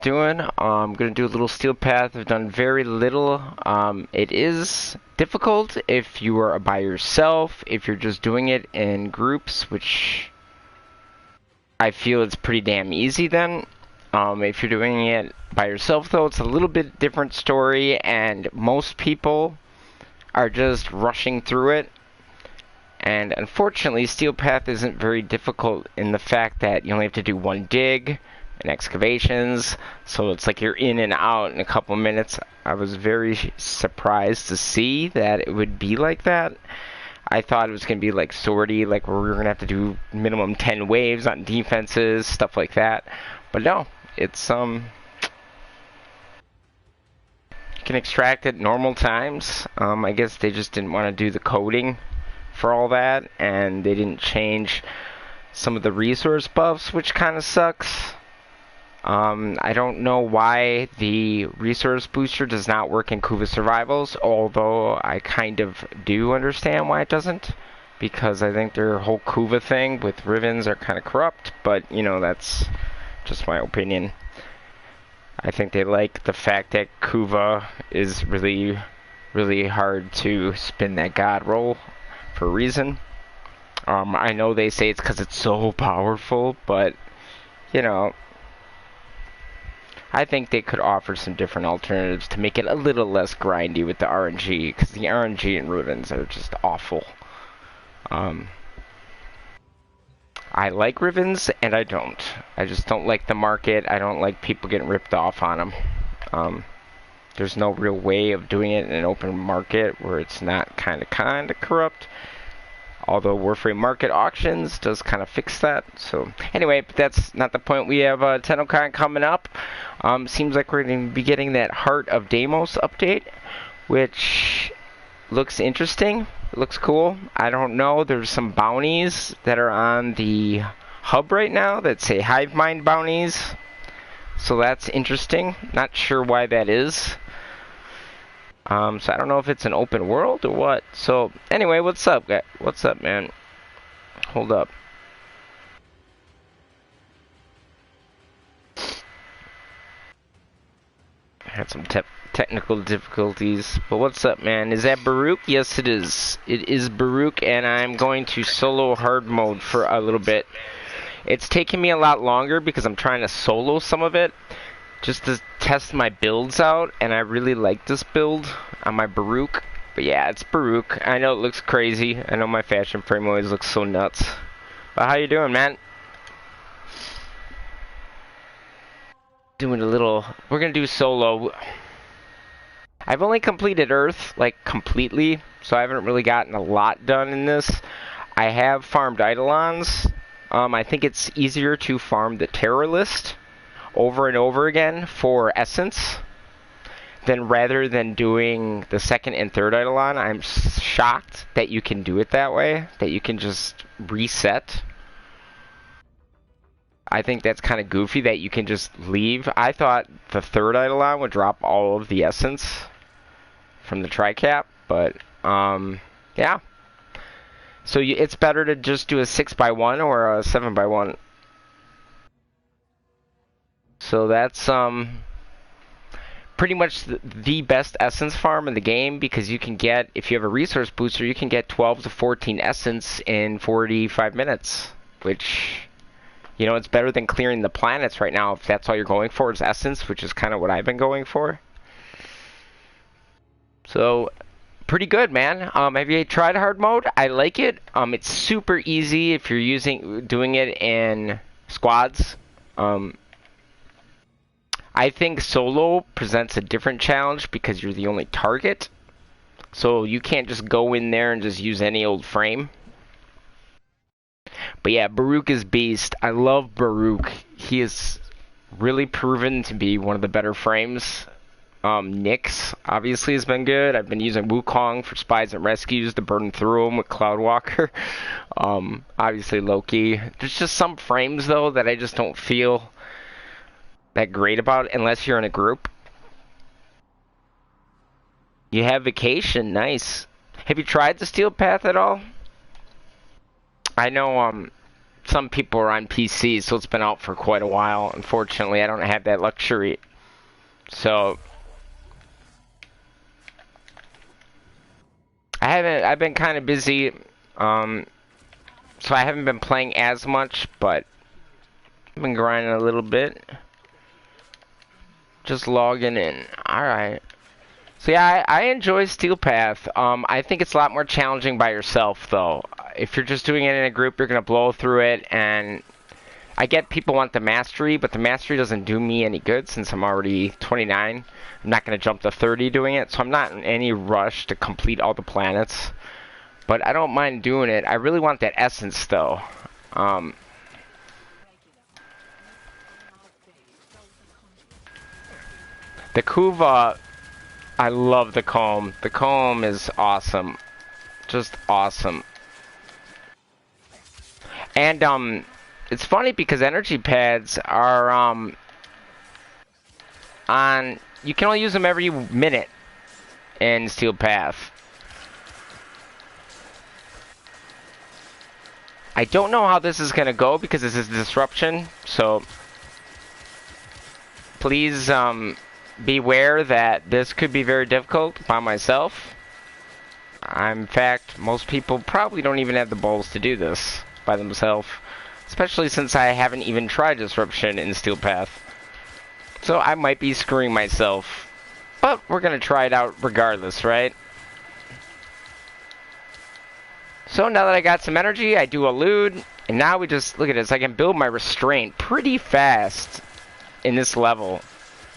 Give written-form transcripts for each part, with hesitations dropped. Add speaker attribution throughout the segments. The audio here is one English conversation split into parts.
Speaker 1: Doing. I'm gonna do a little steel path. I've done very little. It is difficult if you are by yourself, if you're just doing it in groups, which I feel it's pretty damn easy then. If you're doing it by yourself though, it's a little bit different story, and most people are just rushing through it. And unfortunately, steel path isn't very difficult in the fact that you only have to do one dig and excavations, so it's like you're in and out in a couple minutes. I was very surprised to see that it would be like that. I thought it was going to be like swordy, like where we were going to have to do minimum 10 waves on defenses, stuff like that. But no, it's you can extract at normal times. I guess they just didn't want to do the coding for all that, and they didn't change some of the resource buffs, which kind of sucks. I don't know why the resource booster does not work in Kuva Survivals, although I kind of do understand why it doesn't, because I think their whole Kuva thing with Rivens are kind of corrupt, but, you know, that's just my opinion. I think they like the fact that Kuva is really, really hard to spin that god roll for a reason. I know they say it's because it's so powerful, but, you know, I think they could offer some different alternatives to make it a little less grindy with the RNG, because the RNG and Rivens are just awful. I like Rivens, and I don't. I just don't like the market. I don't like people getting ripped off on them. There's no real way of doing it in an open market where it's not kind of corrupt. Although Warframe Market Auctions does kind of fix that. So anyway, but that's not the point. We have Tenor coming up. Seems like we're going to be getting that Heart of Deimos update, which looks interesting. It looks cool. I don't know. There's some bounties that are on the hub right now that say Hive Mind bounties. So that's interesting. Not sure why that is. So I don't know if it's an open world or what. So anyway, what's up, guys? What's up, man? Hold up. Had some technical difficulties. But what's up, man? Is that Baruch? Yes, it is. It is Baruch, and I'm going to solo hard mode for a little bit. It's taking me a lot longer because I'm trying to solo some of it, just to test my builds out, and I really like this build on my Baruch. But yeah, it's Baruch. I know it looks crazy. I know my fashion frame always looks so nuts. But how you doing, man? Doing a little... We're gonna do solo. I've only completed Earth, like, completely, so I haven't really gotten a lot done in this. I have farmed Eidolons. I think it's easier to farm the terror list over and over again for essence then rather than doing the second and third Eidolon. I'm shocked that you can do it that way, that you can just reset. I think that's kind of goofy that you can just leave. I thought the third Eidolon would drop all of the essence from the tricap, but yeah. So it's better to just do a 6x1 or a 7x1. So that's pretty much the best essence farm in the game, because you can get, if you have a resource booster, you can get 12 to 14 essence in 45 minutes, which, you know, it's better than clearing the planets right now if that's all you're going for is essence, which is kind of what I've been going for. So pretty good, man. Have you tried hard mode? I like it. It's super easy if you're doing it in squads. I think solo presents a different challenge because you're the only target. So you can't just go in there and just use any old frame. But yeah, Baruch is beast. I love Baruch. He is really proven to be one of the better frames. Nyx obviously has been good. I've been using Wukong for spies and rescues to burn through them with Cloudwalker. Obviously Loki. There's just some frames though that I just don't feel that great about unless you're in a group. You have vacation, nice. Have you tried the steel path at all? I know some people are on PC, so it's been out for quite a while. Unfortunately, I don't have that luxury. So I've been kind of busy, so I haven't been playing as much, but I've been grinding a little bit. Just logging in. Alright. So yeah, I enjoy Steel Path. I think it's a lot more challenging by yourself, though. If you're just doing it in a group, you're going to blow through it, and I get people want the mastery, but the mastery doesn't do me any good since I'm already 29. I'm not going to jump to 30 doing it, so I'm not in any rush to complete all the planets. But I don't mind doing it. I really want that essence, though. The Kuva, I love the comb. The comb is awesome. Just awesome. And, it's funny because energy pads are, you can only use them every minute in Steel Path. I don't know how this is gonna go because this is disruption, so please, beware that this could be very difficult by myself. In fact, most people probably don't even have the balls to do this by themselves. Especially since I haven't even tried disruption in Steel Path. So I might be screwing myself. But we're gonna try it out regardless, right? So now that I got some energy, I do elude. And now we just, look at this, I can build my restraint pretty fast in this level.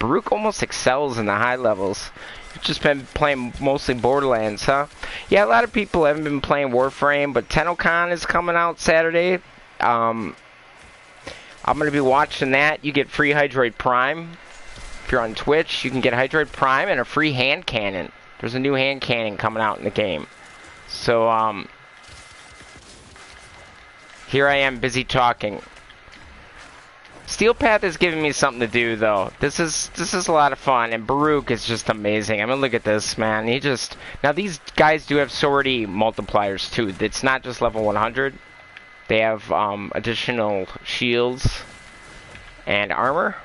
Speaker 1: Baruch almost excels in the high levels. You've just been playing mostly Borderlands, huh? Yeah, a lot of people haven't been playing Warframe, but TennoCon is coming out Saturday. I'm going to be watching that. You get free Hydroid Prime. If you're on Twitch, you can get Hydroid Prime and a free hand cannon. There's a new hand cannon coming out in the game. So, here I am busy talking. Steel Path is giving me something to do, though. This is a lot of fun, and Baruch is just amazing. I mean, look at this, man. Now these guys do have sortie multipliers, too. It's not just level 100. They have additional shields and armor.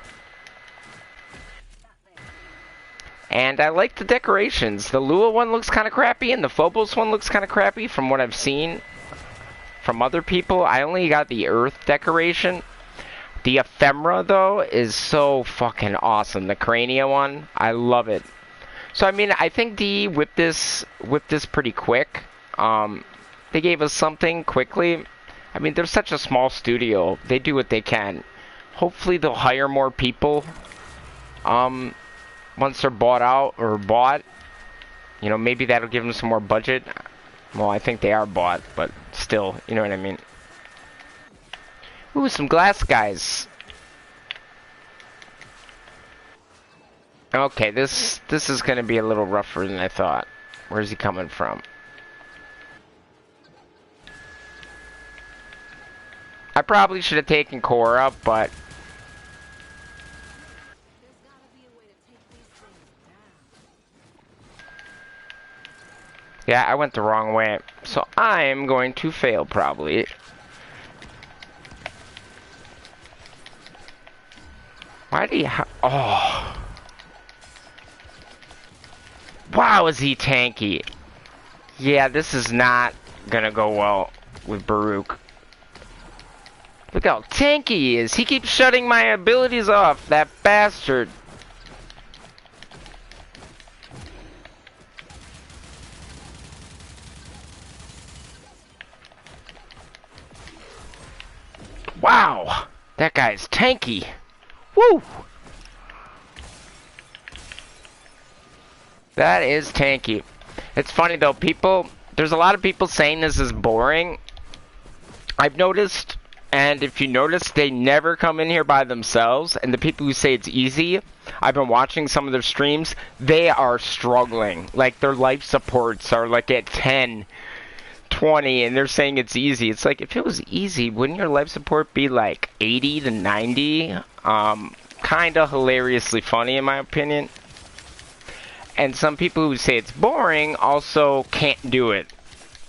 Speaker 1: And I like the decorations. The Lua one looks kind of crappy, and the Phobos one looks kind of crappy from what I've seen from other people. I only got the Earth decoration. The Ephemera, though, is so fucking awesome. The Crania one, I love it. So, I mean, I think D whipped this pretty quick. They gave us something quickly. I mean, they're such a small studio. They do what they can. Hopefully they'll hire more people. Once they're bought out or bought. You know, maybe that'll give them some more budget. Well, I think they are bought, but still, you know what I mean. Ooh, some glass guys. Okay, this is gonna be a little rougher than I thought. Where's he coming from? I probably should have taken Cora, but yeah, I went the wrong way. So I'm going to fail, probably. Why do you oh. Wow, is he tanky. Yeah, this is not gonna go well with Baruch. Look how tanky he is. He keeps shutting my abilities off, that bastard. Wow, that guy's tanky. Woo! That is tanky. It's funny though, there's a lot of people saying this is boring. I've noticed, and if you notice, they never come in here by themselves, and the people who say it's easy, I've been watching some of their streams, they are struggling. Like, their life supports are like at 10, 20, and they're saying it's easy. It's like, if it was easy, wouldn't your life support be like 80 to 90? Kinda hilariously funny in my opinion. And some people who say it's boring also can't do it.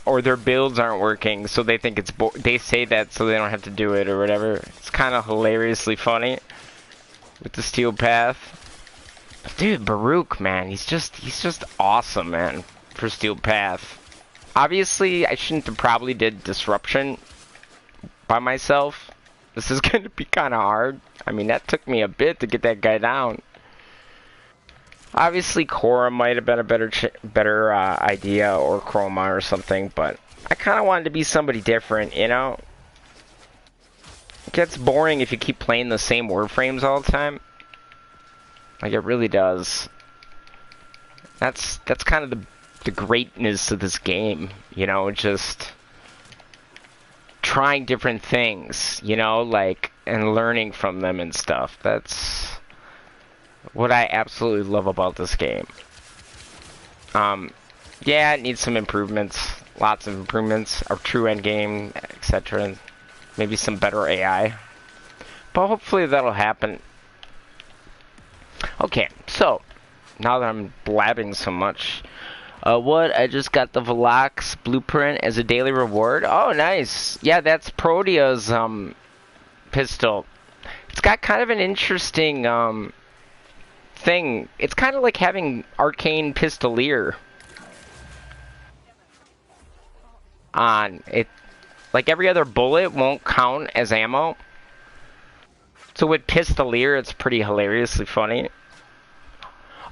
Speaker 1: or their builds aren't working, so they think it's they say that so they don't have to do it or whatever. It's kind of hilariously funny with the Steel Path. But dude, Baruch, man, he's just awesome, man, for Steel Path. Obviously, I shouldn't have probably did Disruption by myself. This is going to be kind of hard. I mean, that took me a bit to get that guy down. Obviously, Korra might have been a better idea, or Chroma or something, but I kind of wanted to be somebody different, you know? It gets boring if you keep playing the same Warframes all the time. Like, it really does. That's kind of the greatness of this game, you know? Just trying different things, you know? Like, and learning from them and stuff. That's what I absolutely love about this game. Yeah, it needs some improvements. Lots of improvements. A true endgame, etc. Maybe some better AI. But hopefully that'll happen. Okay, so, now that I'm blabbing so much, I just got the Velox Blueprint as a daily reward. Oh, nice. Yeah, that's Protea's, pistol. It's got kind of an interesting, thing. It's kind of like having Arcane Pistolier on it. Like every other bullet won't count as ammo. So with Pistolier, it's pretty hilariously funny.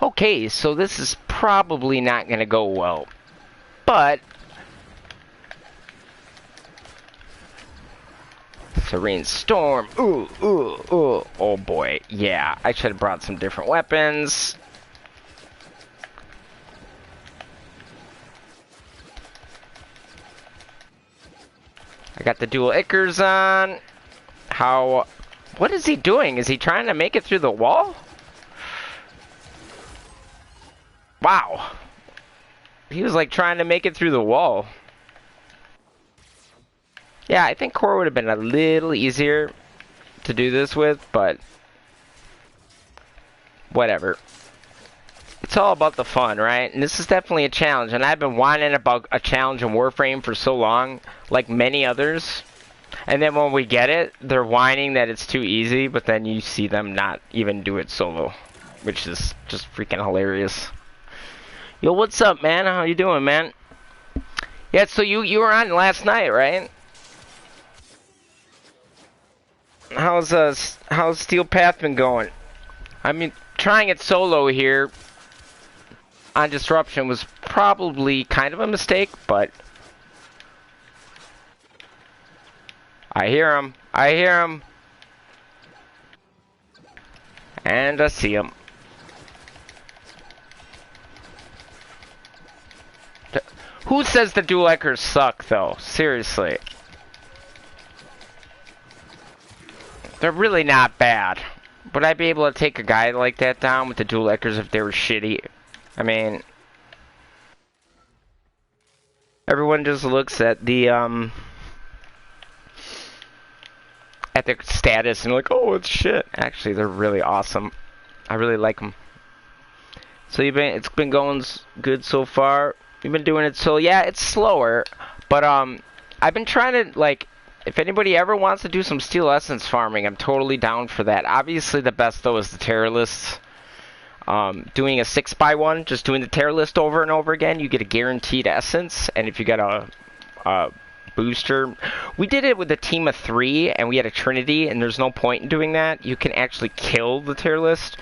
Speaker 1: Okay, so this is probably not going to go well. But it's a Rainstorm. Ooh. Oh boy. Yeah, I should have brought some different weapons. I got the dual Ickers on. What is he doing? Is he trying to make it through the wall? Wow. He was like trying to make it through the wall. Yeah, I think Core would have been a little easier to do this with, but whatever. It's all about the fun, right? And this is definitely a challenge, and I've been whining about a challenge in Warframe for so long, like many others. And then when we get it, they're whining that it's too easy, but then you see them not even do it solo, which is just freaking hilarious. Yo, what's up, man? How you doing, man? Yeah, so you were on last night, right? How's Steel Path been going? I mean, trying it solo here on Disruption was probably kind of a mistake, but I hear him. And I see him. Who says the dual Eckers suck, though? Seriously. They're really not bad. Would I be able to take a guy like that down with the dual Eckers if they were shitty? I mean, everyone just looks at the status and like, oh, it's shit. Actually, they're really awesome. I really like them. So it's been going good so far. You've been doing it, so yeah, it's slower, but I've been trying to, like, if anybody ever wants to do some Steel Essence farming, I'm totally down for that. Obviously, the best, though, is the Terror List. Doing a 6x1, just doing the Terror List over and over again, you get a guaranteed Essence, and if you get a booster, we did it with a team of 3, and we had a Trinity, and there's no point in doing that. You can actually kill the Terror List,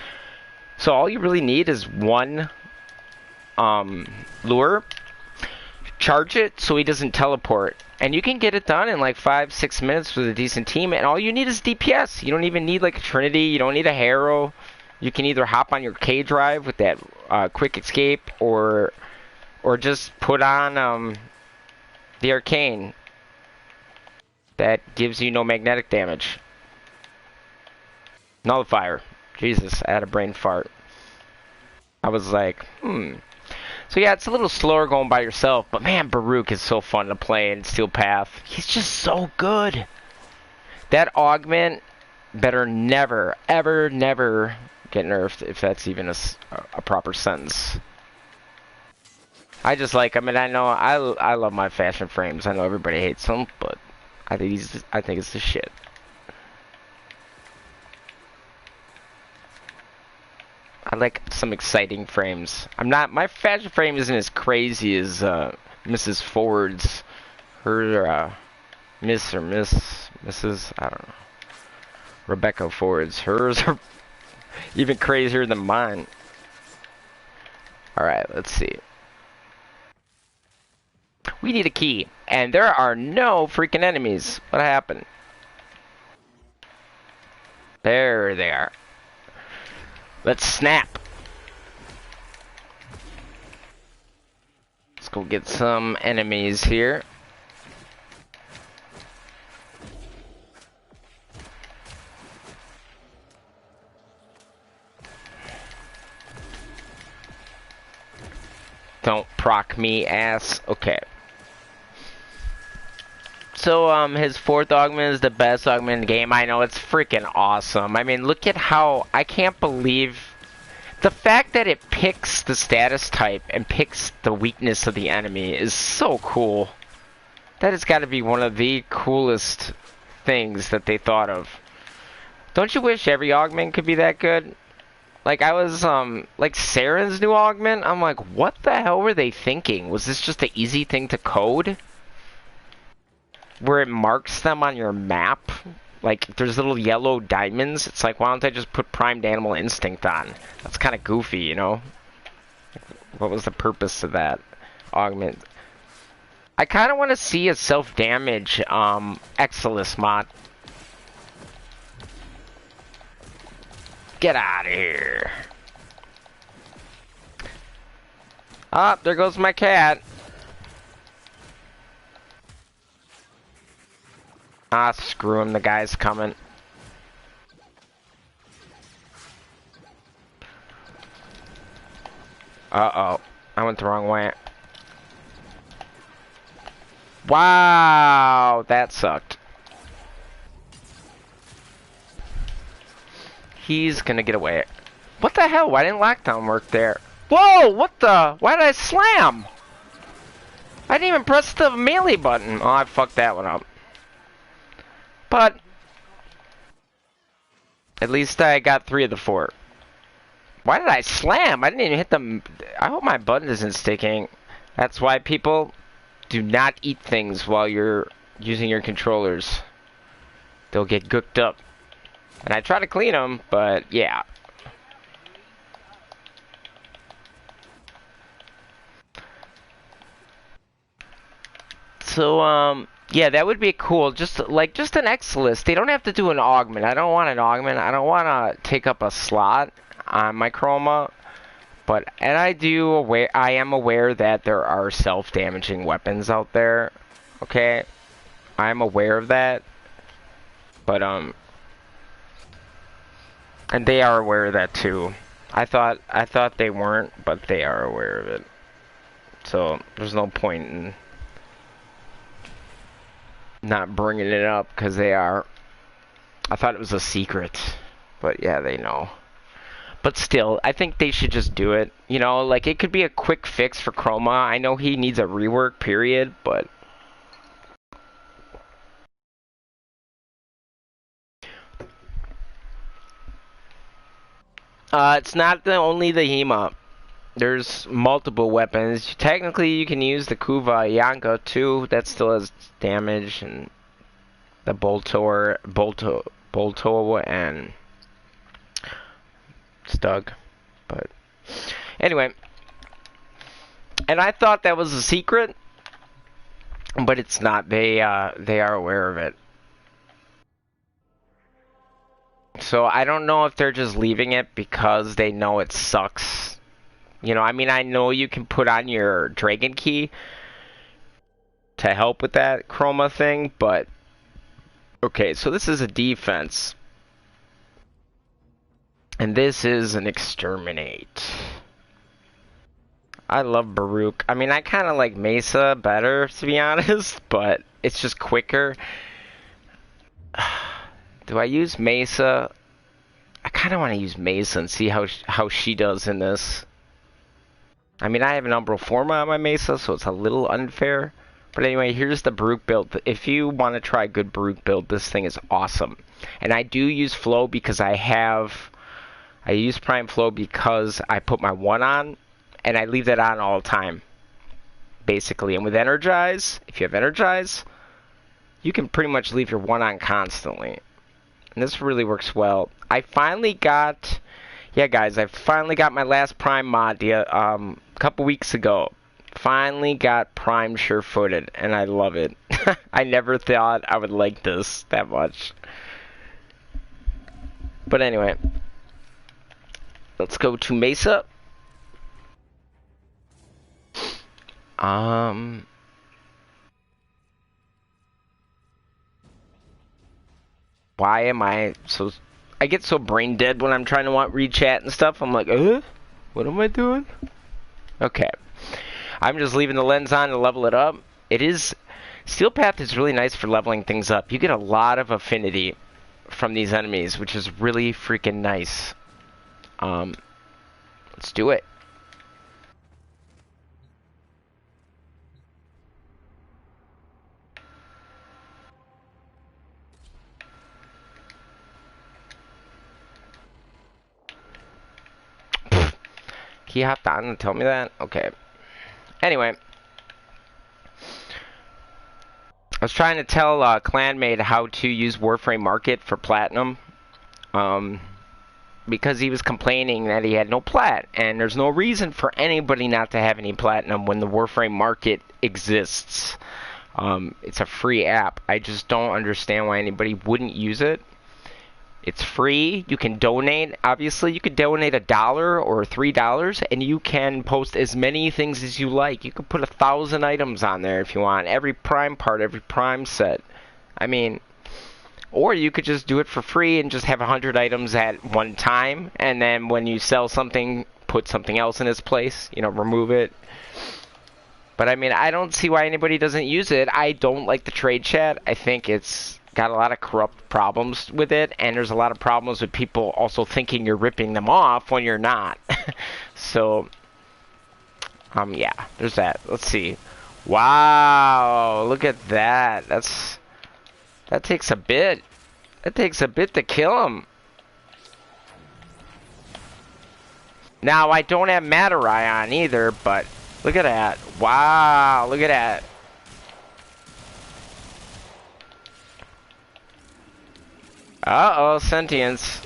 Speaker 1: so all you really need is one lure, charge it so he doesn't teleport, and you can get it done in like 5-6 minutes with a decent team, and all you need is DPS. You don't even need like a Trinity, you don't need a Harrow. You can either hop on your K drive with that quick escape, or just put on the Arcane that gives you no magnetic damage. Nullifier. Jesus, I had a brain fart. I was like, So yeah, it's a little slower going by yourself, but man, Baruch is so fun to play in Steel Path. He's just so good. That augment better never, ever, never get nerfed, if that's even a proper sentence. I just like them, and I know I love my fashion frames. I know everybody hates them, but I think it's the shit. I like some exciting frames. My fashion frame isn't as crazy as Mrs. Ford's. Her Mrs. I don't know. Rebecca Ford's. Hers are even crazier than mine. Alright, let's see. We need a key. And there are no freaking enemies. What happened? There they are. Let's snap. Let's go get some enemies here. Don't proc me, ass. Okay. So, his fourth augment is the best augment in the game. I know, it's freaking awesome. I mean, look at how... I can't believe... The fact that it picks the status type and picks the weakness of the enemy is so cool. That has got to be one of the coolest things that they thought of. Don't you wish every augment could be that good? Like, I was, like, Saren's new augment, I'm like, what the hell were they thinking? Was this just an easy thing to code? Where it marks them on your map? Like, there's little yellow diamonds. It's like, why don't I just put Primed Animal Instinct on? That's kind of goofy, you know? What was the purpose of that augment? I kind of want to see a self-damage, Exilus mod. Get out of here. Ah, there goes my cat. Ah, screw him, the guy's coming. Uh-oh. I went the wrong way. Wow, that sucked. He's gonna get away. What the hell? Why didn't lockdown work there? Whoa! What the? Why did I slam? I didn't even press the melee button. Oh, I fucked that one up. But at least I got 3 of the 4. Why did I slam? I didn't even hit the... I hope my button isn't sticking. That's why people do not eat things while you're using your controllers. They'll get gooked up. And I try to clean them, but yeah. So, yeah, that would be cool. Just an Exilus. They don't have to do an augment. I don't want an augment. I don't want to take up a slot on my chroma. And I am aware that there are self-damaging weapons out there. Okay? I'm aware of that. But, and they are aware of that too. I thought they weren't, but they are aware of it. So, there's no point in not bringing it up, because they are. I thought it was a secret. But yeah, they know. But still, I think they should just do it. You know, like, it could be a quick fix for Chroma. I know he needs a rework, period, but... it's not only the Hema. There's multiple weapons. Technically, you can use the Kuva Yanka too. That still has damage, and the Bolto, and Stug. But anyway, and I thought that was a secret, but it's not. They are aware of it. So I don't know if they're just leaving it because they know it sucks. You know, I mean, I know you can put on your Dragon Key to help with that chroma thing, but... Okay, so this is a defense. And this is an exterminate. I love Baruch. I mean, I kind of like Mesa better, to be honest, but it's just quicker. Do I use Mesa? I kind of want to use Mesa and see how she does in this. I mean, I have an Umbral Forma on my Mesa, so it's a little unfair. But anyway, here's the Baruch build. If you want to try a good Baruch build, this thing is awesome. And I do use Flow because I use Prime Flow because I put my 1 on, and I leave that on all the time, basically. And with Energize, if you have Energize, you can pretty much leave your 1 on constantly. And this really works well. I finally got... Yeah, guys, I finally got my last Prime mod a couple weeks ago. Finally got Prime sure-footed, and I love it. I never thought I would like this that much. But anyway, let's go to Mesa. Why am I so... I get so brain dead when I'm trying to read chat and stuff. I'm like, what am I doing? Okay. I'm just leaving the lens on to level it up. Steel Path is really nice for leveling things up. You get a lot of affinity from these enemies, which is really freaking nice. Let's do it. He hopped on and tell me that? Okay. Anyway. I was trying to tell Clanmate how to use Warframe Market for Platinum. Because he was complaining that he had no plat. And there's no reason for anybody not to have any Platinum when the Warframe Market exists. It's a free app. I just don't understand why anybody wouldn't use it. It's free. You can donate. Obviously, you could donate $1 or $3, and you can post as many things as you like. You could put 1,000 items on there if you want. Every Prime part, every Prime set. I mean, or you could just do it for free and just have 100 items at one time, and then when you sell something, put something else in its place. You know, remove it. But I mean, I don't see why anybody doesn't use it. I don't like the trade chat. I think it's got a lot of corrupt problems with it, and there's a lot of problems with people also thinking you're ripping them off when you're not. So, yeah, there's that. Let's see. Wow, look at that. That takes a bit. That takes a bit to kill him. Now, I don't have Matarai on either, but look at that. Wow, look at that. Uh-oh, sentience.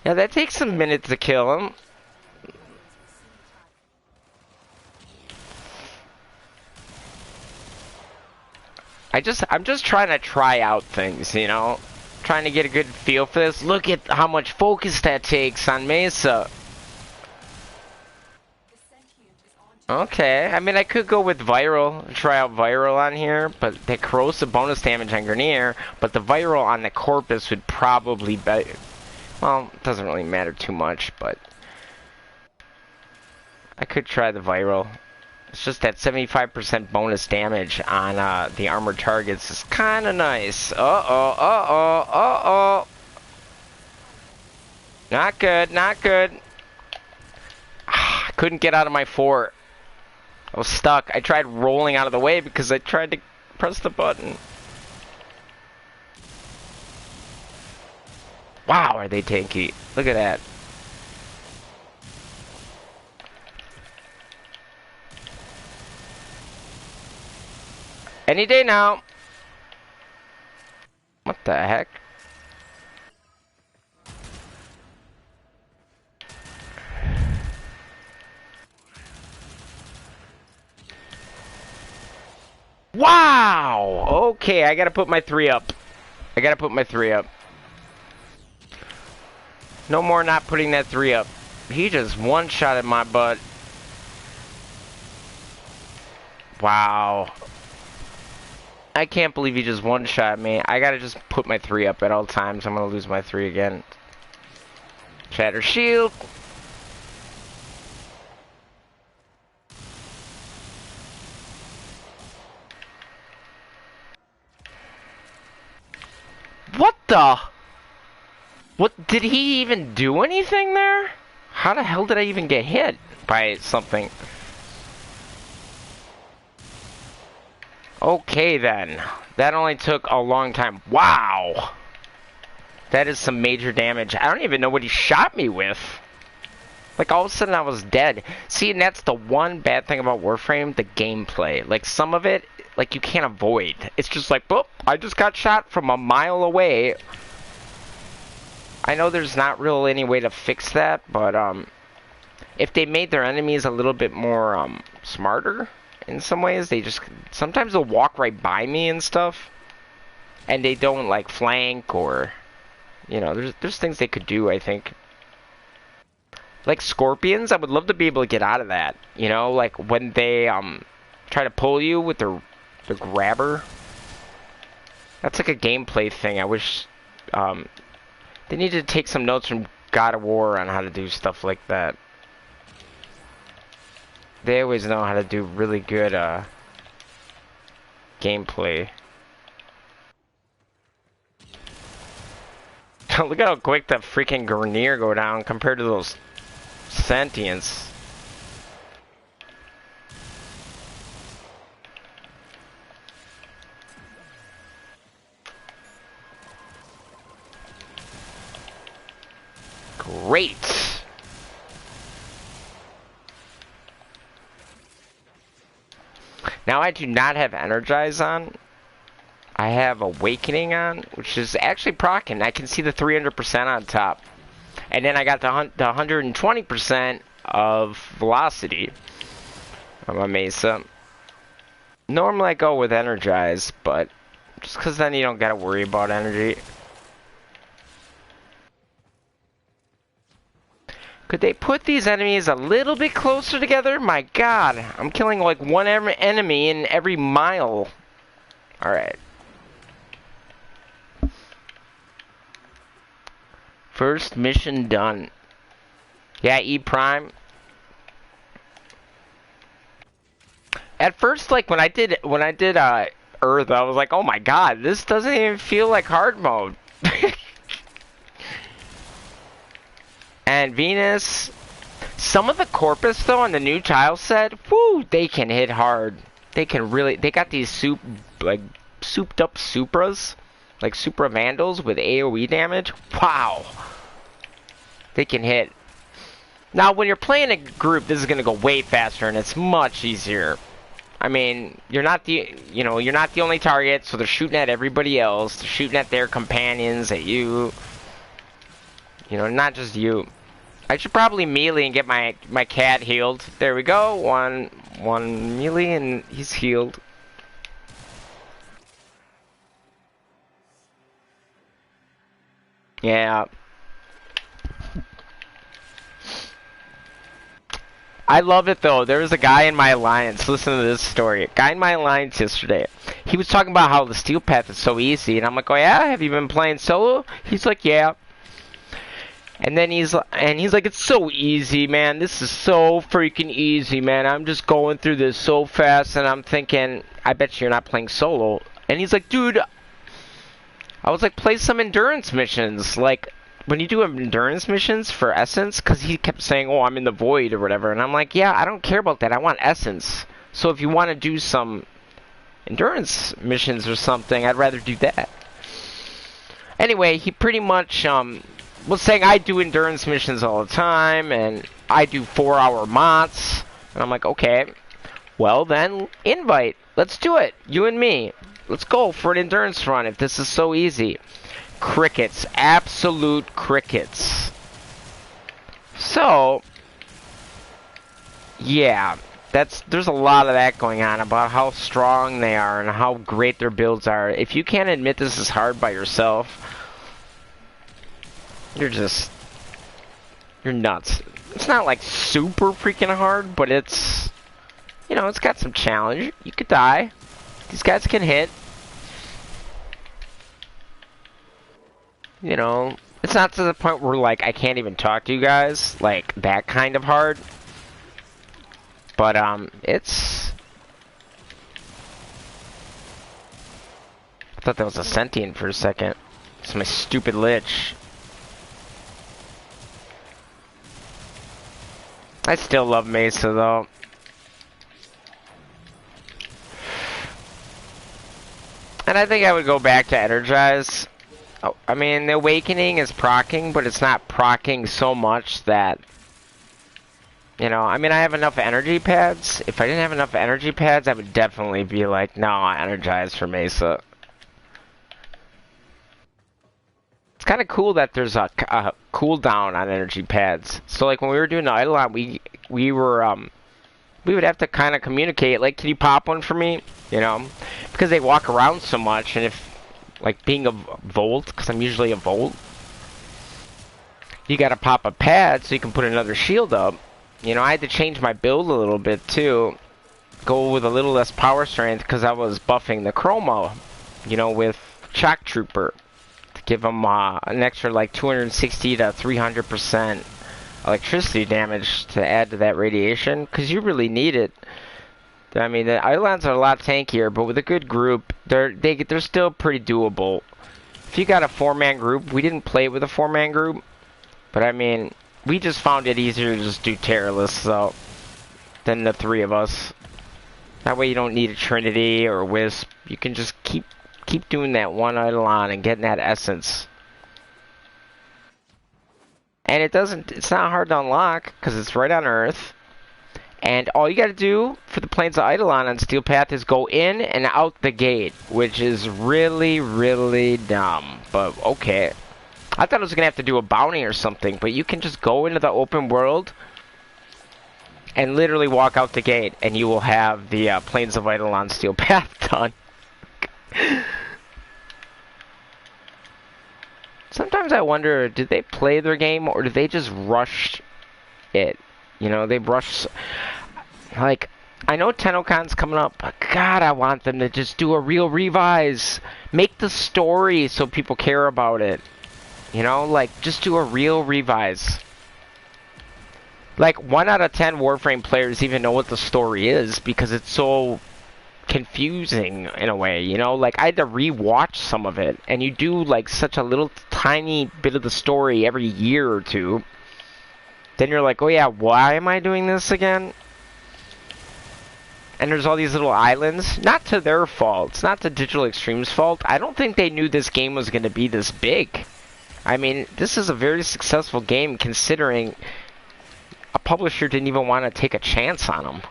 Speaker 1: Yeah, that takes a minute to kill him. I'm just trying to try out things, you know? Trying to get a good feel for this. Look at how much focus that takes on Mesa. Okay, I mean, I could go with Viral, try out Viral on here, but the corrosive bonus damage on Grenier, but the Viral on the Corpus would probably be... Well, it doesn't really matter too much, but... I could try the Viral. It's just that 75% bonus damage on the armored targets is kind of nice. Uh-oh, uh-oh, uh-oh. Not good, not good. I couldn't get out of my fort. I was stuck. I tried rolling out of the way because I tried to press the button. Wow, are they tanky. Look at that. Any day now. What the heck? Wow! Okay, I gotta put my 3 up. I gotta put my 3 up. No more not putting that 3 up. He just one-shotted my butt. Wow. I can't believe he just one-shot me. I gotta just put my 3 up at all times. I'm gonna lose my 3 again. Shatter shield. What the? What, did he even do anything there? How the hell did I even get hit by something? Okay then. That only took a long time. Wow! That is some major damage. I don't even know what he shot me with. Like, all of a sudden I was dead. See, and that's the one bad thing about Warframe, the gameplay. Like, some of it, like, you can't avoid. It's just like, boop, I just got shot from a mile away. I know there's not really any way to fix that, but, if they made their enemies a little bit more, smarter in some ways, they just, sometimes they'll walk right by me and stuff, and they don't, like, flank or, you know, there's things they could do, I think. Like scorpions, I would love to be able to get out of that, you know, like when they, try to pull you with the grabber. That's like a gameplay thing. I wish, they need to take some notes from God of War on how to do stuff like that. They always know how to do really good, gameplay. Look at how quick that freaking Grineer go down compared to those sentients. Great. Now I do not have Energize on. I have Awakening on, which is actually proccing. I can see the 300% on top. And then I got the 120% of Velocity on my Mesa. Normally I go with Energize, but just because then you don't gotta worry about energy. Could they put these enemies a little bit closer together? My god, I'm killing like one enemy in every mile. Alright. First mission done. Yeah, E Prime. At first, like when I did Earth, I was like, oh my god, this doesn't even feel like hard mode. And Venus, some of the Corpus though on the new tile set, whoo, they can hit hard. They can really, they got these souped up Supras, like Supra Vandals with AoE damage. Wow, they can hit. Now, when you're playing a group, this is gonna go way faster and it's much easier. I mean, you're not the only target, so they're shooting at everybody else. They're shooting at their companions, at you. You know, not just you. I should probably melee and get my cat healed. There we go. One melee and he's healed. Yeah. I love it though. There was a guy in my alliance. Listen to this story. A guy in my alliance yesterday. He was talking about how the steel path is so easy, and I'm like, oh yeah, have you been playing solo? He's like, yeah. And then he's like, it's so easy, man. This is so freaking easy, man. I'm just going through this so fast, and I'm thinking, I bet you're not playing solo. And he's like, dude, I was like, play some endurance missions. Like, when you do endurance missions for Essence, because he kept saying, oh, I'm in the void or whatever. And I'm like, yeah, I don't care about that. I want Essence. So if you want to do some endurance missions or something, I'd rather do that. Anyway, he pretty much, was saying I do endurance missions all the time, and I do 4-hour mods. And I'm like, okay, well then, invite. Let's do it. You and me. Let's go for an endurance run if this is so easy. Crickets. Absolute crickets. So, yeah, there's a lot of that going on about how strong they are and how great their builds are. If you can't admit this is hard by yourself, you're nuts. It's not like super freaking hard, but it's, you know, it's got some challenge. You could die. These guys can hit. You know, it's not to the point where, like, I can't even talk to you guys, like, that kind of hard. But, it's... I thought that was a sentient for a second. It's my stupid lich. I still love Mesa though. And I think I would go back to Energize. Oh, I mean, the Awakening is proccing, but it's not proccing so much that, you know, I mean, I have enough energy pads. If I didn't have enough energy pads, I would definitely be like, no, I Energize for Mesa. It's kind of cool that there's a cooldown on energy pads. So, like, when we were doing the Eidolon, we would have to kind of communicate, like, can you pop one for me? You know, because they walk around so much, and if, like, being a Volt, because I'm usually a Volt, you gotta pop a pad so you can put another shield up. You know, I had to change my build a little bit, too. Go with a little less power strength, because I was buffing the Chroma, you know, with Shock Trooper. To give them an extra, like, 260 to 300% electricity damage to add to that radiation, because you really need it. I mean, the Eidolons are a lot tankier, but with a good group, they're still pretty doable. If you got a 4-man group, we didn't play with a 4-man group, but I mean, we just found it easier to just do Terrorless, so, than the 3 of us. That way you don't need a Trinity or a Wisp. You can just keep doing that one Eidolon and getting that essence. And it's not hard to unlock, because it's right on Earth. And all you gotta do for the Plains of Eidolon on Steel Path is go in and out the gate, which is really, really dumb. But okay. I thought I was gonna have to do a bounty or something, but you can just go into the open world and literally walk out the gate, and you will have the Plains of Eidolon Steel Path done. Sometimes I wonder, did they play their game, or did they just rush it? You know, they rush... Like, I know TennoCon's coming up, but God, I want them to just do a real revise. Make the story so people care about it. You know, like, just do a real revise. Like, 1 out of 10 Warframe players even know what the story is, because it's so confusing in a way, you know? Like, I had to re-watch some of it, and you do, like, such a little tiny bit of the story every year or two. Then you're like, oh yeah, why am I doing this again? And there's all these little islands. Not to their fault. It's not the Digital Extreme's fault. I don't think they knew this game was going to be this big. I mean, this is a very successful game considering a publisher didn't even want to take a chance on them.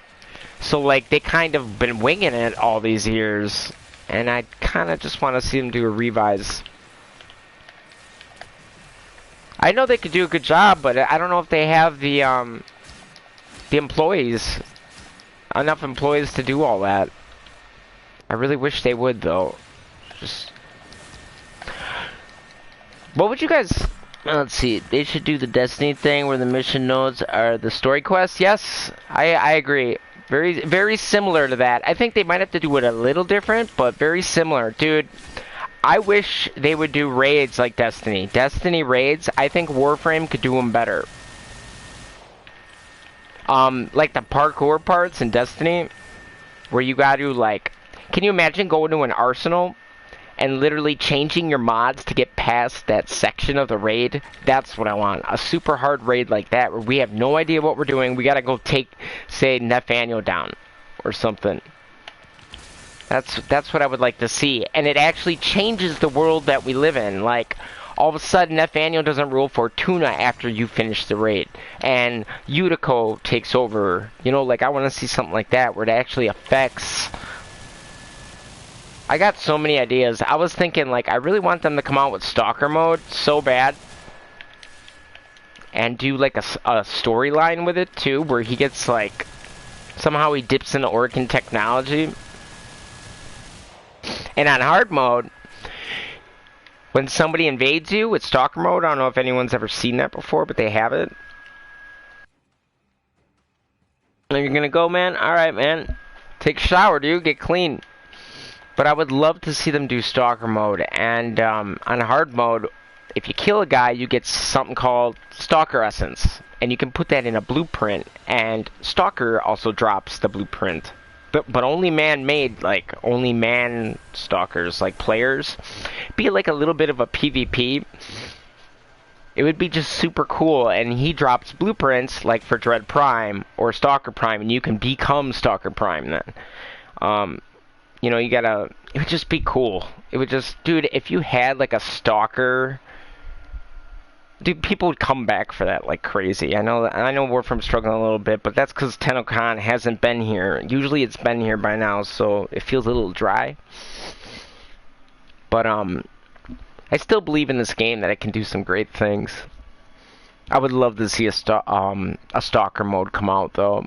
Speaker 1: So, like, they kind of been winging it all these years. And I kind of just want to see them do a revise. I know they could do a good job, but I don't know if they have the employees, enough employees to do all that. I really wish they would, though. Just, what would you guys? Let's see. They should do the Destiny thing where the mission nodes are the story quests. Yes, I agree. Very, very similar to that. I think they might have to do it a little different, but very similar, dude. I wish they would do raids like Destiny. Destiny raids, I think Warframe could do them better. Like the parkour parts in Destiny, where you gotta, like... Can you imagine going to an arsenal and literally changing your mods to get past that section of the raid? That's what I want. A super hard raid like that, where we have no idea what we're doing. We gotta go take, say, Nathaniel down, or something. That's what I would like to see. And it actually changes the world that we live in. Like, all of a sudden, Nathaniel doesn't rule Fortuna after you finish the raid. And Utico takes over. You know, like, I want to see something like that, where it actually affects... I got so many ideas. I was thinking, like, I really want them to come out with Stalker mode so bad. And do, like, a storyline with it, too, where he gets, like... Somehow he dips into Orkin technology. And on hard mode, when somebody invades you with Stalker mode, I don't know if anyone's ever seen that before, but they have it. Are you gonna go, man? Alright, man. Take a shower, dude. Get clean. But I would love to see them do Stalker mode. And on hard mode, if you kill a guy, you get something called Stalker Essence. And you can put that in a blueprint. And Stalker also drops the blueprint. But only man-made, like, only man stalkers, like, players. Be like a little bit of a PvP. It would be just super cool, and he drops blueprints like for Dread Prime or Stalker Prime, and you can become Stalker Prime then. You know, you gotta. It would just be cool. It would just, dude. If you had like a Stalker, dude, people would come back for that like crazy. I know Warframe's struggling a little bit, but that's because TennoCon hasn't been here. Usually it's been here by now, so it feels a little dry. But I still believe in this game that it can do some great things. I would love to see a Stalker mode come out, though.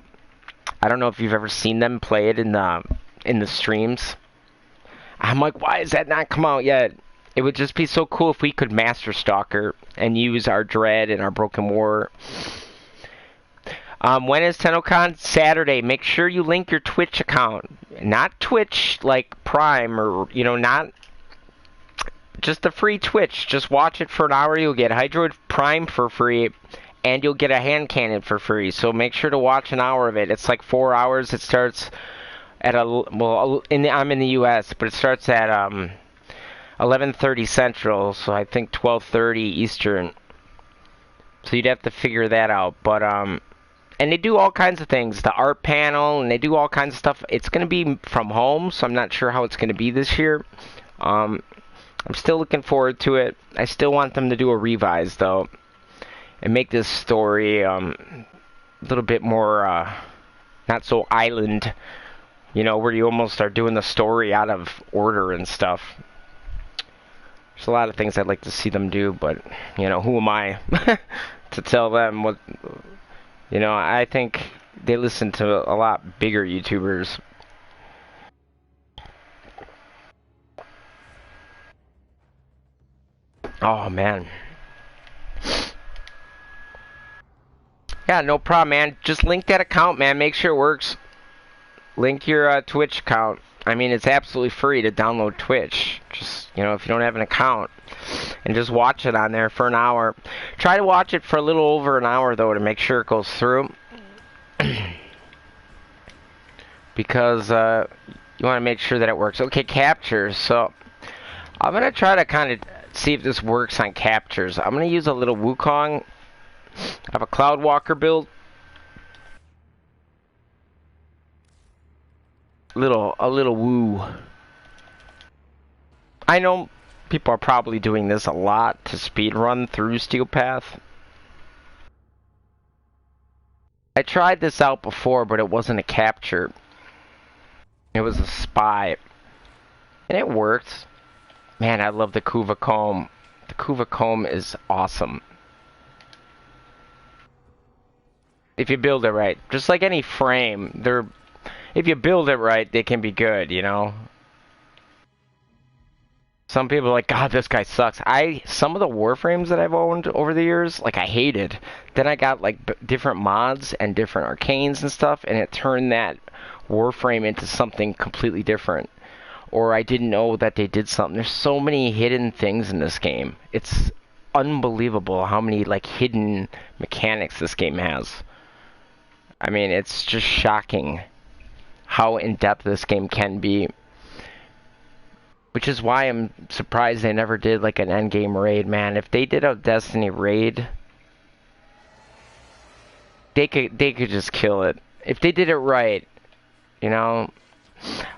Speaker 1: I don't know if you've ever seen them play it in the streams. I'm like, why has that not come out yet? It would just be so cool if we could master Stalker and use our Dread and our Broken War. When is TennoCon? Saturday. Make sure you link your Twitch account. Not Twitch like Prime or, you know, not just a free Twitch. Just watch it for an hour. You'll get Hydroid Prime for free, and you'll get a hand cannon for free. So make sure to watch an hour of it. It's like 4 hours. It starts at I'm in the U.S., but it starts at 11:30 Central. So I think 12:30 Eastern. So you'd have to figure that out. But and they do all kinds of things. The art panel, and they do all kinds of stuff. It's going to be from home, so I'm not sure how it's going to be this year. I'm still looking forward to it. I still want them to do a revise, though, and make this story a little bit more, not so island, you know, where you almost are doing the story out of order and stuff. There's a lot of things I'd like to see them do, but, you know, who am I to tell them what, you know, I think they listen to a lot bigger YouTubers. Oh, man. Yeah, no problem, man. Just link that account, man. Make sure it works. Link your Twitch account. I mean, it's absolutely free to download Twitch. Just, you know, if you don't have an account. And just watch it on there for an hour. Try to watch it for a little over an hour, though, to make sure it goes through. Because you want to make sure that it works. Okay, captures. So, I'm going to try to kind of see if this works on captures. I'm going to use a little Wukong. I have a Cloudwalker build. A little woo. I know people are probably doing this a lot to speedrun through Steel Path. I tried this out before, but it wasn't a capture. It was a spy. And it worked. Man, I love the Kuva Comb. The Kuva Comb is awesome. If you build it right. Just like any frame, if you build it right, they can be good, you know? Some people are like, God, this guy sucks. Some of the Warframes that I've owned over the years, like, I hated. Then I got, like, different mods and different arcanes and stuff, and it turned that Warframe into something completely different. Or I didn't know that they did something. There's so many hidden things in this game. It's unbelievable how many, like, hidden mechanics this game has. I mean, it's just shocking how in-depth this game can be. Which is why I'm surprised they never did, like, an endgame raid, man. If they did a Destiny raid, they could just kill it. If they did it right, you know?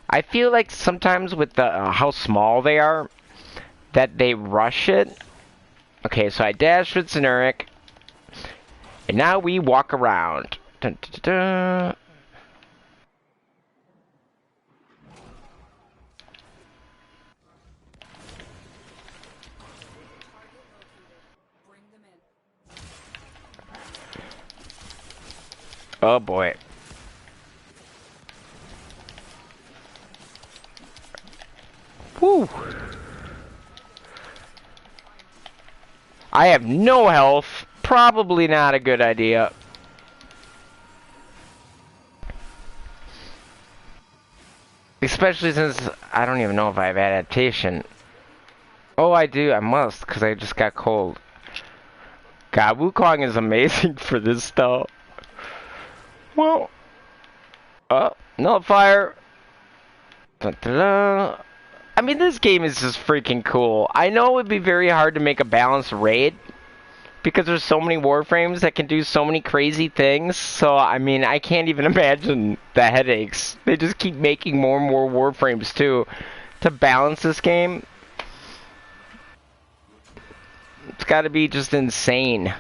Speaker 1: I feel like sometimes with the how small they are, that they rush it. Okay, so I dashed with Zenuric, and now we walk around. Dun, dun, dun, dun. Oh boy. Woo. I have no health. Probably not a good idea. Especially since I don't even know if I have adaptation. Oh, I do. I must, because I just got cold. God, Wukong is amazing for this stuff. Well, nullifier. Da-da-da. I mean, this game is just freaking cool. I know it would be very hard to make a balanced raid, because there's so many Warframes that can do so many crazy things. So, I mean, I can't even imagine the headaches. They just keep making more and more Warframes, too. To balance this game, it's got to be just insane.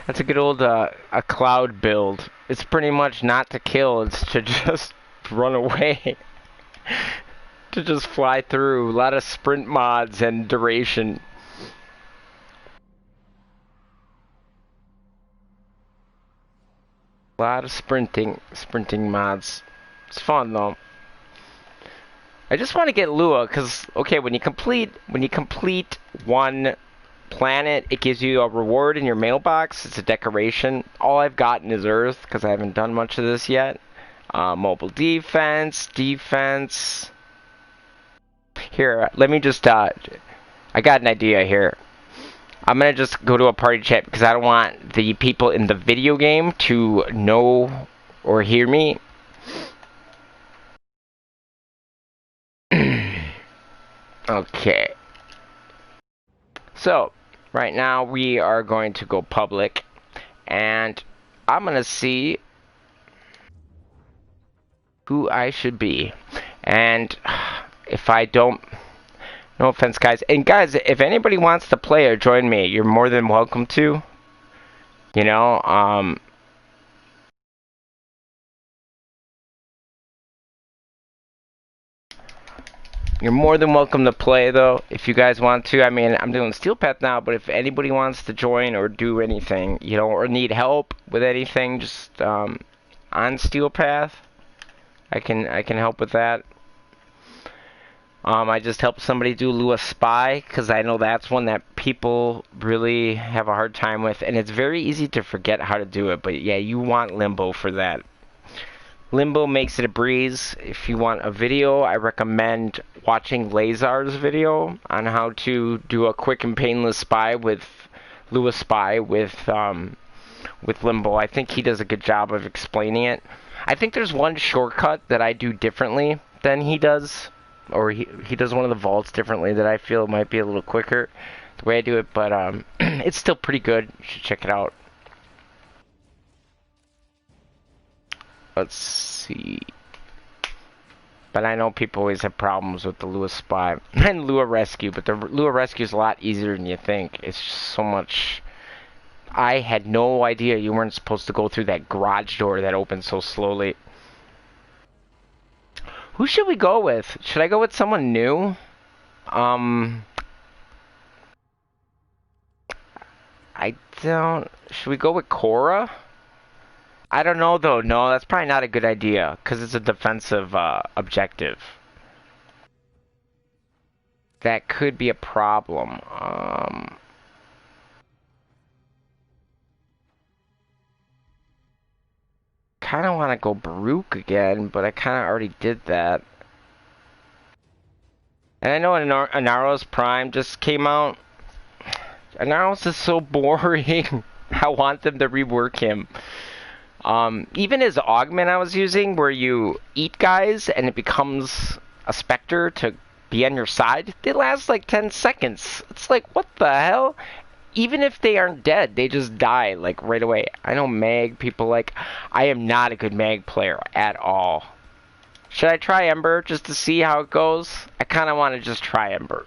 Speaker 1: That's a good old a cloud build. It's pretty much not to kill, it's to just run away. To just fly through. A lot of sprint mods and duration. A lot of sprinting mods. It's fun though. I just want to get Lua because okay, when you complete one planet, it gives you a reward in your mailbox. It's a decoration. All I've gotten is Earth because I haven't done much of this yet. Mobile defense. Here, let me just I got an idea here. I'm gonna just go to a party chat because I don't want the people in the video game to know or hear me. Okay. So, right now we are going to go public and I'm gonna see who I should be. And if I don't, no offense guys, and guys, if anybody wants to play or join me, you're more than welcome to. You know, you're more than welcome to play though, if you guys want to. I mean, I'm doing Steel Path now, but if anybody wants to join or do anything, you know, or need help with anything, just on Steel Path, I can help with that. I just helped somebody do Lua Spy because I know that's one that people really have a hard time with, and it's very easy to forget how to do it. But yeah, you want Limbo for that. Limbo makes it a breeze. If you want a video, I recommend watching Lazar's video on how to do a quick and painless spy with Lua Spy with Limbo. I think he does a good job of explaining it. I think there's one shortcut that I do differently than he does. Or he does one of the vaults differently that I feel might be a little quicker the way I do it, but it's still pretty good. You should check it out. Let's see. But I know people always have problems with the Lua Spy and Lua Rescue, but the Lua Rescue is a lot easier than you think. It's just so much. I had no idea you weren't supposed to go through that garage door that opens so slowly. Who should we go with? Should I go with someone new? I don't... Should we go with Korra? I don't know, though. No, that's probably not a good idea, because it's a defensive objective. That could be a problem. Kind of want to go Baruch again, but I kind of already did that. And I know Anaros Prime just came out. Anaros is so boring. I want them to rework him. Even his augment I was using, where you eat guys and it becomes a specter to be on your side, they last like 10 seconds. It's like, what the hell? Even if they aren't dead, they just die, like, right away. I know Mag, people like... I am not a good Mag player at all. Should I try Ember just to see how it goes? I kind of want to just try Ember.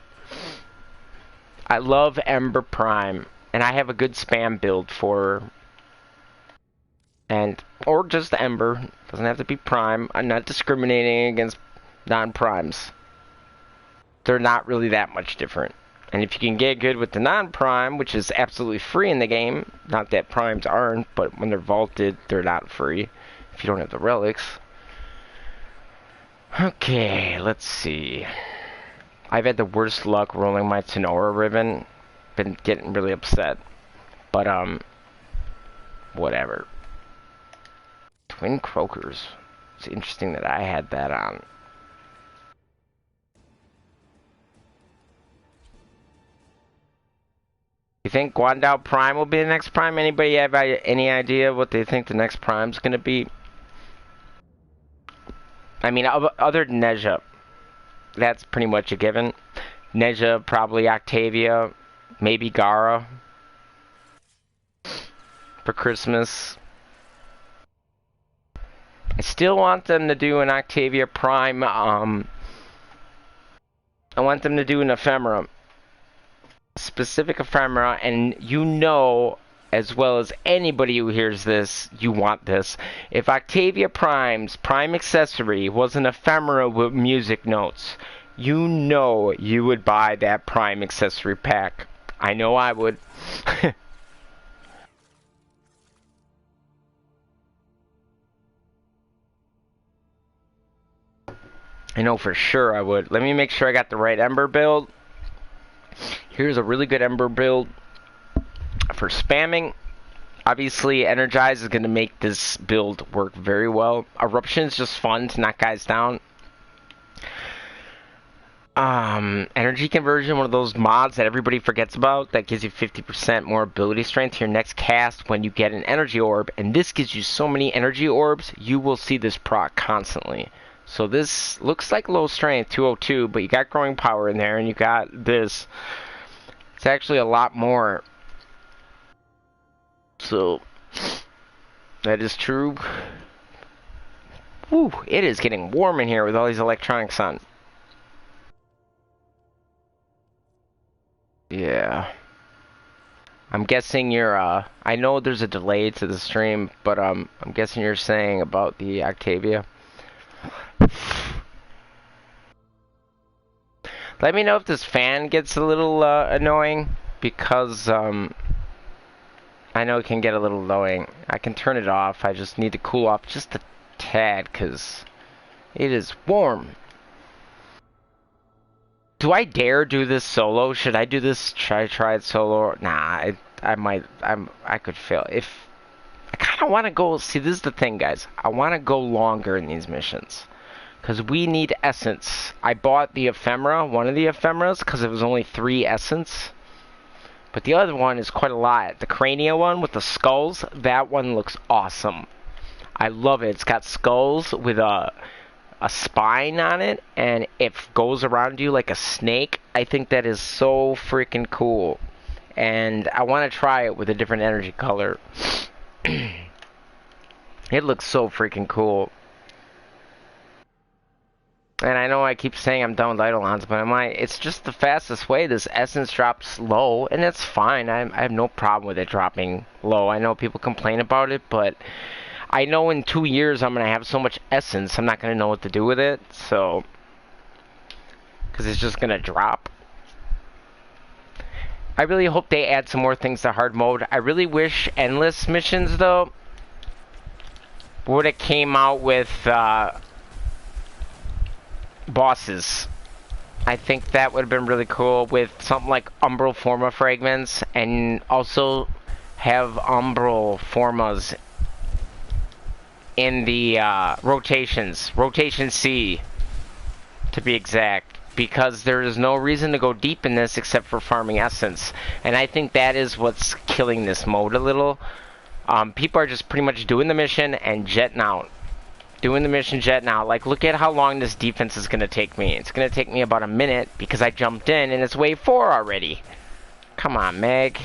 Speaker 1: I love Ember Prime. And I have a good spam build for her. And... Or just Ember. Doesn't have to be Prime. I'm not discriminating against non-Primes. They're not really that much different. And if you can get good with the non-prime, which is absolutely free in the game, not that primes aren't, but when they're vaulted, they're not free if you don't have the relics. Okay, let's see. I've had the worst luck rolling my Tenor ribbon. Been getting really upset. But, whatever. Twin Croakers. It's interesting that I had that on. You think Guandao Prime will be the next Prime? Anybody have any idea what they think the next Prime's gonna be? I mean, other than Neja, that's pretty much a given. Neja, probably Octavia, maybe Gara for Christmas. I still want them to do an Octavia Prime. I want them to do an ephemera, specific ephemera, and you know as well as anybody who hears this, you want this. If Octavia Prime's Prime accessory was an ephemera with music notes, you know you would buy that Prime accessory pack. I know I would. I know for sure I would. Let me make sure I got the right Ember build. Here's a really good Ember build for spamming. Obviously, Energize is going to make this build work very well. Eruption is just fun to knock guys down. Energy Conversion, one of those mods that everybody forgets about, that gives you 50% more ability strength to your next cast when you get an energy orb. And this gives you so many energy orbs, you will see this proc constantly. So this looks like low strength, 202, but you got growing power in there, and you got this. It's actually a lot more. So, that is true. Whew, it is getting warm in here with all these electronics on. Yeah. I'm guessing you're, I know there's a delay to the stream, but, I'm guessing you're saying about the Octavia. Let me know if this fan gets a little annoying, because I know it can get a little annoying. I can turn it off. I just need to cool off just a tad because it is warm. Do I dare do this solo? Should I do this? Try it solo? Nah, I could fail. If I kind of want to go. See, this is the thing, guys. I want to go longer in these missions. Because we need essence. I bought the ephemera, one of the ephemeras, because it was only 3 essence. But the other one is quite a lot. The Crania one with the skulls, that one looks awesome. I love it. It's got skulls with a spine on it, and it goes around you like a snake. I think that is so freaking cool. And I want to try it with a different energy color. It looks so freaking cool. And I know I keep saying I'm done with Eidolons, but it's just the fastest way. This essence drops low, and it's fine. I have no problem with it dropping low. I know people complain about it, but I know in 2 years I'm going to have so much essence, I'm not going to know what to do with it, so... Because it's just going to drop. I really hope they add some more things to hard mode. I really wish Endless missions, though, would have came out with... bosses. I think that would have been really cool with something like Umbral Forma fragments, and also have Umbral Formas in the rotations. Rotation C, to be exact. Because there is no reason to go deep in this except for farming essence. And I think that is what's killing this mode a little. People are just pretty much doing the mission and jetting out. Doing the mission jet now. Like, look at how long this defense is going to take me. It's going to take me about a minute because I jumped in and it's wave 4 already. Come on, Meg.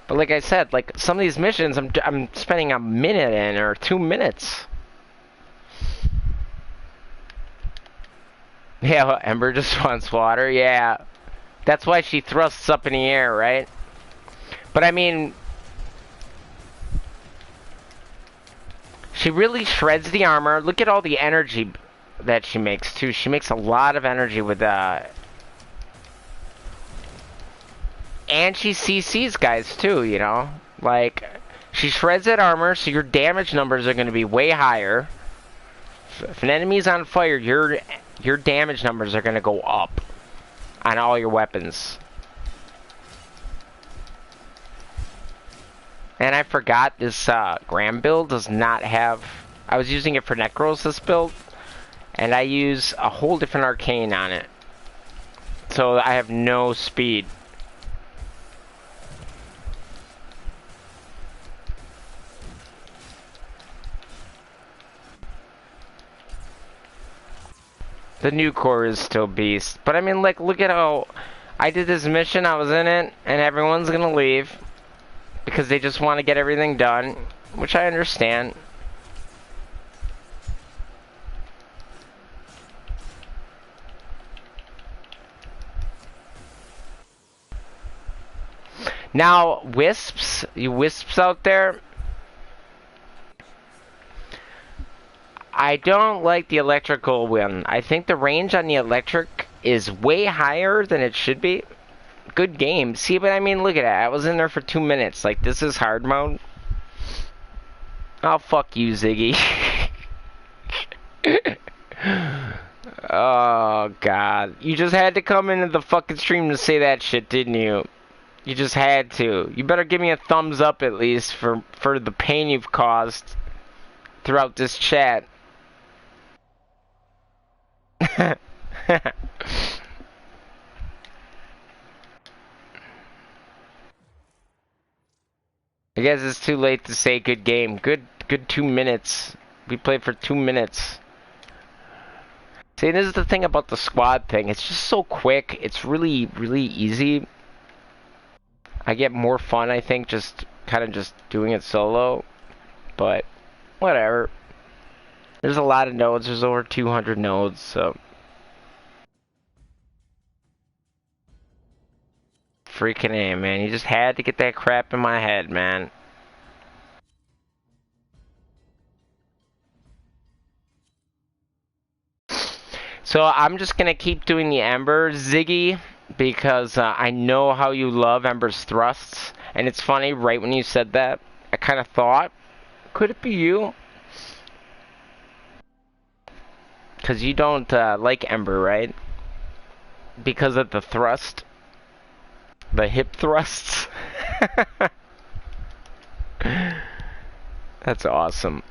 Speaker 1: But like I said, like some of these missions I'm spending a minute in or 2 minutes. Yeah, Ember just wants water. Yeah. That's why she thrusts up in the air, right? But I mean... she really shreds the armor. Look at all the energy that she makes, too. She makes a lot of energy with... and she CCs guys, too, you know? Like, she shreds that armor, so your damage numbers are going to be way higher. If an enemy's on fire, your damage numbers are going to go up on all your weapons. And I forgot this Gram build does not have... I was using it for Necros, this build, and I use a whole different arcane on it. So I have no speed. The new core is still beast. But I mean, like, look at how I did this mission, I was in it, and everyone's gonna leave. Because they just want to get everything done. Which I understand. Now, wisps, you wisps out there, I don't like the electrical one. I think the range on the electric is way higher than it should be. Good game. See, but I mean, look at that. I was in there for 2 minutes. Like, this is hard mode. Oh, fuck you, Ziggy. Oh, God. You just had to come into the fucking stream to say that shit, didn't you? You just had to. You better give me a thumbs up at least for the pain you've caused throughout this chat. I guess it's too late to say good game. Good 2 minutes. We played for 2 minutes. See, this is the thing about the squad thing. It's just so quick. It's really, really easy. I get more fun, I think, just kind of just doing it solo. But, whatever. There's a lot of nodes. There's over 200 nodes, so. Freaking A, man. You just had to get that crap in my head, man. So I'm just gonna keep doing the Ember, Ziggy, because I know how you love Ember's thrusts. And it's funny, right when you said that, I kind of thought, could it be you? Because you don't like Ember, right? Because of the thrust? The hip thrusts? That's awesome.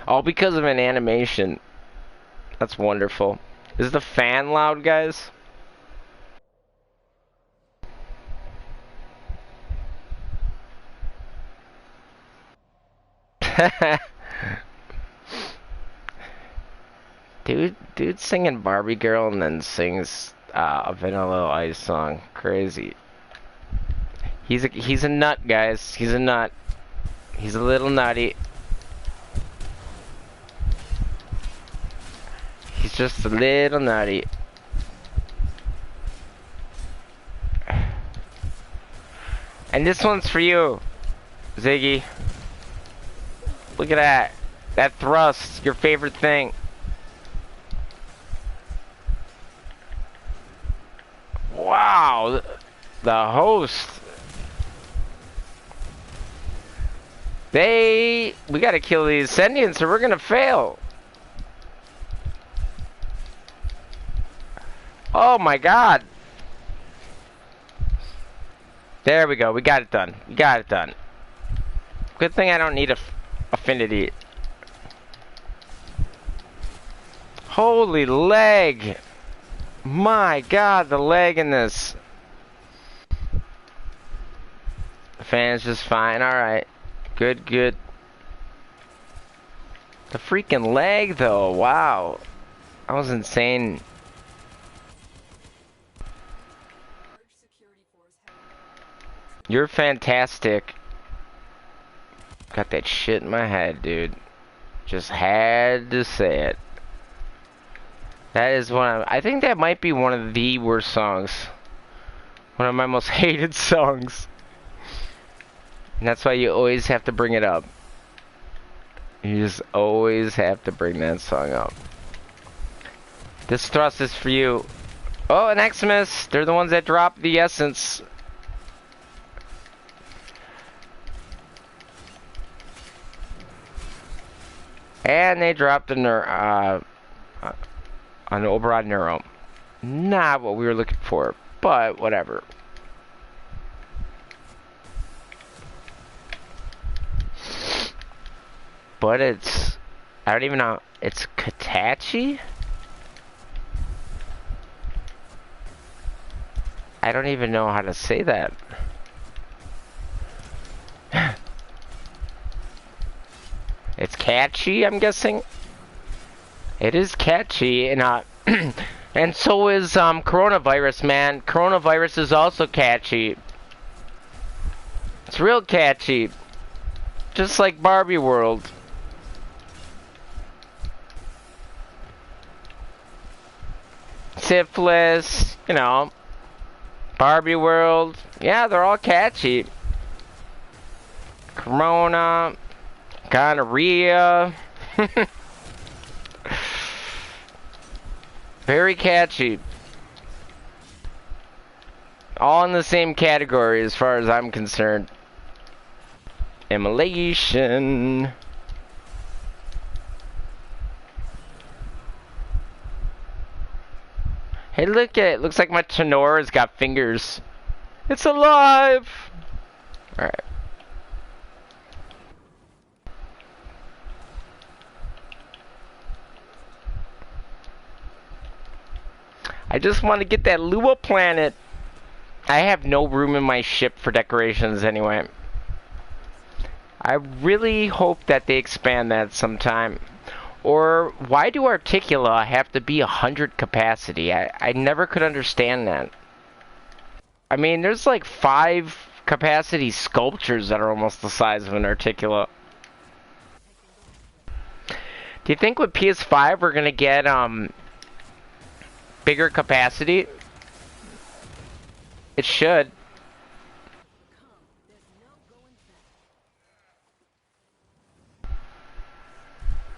Speaker 1: All because of an animation. That's wonderful. Is the fan loud, guys? Dude singing Barbie Girl and then sings a Vanilla Ice song. Crazy. He's a nut, guys. He's a nut. He's a little nutty. He's just a little nutty. And this one's for you, Ziggy. Look at that. That thrust, your favorite thing. Wow. The host. We gotta kill these Sentients or we're gonna fail. Oh my god. There we go. We got it done. We got it done. Good thing I don't need affinity. Holy leg. My god, the leg in this. The fan's just fine. Alright. Good, good. The freaking leg, though. Wow. That was insane. You're fantastic. Got that shit in my head, dude. Just had to say it. That is I think that might be one of the worst songs. One of my most hated songs. And that's why you always have to bring it up. You just always have to bring that song up. This thrust is for you. Oh, an Xmas! They're the ones that drop the essence. And they dropped an Oberod Neuro. Not what we were looking for, but whatever. But I don't even know, it's Katachi? I don't even know how to say that. It's catchy, I'm guessing. It is catchy, and and so is coronavirus, man. Coronavirus is also catchy. It's real catchy, just like Barbie World. Syphilis, you know, Barbie World. Yeah, they're all catchy. Corona, gonorrhea. Very catchy. All in the same category as far as I'm concerned. Immolation. Hey, look at it. Looks like my Tenor has got fingers. It's alive! Alright. I just want to get that Lua planet. I have no room in my ship for decorations anyway. I really hope that they expand that sometime. Or why do Articula have to be 100 capacity? I never could understand that. I mean, there's like 5 capacity sculptures that are almost the size of an Articula. Do you think with PS5 we're gonna get bigger capacity? It should.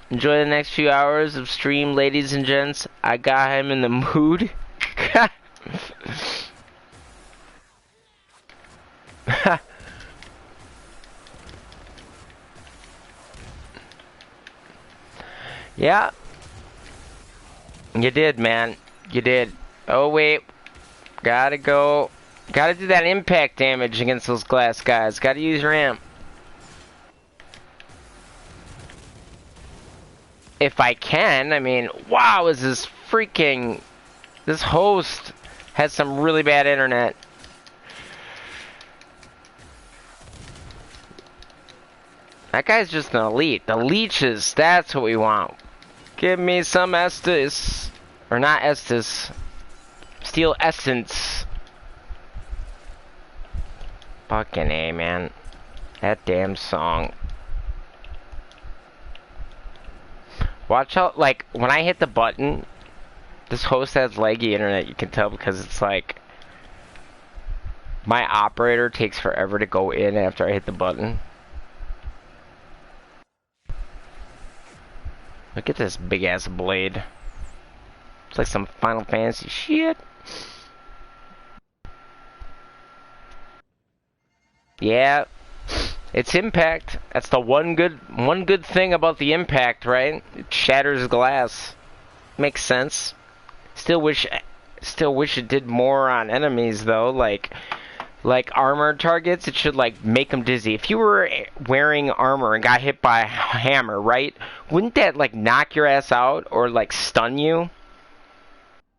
Speaker 1: Enjoy the next few hours of stream, ladies and gents. I got him in the mood. Yeah. You did, man. You did. Oh, wait. Gotta go. Gotta do that impact damage against those glass guys. Gotta use your amp. If I can, I mean, wow, is this freaking... This host has some really bad internet. That guy's just an elite. The leeches, that's what we want. Give me some Estus. Or not Estus. Steel Essence. Fucking A, man. That damn song. Watch out, like, when I hit the button, this host has laggy internet, you can tell, because it's like, my operator takes forever to go in after I hit the button. Look at this big ass blade. It's like some Final Fantasy shit. Yeah. It's impact. That's the one good thing about the impact, right? It shatters glass. Makes sense. Still wish it did more on enemies though. Like armor targets, it should like make them dizzy. If you were wearing armor and got hit by a hammer, right? Wouldn't that like knock your ass out or like stun you?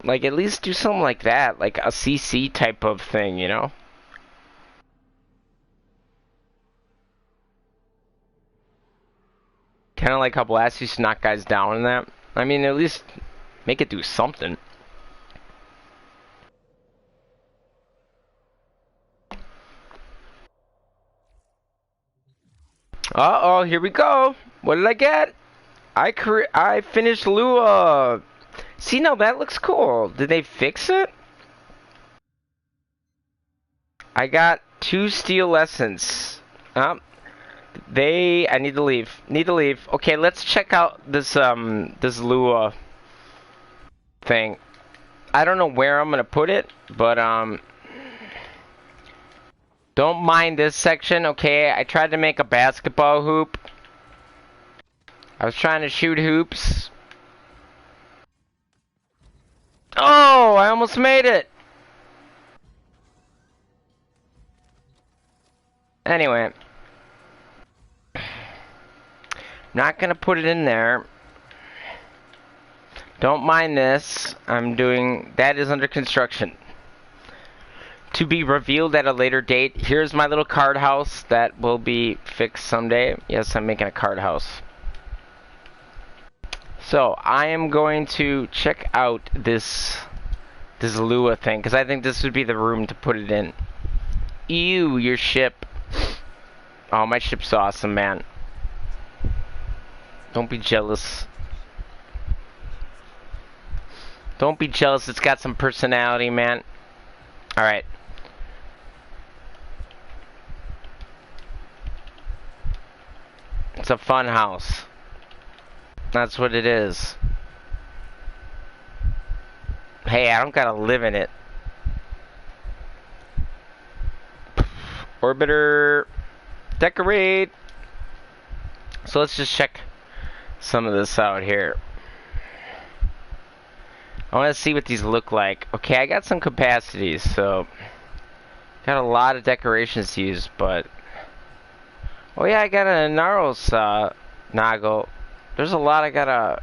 Speaker 1: Like at least do something like that, like a CC type of thing, you know? Kind of like how Blast used to knock guys down in that. I mean, at least make it do something. Uh-oh, here we go. What did I get? I finished Lua. See, now that looks cool. Did they fix it? I got 2 steel essence. I need to leave. Need to leave. Okay, let's check out this this Lua thing. I don't know where I'm gonna put it, but don't mind this section, okay? I tried to make a basketball hoop. I was trying to shoot hoops. Oh, I almost made it. Anyway. Not gonna put it in there. Don't mind this. That is under construction. To be revealed at a later date. Here's my little card house that will be fixed someday. Yes, I'm making a card house. So I am going to check out this Lua thing because I think this would be the room to put it in. Ew, your ship. Oh, my ship's awesome, man. Don't be jealous. Don't be jealous. It's got some personality, man. All right. It's a fun house. That's what it is. Hey, I don't gotta live in it. Orbiter. Decorate. So let's just check some of this out here. I want to see what these look like. Okay, I got some capacities, so got a lot of decorations to use, but oh yeah, I got a Naros Noggle. There's a lot I gotta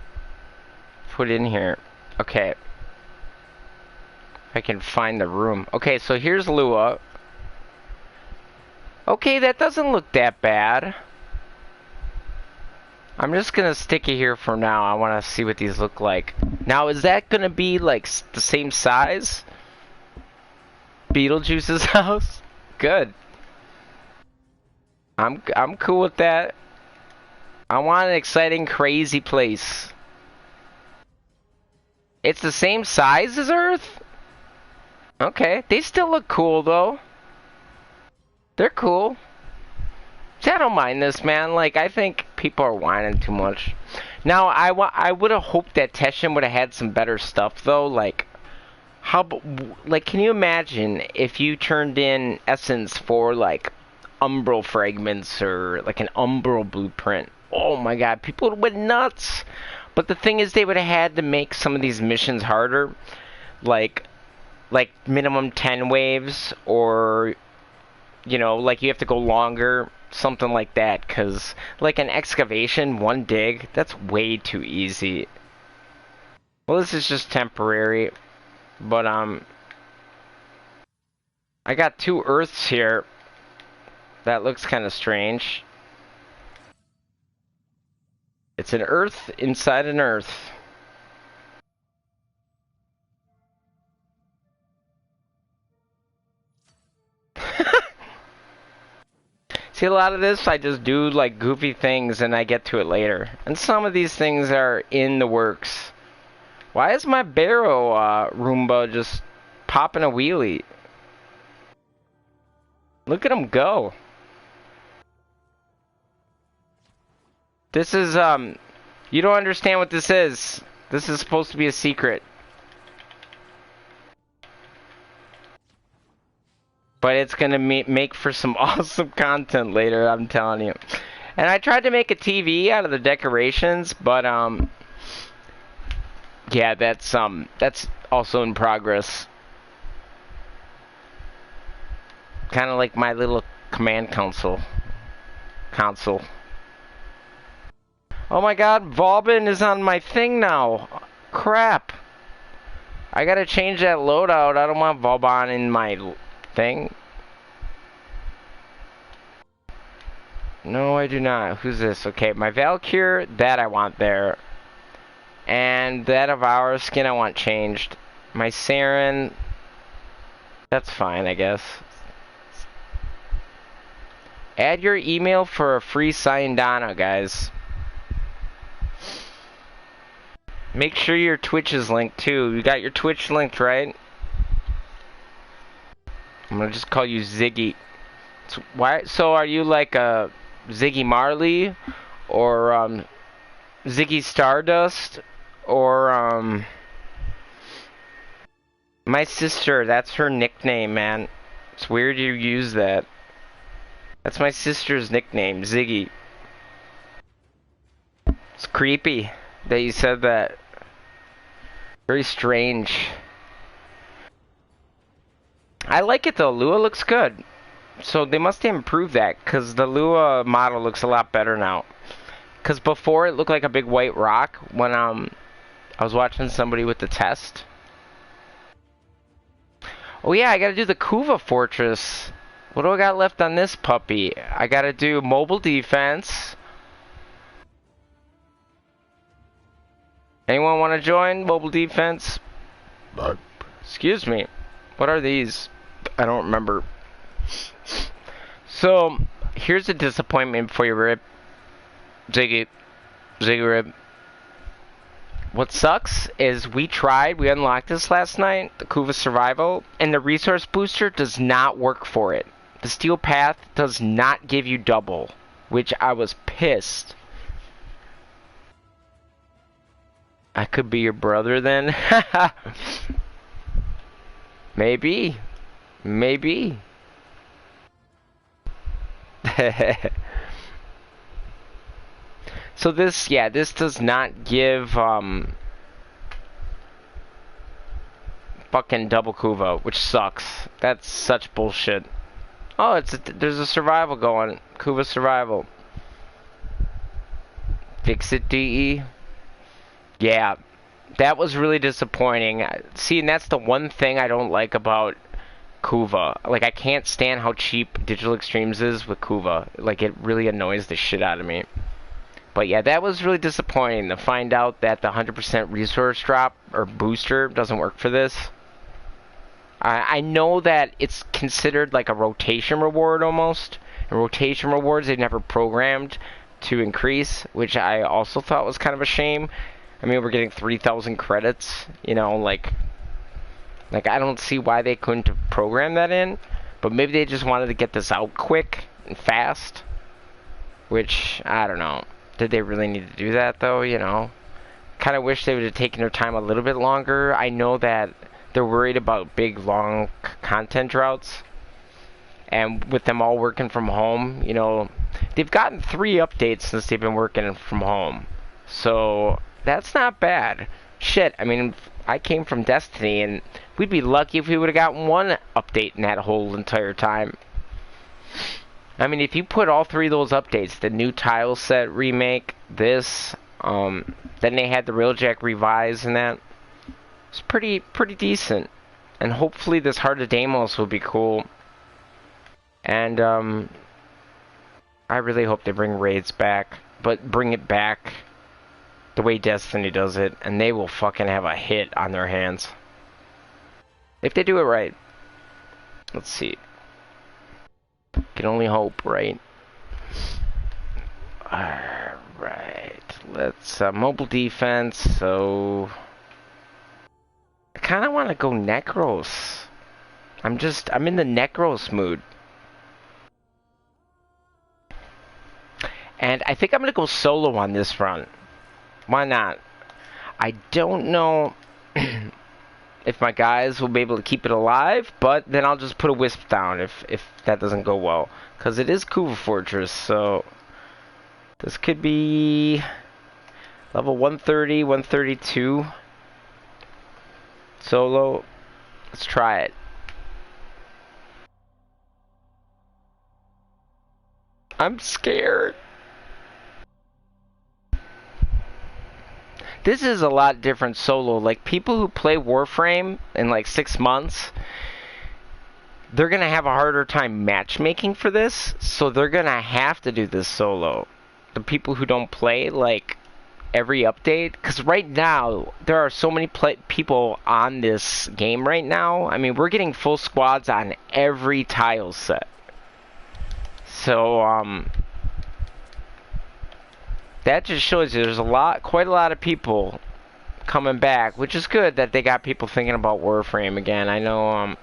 Speaker 1: put in here. Okay. If I can find the room. Okay, so here's Lua. Okay, that doesn't look that bad. I'm just gonna stick it here for now. I want to see what these look like. Now, is that gonna be like the same size? Beetlejuice's house? Good. I'm cool with that. I want an exciting, crazy place. It's the same size as Earth? Okay. They still look cool, though. They're cool. See, I don't mind this, man. Like, I think people are whining too much. Now, I would have hoped that Teshin would have had some better stuff, though. Like, can you imagine if you turned in Essence for, like, Umbral fragments or, like, an Umbral blueprint? Oh my god, people would have went nuts. But the thing is, they would have had to make some of these missions harder. Like minimum 10 waves, or, you know, like you have to go longer, something like that. Because, like, an excavation, one dig, that's way too easy. Well, this is just temporary. But, I got 2 Earths here. That looks kind of strange. It's an Earth inside an Earth. See, a lot of this, I just do, like, goofy things and I get to it later. And some of these things are in the works. Why is my Barrow Roomba just popping a wheelie? Look at him go. This is, you don't understand what this is. This is supposed to be a secret. But it's gonna make for some awesome content later, I'm telling you. And I tried to make a TV out of the decorations, but, yeah, that's also in progress. Kind of like my little command console. Oh my god, Volbin is on my thing now. Crap. I gotta change that loadout. I don't want Volbin in my thing. No, I do not. Who's this? Okay, my Valkyr, that I want there. And that of our skin I want changed. My Saren, that's fine, I guess. Add your email for a free Sayandana, guys. Make sure your Twitch is linked too. You got your Twitch linked, right? I'm gonna just call you Ziggy. So are you like a Ziggy Marley, or Ziggy Stardust, or my sister? That's her nickname, man. It's weird you use that. That's my sister's nickname, Ziggy. It's creepy that you said that. Very strange. I like it though. Lua looks good. So they must improve that, because the Lua model looks a lot better now. Because before it looked like a big white rock when I was watching somebody with the test. Oh yeah, I gotta do the Kuva Fortress. What do I got left on this puppy? I gotta do mobile defense. Anyone want to join mobile defense? Excuse me. What are these? I don't remember. So, here's a disappointment for you, Rip. Ziggy Rip. What sucks is we unlocked this last night, the Kuva Survival, and the resource booster does not work for it. The steel path does not give you double, which I was pissed. I could be your brother then? Maybe. Maybe. So this does not give fucking double Kuva, which sucks. That's such bullshit. Oh, there's a survival going. Kuva survival. Fix it, DE. Yeah, that was really disappointing. See, and that's the one thing I don't like about Kuva. Like, I can't stand how cheap Digital Extremes is with Kuva. Like, it really annoys the shit out of me. But yeah, that was really disappointing to find out that the 100% resource drop or booster doesn't work for this. I know that it's considered like a rotation reward almost. And rotation rewards they've never programmed to increase, which I also thought was kind of a shame. I mean, we're getting 3,000 credits, you know, like I don't see why they couldn't have programmed that in. But maybe they just wanted to get this out quick and fast. Which, I don't know. Did they really need to do that, though, you know? Kind of wish they would have taken their time a little bit longer. I know that they're worried about big, long content droughts. And with them all working from home, you know, they've gotten 3 updates since they've been working from home. So, that's not bad. Shit, I mean, I came from Destiny, and we'd be lucky if we would have gotten 1 update in that whole entire time. I mean, if you put all 3 of those updates, the new tile set remake, this, then they had the Railjack revise and that, it's pretty decent. And hopefully this Heart of Deimos will be cool. And, I really hope they bring raids back, but bring it back the way Destiny does it, and they will fucking have a hit on their hands. If they do it right. Let's see. Can only hope, right? Alright, let's, mobile defense, so... I kinda wanna go Necros. I'm in the Necros mood. And I think I'm gonna go solo on this run. Why not? I don't know if my guys will be able to keep it alive, but then I'll just put a Wisp down if that doesn't go well. Because it is Kuva Fortress, so this could be level 130, 132. Solo. Let's try it. I'm scared. This is a lot different solo. Like, people who play Warframe in like 6 months, they're going to have a harder time matchmaking for this, so they're going to have to do this solo. The people who don't play, like, every update, because right now, there are so many people on this game right now. I mean, we're getting full squads on every tile set. So, that just shows you there's quite a lot of people coming back, which is good that they got people thinking about Warframe again. I know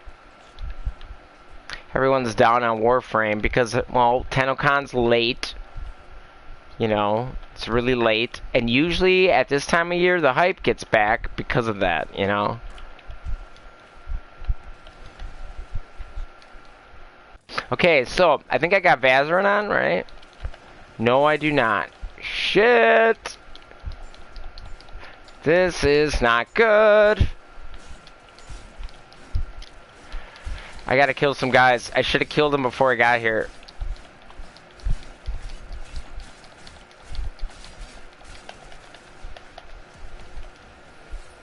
Speaker 1: everyone's down on Warframe because, well, TennoCon's late. You know, it's really late. And usually at this time of year, the hype gets back because of that, you know. Okay, so I think I got Vazarin on, right? No, I do not. Shit! This is not good. I gotta kill some guys. I should have killed them before I got here.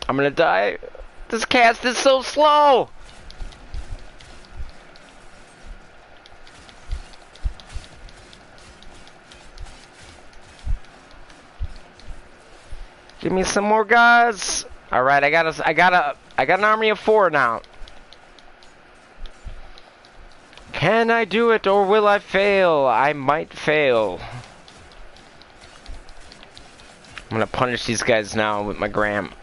Speaker 1: I'm gonna die. This cast is so slow! Give me some more guys. All right, I got an army of 4 now. Can I do it or will I fail? I might fail. I'm gonna punish these guys now with my gram.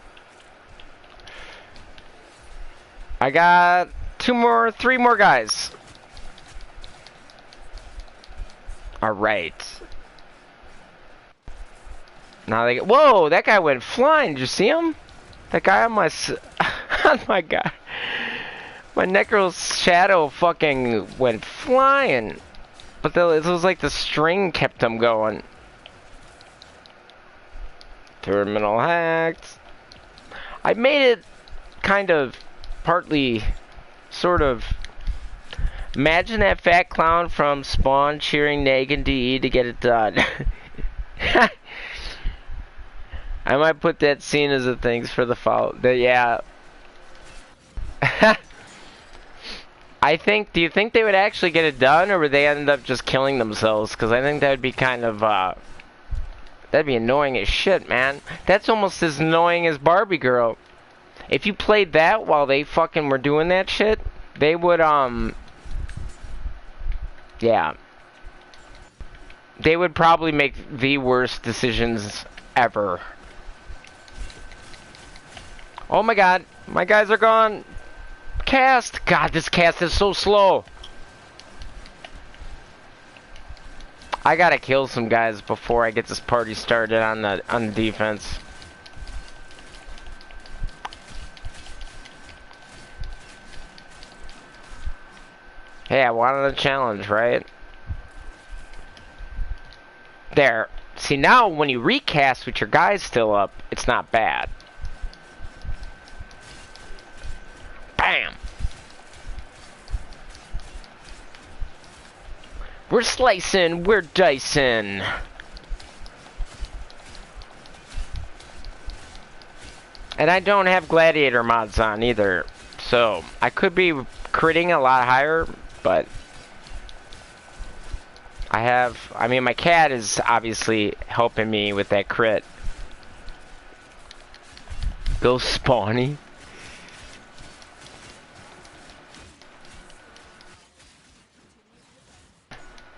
Speaker 1: I got 3 more guys. Alright. Now they get, whoa, that guy went flying. Did you see him? That guy on my, oh my god. My Necro's shadow fucking went flying. But it was like the string kept him going. Terminal hacked. I made it kind of partly, sort of. Imagine that fat clown from Spawn cheering Negan DE to get it done. I might put that scene as a thanks for the follow. Yeah. do you think they would actually get it done, or would they end up just killing themselves? Because I think that would be kind of, that'd be annoying as shit, man. That's almost as annoying as Barbie Girl. If you played that while they fucking were doing that shit, they would, yeah. They would probably make the worst decisions ever. Oh my god, my guys are gone. Cast! God, this cast is so slow. I gotta kill some guys before I get this party started on the defense. Hey, I wanted a challenge, right? There. See, now when you recast with your guys still up, it's not bad. Bam! We're slicing, we're dicing. And I don't have gladiator mods on either. So, I could be critting a lot higher, but I mean, my cat is obviously helping me with that crit. Go Spawny.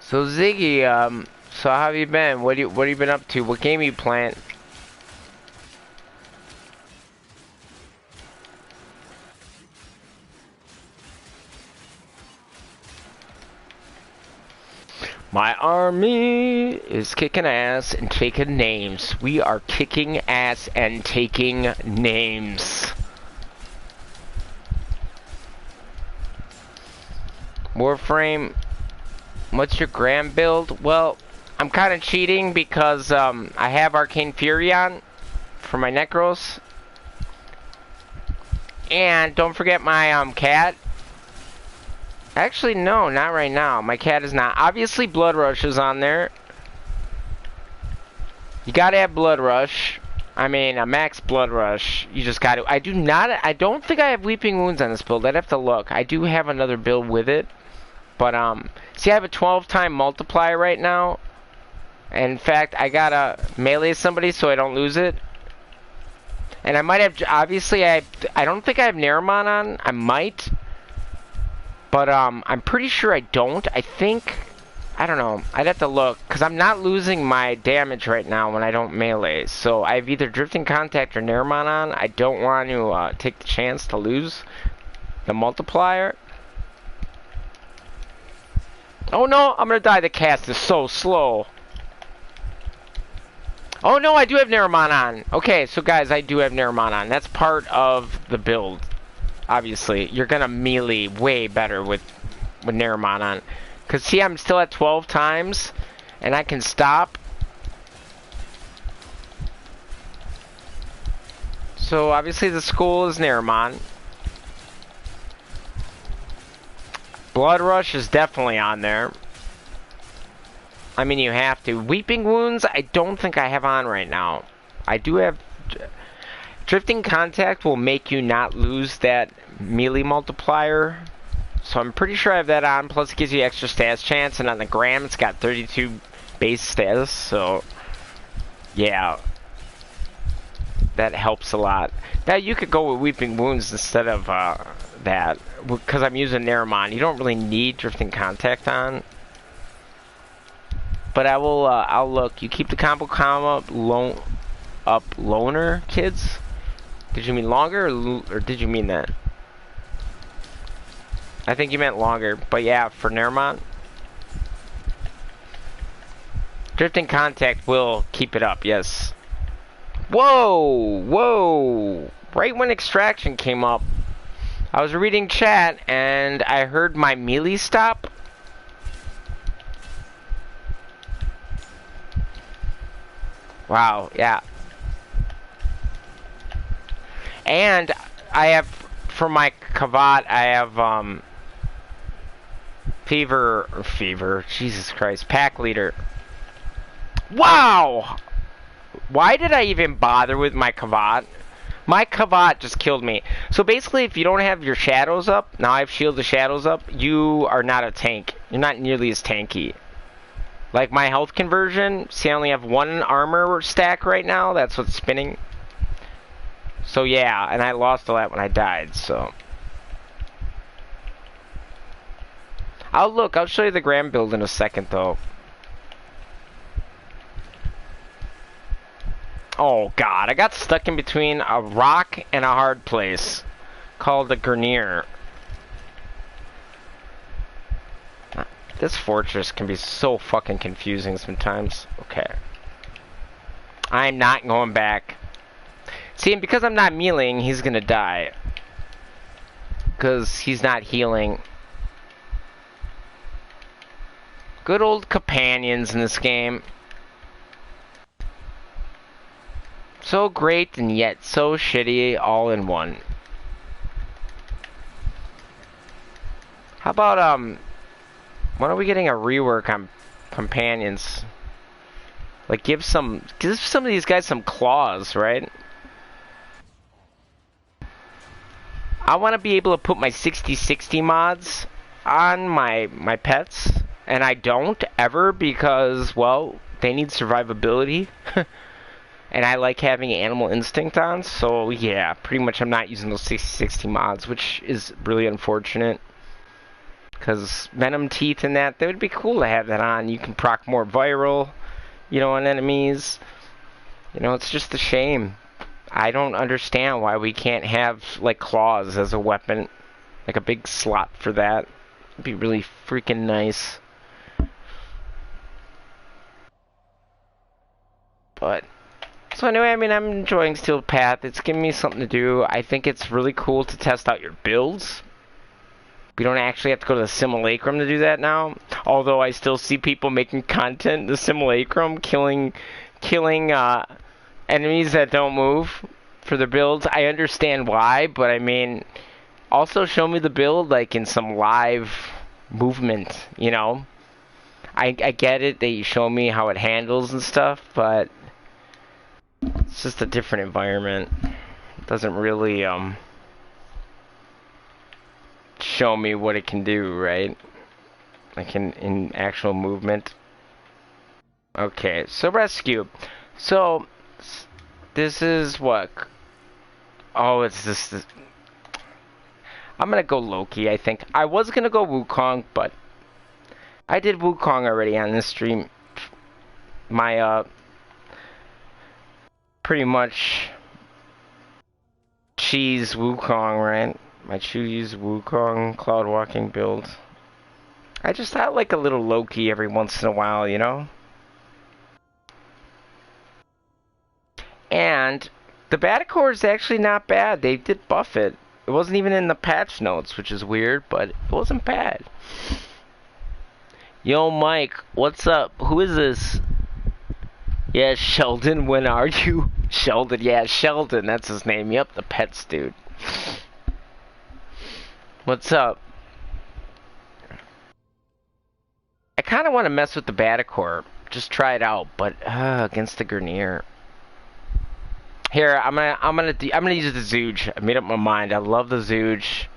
Speaker 1: So Ziggy, so how have you been? What have you been up to? What game are you playing? My army is kicking ass and taking names. We are kicking ass and taking names. Warframe. What's your gram build? Well, I'm kind of cheating because I have Arcane Fury on for my Necros. And don't forget my cat. Actually, no, not right now. My cat is not. Obviously, Blood Rush is on there. You gotta have Blood Rush. I mean, a max Blood Rush. You just gotta. I don't think I have Weeping Wounds on this build. I'd have to look. I do have another build with it. But, see, I have a 12-time multiplier right now. And in fact, I gotta melee somebody so I don't lose it. And I might have, obviously, I don't think I have Naramon on. I might. But, I'm pretty sure I don't. I think, I don't know. I'd have to look. Because I'm not losing my damage right now when I don't melee. So, I have either Drifting Contact or Naramon on. I don't want to take the chance to lose the multiplier. Oh no, I'm gonna die. The cast is so slow. Oh no, I do have Naramon on. Okay, so guys, I do have Naramon on. That's part of the build. Obviously, you're gonna melee way better with Naramon on. Cause see, I'm still at 12 times, and I can stop. So obviously, the school is Naramon. Blood Rush is definitely on there. I mean, you have to. Weeping Wounds, I don't think I have on right now. I do have... Drifting Contact will make you not lose that melee multiplier. So I'm pretty sure I have that on. Plus, it gives you extra stats chance. And on the gram, it's got 32 base status. So, yeah. that helps a lot. Now you could go with Weeping Wounds instead of that, because I'm using Neramon. You don't really need Drifting Contact on. But I will, I'll look. You keep the combo up loner, kids? Did you mean longer, or did you mean that? I think you meant longer, but yeah, for Neramon. Drifting Contact will keep it up, yes. Whoa! Whoa! Right when Extraction came up, I was reading chat, and I heard my melee stop. Wow, yeah. And I have, for my Kavat, I have, Fever, Jesus Christ, Pack Leader. Wow! Why did I even bother with my Kavat? My Kavat just killed me. So basically, if you don't have your shadows up, now I have Shield the Shadows up, you are not a tank. You're not nearly as tanky. Like my health conversion, see I only have 1 armor stack right now, that's what's spinning. So yeah, and I lost all that when I died, so. I'll show you the Gram build in a second though. Oh god, I got stuck in between a rock and a hard place called the Grenier. This fortress can be so fucking confusing sometimes. Okay. I'm not going back. See, and because I'm not meleeing, he's gonna die. Because he's not healing. Good old companions in this game. So great and yet so shitty all in one. How about, when are we getting a rework on companions? Like, give some of these guys some claws, right? I want to be able to put my 60/60 mods on my pets, and I don't ever because, well, they need survivability. And I like having Animal Instinct on, so yeah, pretty much I'm not using those 60/60 mods, which is really unfortunate. Because Venom Teeth and that would be cool to have that on. You can proc more viral, you know, on enemies. You know, it's just a shame. I don't understand why we can't have, like, claws as a weapon. Like a big slot for that. It'd be really freaking nice. But, so anyway, I mean, I'm enjoying Steel Path. It's giving me something to do. I think it's really cool to test out your builds. We don't actually have to go to the Simulacrum to do that now. Although I still see people making content in the Simulacrum, killing enemies that don't move for their builds. I understand why, but I mean, also show me the build like in some live movement, you know? I get it that you show me how it handles and stuff, but it's just a different environment. It doesn't really, show me what it can do, right? Like in actual movement. Okay, so rescue. So this is what? Oh, it's this. I'm gonna go Loki, I think. I was gonna go Wukong, but I did Wukong already on this stream. My pretty much cheese Wukong, right? My cheese Wukong Cloud Walking build. I like a little Loki every once in a while, you know? And the Batacore is actually not bad. They did buff it. It wasn't even in the patch notes, which is weird, but it wasn't bad. Yo, Mike, what's up? Who is this? Yeah, Sheldon, when are you? Sheldon, yeah, Sheldon, that's his name. Yep, the pets dude. What's up? I kind of want to mess with the Batacore. Just try it out, but against the Grenier. Here, I'm gonna use the Zooge. I made up my mind. I love the Zooge.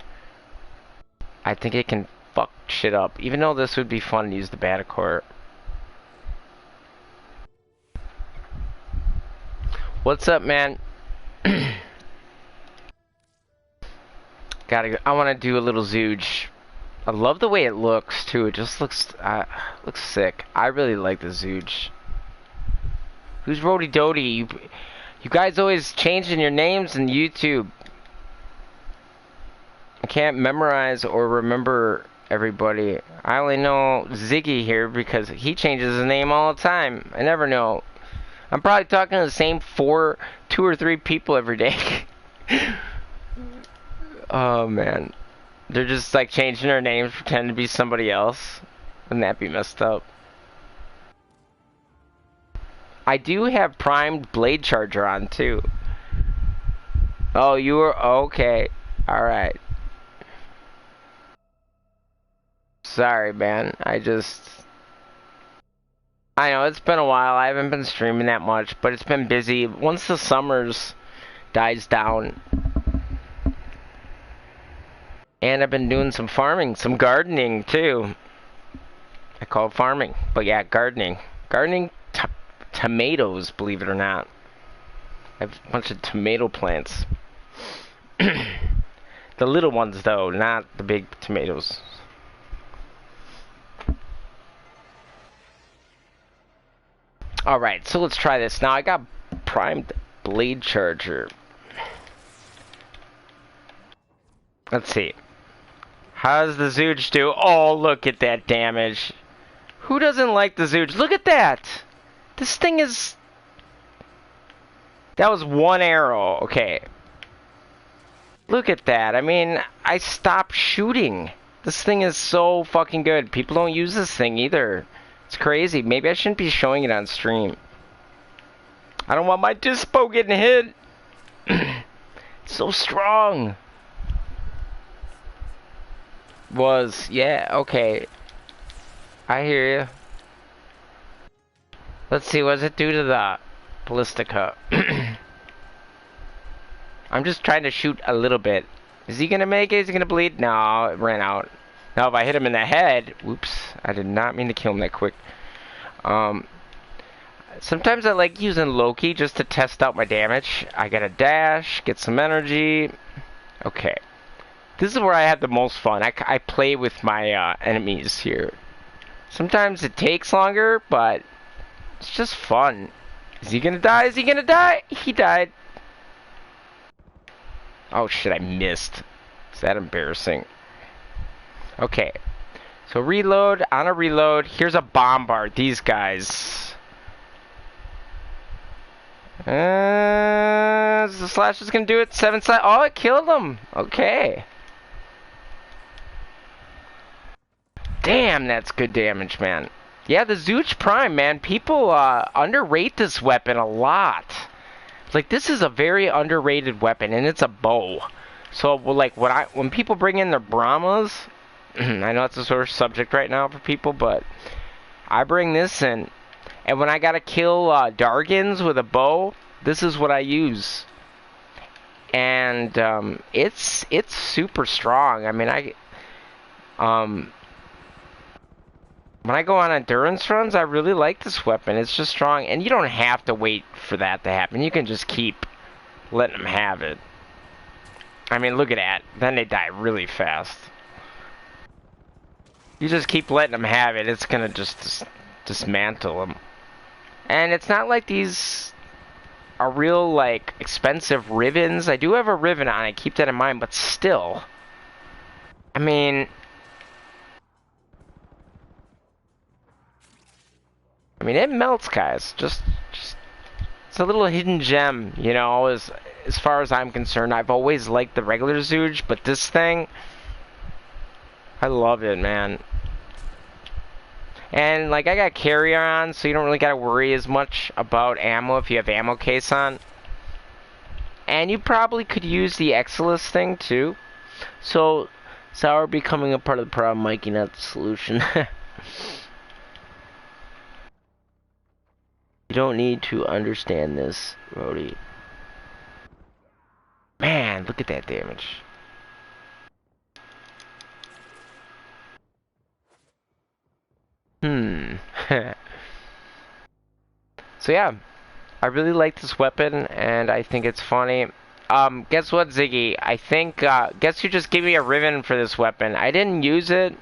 Speaker 1: I think it can fuck shit up. Even though this would be fun to use the Batacore. What's up, man? I want to do a little Zooge. I love the way it looks too. It just looks sick. I really like the Zooge. Who's Rody Doty? You guys always changing your names in YouTube. I can't memorize or remember everybody. I only know Ziggy here because he changes his name all the time. I never know. I'm probably talking to the same two or three people every day. Oh man. They're just like changing their names, pretending to be somebody else. Wouldn't that be messed up? I do have primed blade charger on too. Oh, you were okay. Alright. Sorry, man. I know it's been a while. I haven't been streaming that much, but it's been busy. Once the summers dies down. And I've been doing some farming, some gardening too. I call it farming, but yeah, gardening. Gardening tomatoes, believe it or not. I have a bunch of tomato plants. The little ones though, not the big tomatoes. Alright, so let's try this. Now I got primed blade charger. Let's see. How does the Zooge do? Oh, look at that damage. Who doesn't like the Zooge? Look at that! This thing is... That was one arrow. Okay. Look at that. I mean, I stopped shooting. This thing is so fucking good. People don't use this thing either. It's crazy. Maybe I shouldn't be showing it on stream. I don't want my dispo getting hit. It's so strong. Yeah, okay. I hear you. Let's see, what does it do to the ballistica? I'm just trying to shoot a little bit. Is he gonna make it? Is he gonna bleed? No, it ran out. Now if I hit him in the head... Whoops, I did not mean to kill him that quick. Sometimes I like using Loki just to test out my damage. I gotta dash, get some energy. Okay. This is where I have the most fun. I play with my enemies here. Sometimes it takes longer, but it's just fun. Is he gonna die? Is he gonna die? He died. Oh shit, I missed. Is that embarrassing? Okay. So reload, on a reload. Here's a bombard. These guys. The slash is gonna do it. 7 slash. Oh, it killed him. Okay. Damn, that's good damage, man. Yeah, the Zooch Prime, man. People underrate this weapon a lot. Like, this is a very underrated weapon, and it's a bow. So, like, when people bring in their Brahmas, I know it's a sore subject right now for people, but I bring this in, and when I gotta kill Dargans with a bow, this is what I use. And it's super strong. I mean, when I go on endurance runs, I really like this weapon. It's just strong, and you don't have to wait for that to happen. You can just keep letting them have it. I mean, look at that. Then they die really fast. You just keep letting them have it. It's gonna just dismantle them. And it's not like these are real, like, expensive ribbons. I do have a ribbon on it. Keep that in mind, but still. I mean, it melts, guys. Just it's a little hidden gem, you know, as far as I'm concerned. I've always liked the regular Zooge, but this thing, I love it, man. And, like, I got carrier on, so you don't really gotta worry as much about ammo if you have ammo case on. And you probably could use the Exilus thing, too. So, Sour becoming a part of the problem, Mikey, not the solution. You don't need to understand this, Rody. Man, look at that damage. So yeah, I really like this weapon, and I think it's funny. Guess what, Ziggy? I think, guess who just gave me a ribbon for this weapon? I didn't use it,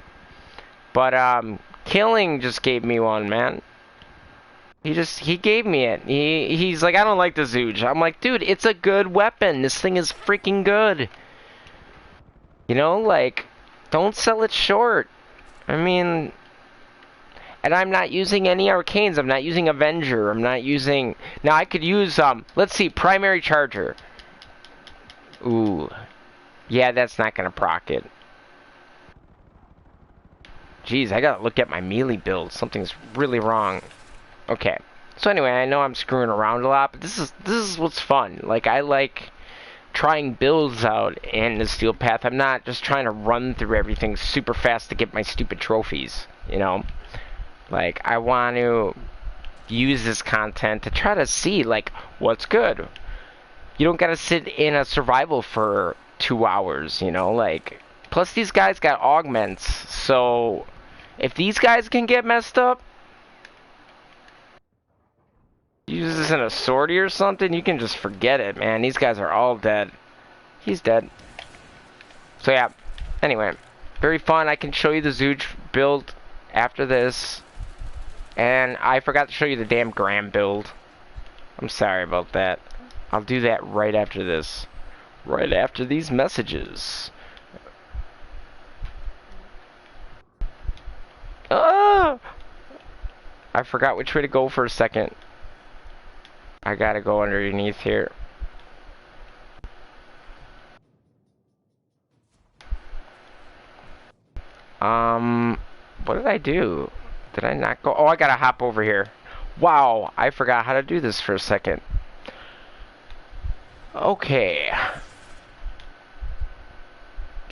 Speaker 1: but, Killing just gave me one, man. He gave me it. He's like, I don't like the Zooge. I'm like, dude, it's a good weapon. This thing is freaking good. You know, like, don't sell it short. I mean, and I'm not using any arcanes. I'm not using Avenger. I'm not using... Now, I could use, let's see, Primary Charger. Ooh. Yeah, that's not going to proc it. Jeez, I gotta look at my melee build. Something's really wrong. Okay. So anyway, I know I'm screwing around a lot, but this is what's fun. Like, I like trying builds out in the Steel Path. I'm not just trying to run through everything super fast to get my stupid trophies, you know? Like, I want to use this content to try to see, like, what's good. You don't gotta sit in a survival for 2 hours, you know? Like, plus these guys got augments, so if these guys can get messed up, use this in a sortie or something, you can just forget it, man. These guys are all dead. He's dead. So yeah, anyway, very fun. I can show you the Zooge build after this. And I forgot to show you the damn Graham build. I'm sorry about that. I'll do that right after this. Right after these messages. Ah! I forgot which way to go for a second. I gotta go underneath here. What did I do? Did I not go? Oh, I gotta hop over here. Wow, I forgot how to do this for a second. Okay.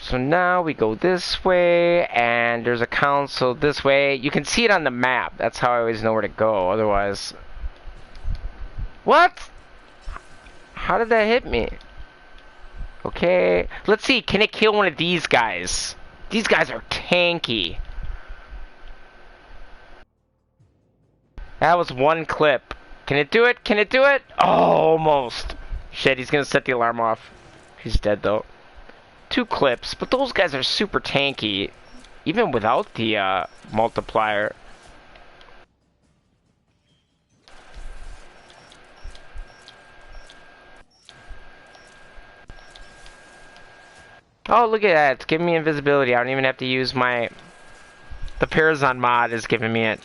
Speaker 1: So now we go this way, and there's a console this way. You can see it on the map. That's how I always know where to go. Otherwise... What? How did that hit me? Okay. Let's see. Can it kill one of these guys? These guys are tanky. That was one clip. Can it do it? Can it do it? Oh, almost. Shit, he's gonna set the alarm off. He's dead, though. 2 clips, but those guys are super tanky. Even without the, multiplier. Oh, look at that. It's giving me invisibility. I don't even have to use my... The Parazon mod is giving me it.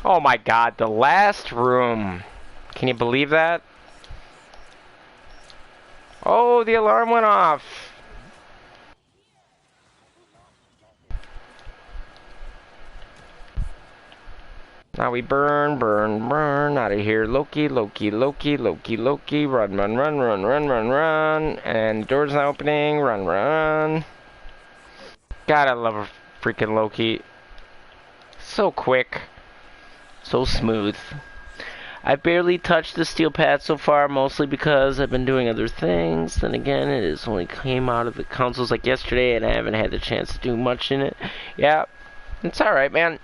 Speaker 1: Oh my god, the last room. Can you believe that? Oh, the alarm went off. Now we burn, burn, burn out of here. Loki, Loki, Loki, Loki, Loki. Run, run, run, run, run, run, run. And the door's not opening. Run, run. God, I love freaking Loki. So quick. So smooth. I barely touched the steel pad so far, mostly because I've been doing other things. Then again, it is only came out of the consoles like yesterday, and I haven't had the chance to do much in it. Yeah, it's alright, man.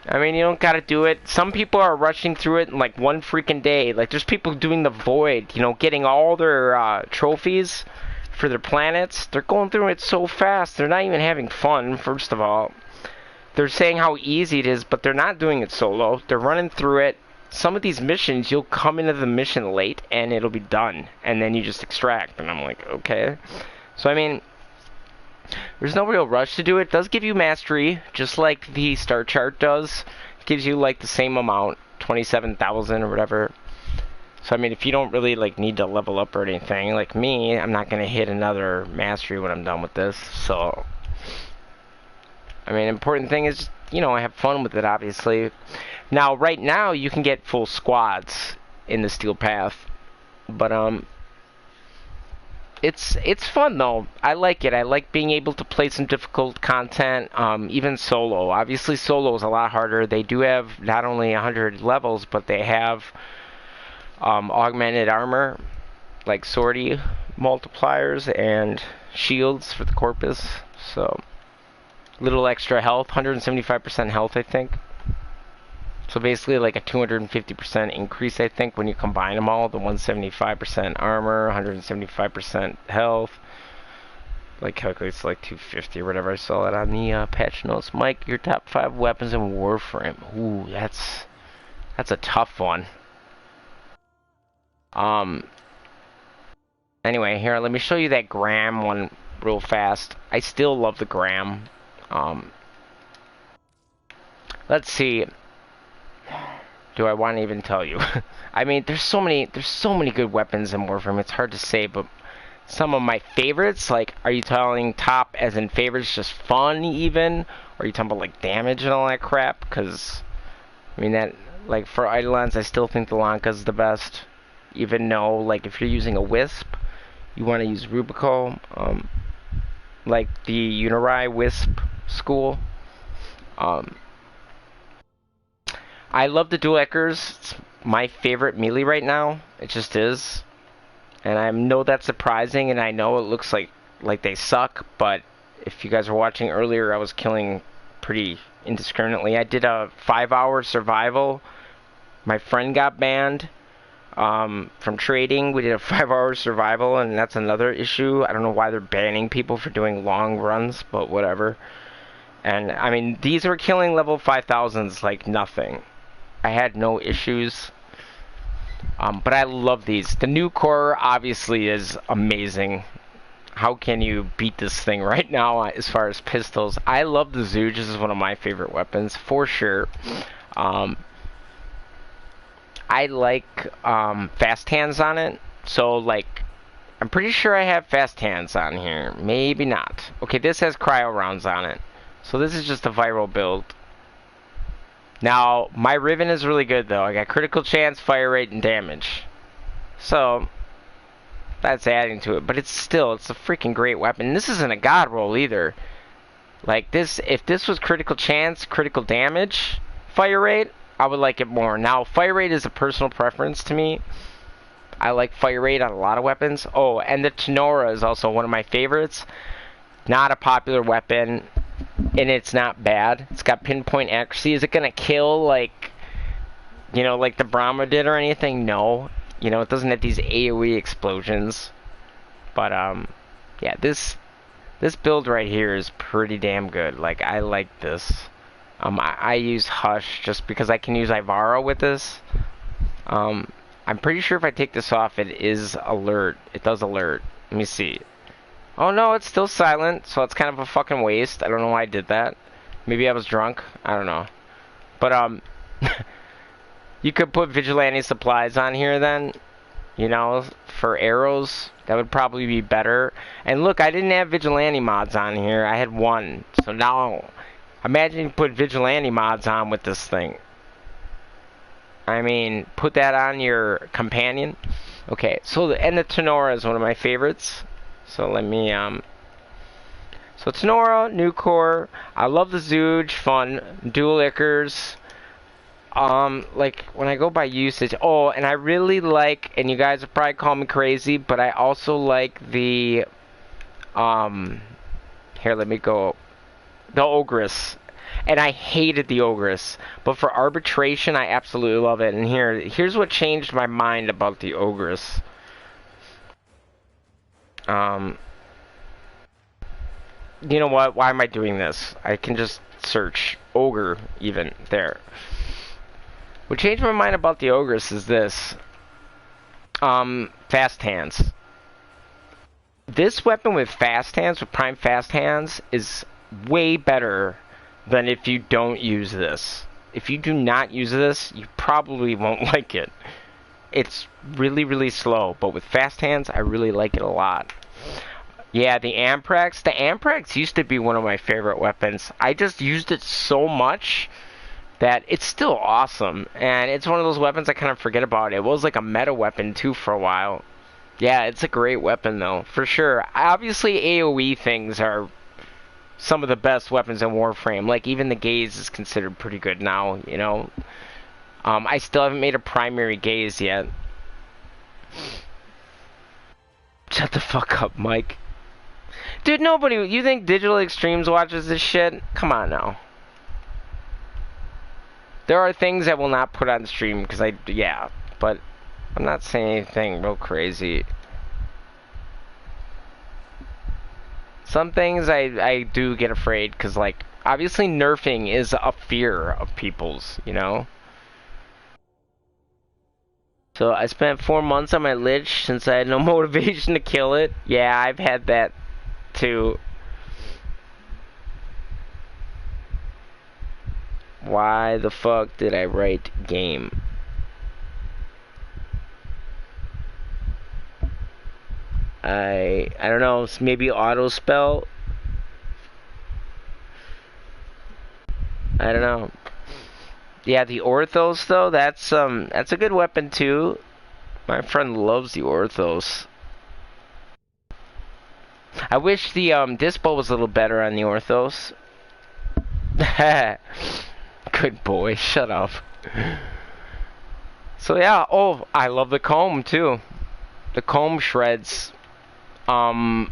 Speaker 1: I mean, you don't gotta do it. Some people are rushing through it in like one freaking day. Like, there's people doing the Void, you know, getting all their trophies for their planets. They're going through it so fast. They're not even having fun, first of all. They're saying how easy it is, but they're not doing it solo. They're running through it. Some of these missions, you'll come into the mission late, and it'll be done. And then you just extract. And I'm like, okay. So, I mean... There's no real rush to do it. It does give you mastery, just like the star chart does. It gives you like the same amount, 27,000 or whatever. So I mean, if you don't really like need to level up or anything, like me, I'm not gonna hit another mastery when I'm done with this. So I mean, important thing is, you know, I have fun with it, obviously. Now, right now, you can get full squads in the Steel Path, but it's fun though. I like it. I like being able to play some difficult content, even solo. Obviously, solo is a lot harder. They do have not only 100 levels, but they have augmented armor, like sortie multipliers and shields for the corpus. So, little extra health, 175% health, I think. So basically like a 250% increase, I think, when you combine them all. The 175% armor, 175% health. Like calculates like 250 or whatever. I saw it on the patch notes. Mike, your top 5 weapons in Warframe. Ooh, that's a tough one. Anyway, here, let me show you that Gram one real fast. I still love the Gram. Let's see. Do I want to even tell you? I mean, there's so many good weapons in Warframe. It's hard to say, but some of my favorites, like, are you telling top as in favorites, just fun even? Or are you talking about like damage and all that crap? Because I mean that, like, for Eidolons, I still think the Lanka's the best. Even though, like, if you're using a Wisp, you want to use Rubico, like the Unirai Wisp school. I love the Dual Echoes. It's my favorite melee right now. It just is. And I know that's surprising, and I know it looks like they suck, but if you guys were watching earlier, I was killing pretty indiscriminately. I did a 5-hour survival. My friend got banned from trading. We did a 5-hour survival, and that's another issue. I don't know why they're banning people for doing long runs, but whatever. And, I mean, these were killing level 5,000s like nothing. I had no issues. But I love these. The new core obviously is amazing. How can you beat this thing right now as far as pistols? I love the Zooge. This is one of my favorite weapons for sure. I like fast hands on it. So, like, I'm pretty sure I have fast hands on here. Maybe not. Okay, this has cryo rounds on it. So this is just a viral build. Now, my Riven is really good, though. I got critical chance, fire rate, and damage. So, that's adding to it. But it's a freaking great weapon. This isn't a god roll, either. Like, this, if this was critical chance, critical damage, fire rate, I would like it more. Now, fire rate is a personal preference to me. I like fire rate on a lot of weapons. Oh, and the Tenor is also one of my favorites. Not a popular weapon. And it's not bad. It's got pinpoint accuracy. Is it going to kill, like, you know, like the Brahma did or anything? No. You know, it doesn't have these AoE explosions. But, yeah, this build right here is pretty damn good. Like, I like this. I use Hush just because I can use Ivaro with this. I'm pretty sure if I take this off, it is alert. It does alert. Let me see. Oh no, it's still silent, so it's kind of a fucking waste. I don't know why I did that. Maybe I was drunk. I don't know. But, you could put Vigilante supplies on here then. You know, for arrows. That would probably be better. And look, I didn't have Vigilante mods on here. I had one. So now, imagine you put Vigilante mods on with this thing. I mean, put that on your companion. Okay, so and the Tenor is one of my favorites. So let me, so Tenora, new core. I love the Zooge, fun. Dual Ickers. Like, when I go by usage, oh, and I really like, and you guys will probably call me crazy, but I also like the, here, let me go, the Ogress. And I hated the Ogress, but for arbitration, I absolutely love it. And here's what changed my mind about the Ogress. You know what? Why am I doing this? I can just search Ogre even there. What changed my mind about the Ogress is this. Fast hands. This weapon with fast hands, with prime fast hands, is way better than if you don't use this. If you do not use this, you probably won't like it. It's really, really slow, but with fast hands, I really like it a lot. Yeah, the Amprex. The Amprex used to be one of my favorite weapons. I just used it so much that it's still awesome. And it's one of those weapons I kind of forget about. It was like a meta weapon, too, for a while. Yeah, it's a great weapon, though, for sure. Obviously, AoE things are some of the best weapons in Warframe. Like, even the Gaze is considered pretty good now, you know? I still haven't made a primary Gaze yet. Shut the fuck up, Mike. Dude, nobody... You think Digital Extremes watches this shit? Come on now. There are things I will not put on stream because yeah, but I'm not saying anything real crazy. Some things I do get afraid because, like, obviously nerfing is a fear of people's, you know? So I spent 4 months on my Lich since I had no motivation to kill it. Yeah, I've had that too. Why the fuck did I write game? I don't know, maybe auto spell. I don't know. Yeah, the Orthos though, that's a good weapon too. My friend loves the Orthos. I wish the dispo was a little better on the Orthos. Good boy, shut up. So yeah, oh, I love the comb too. The comb shreds. I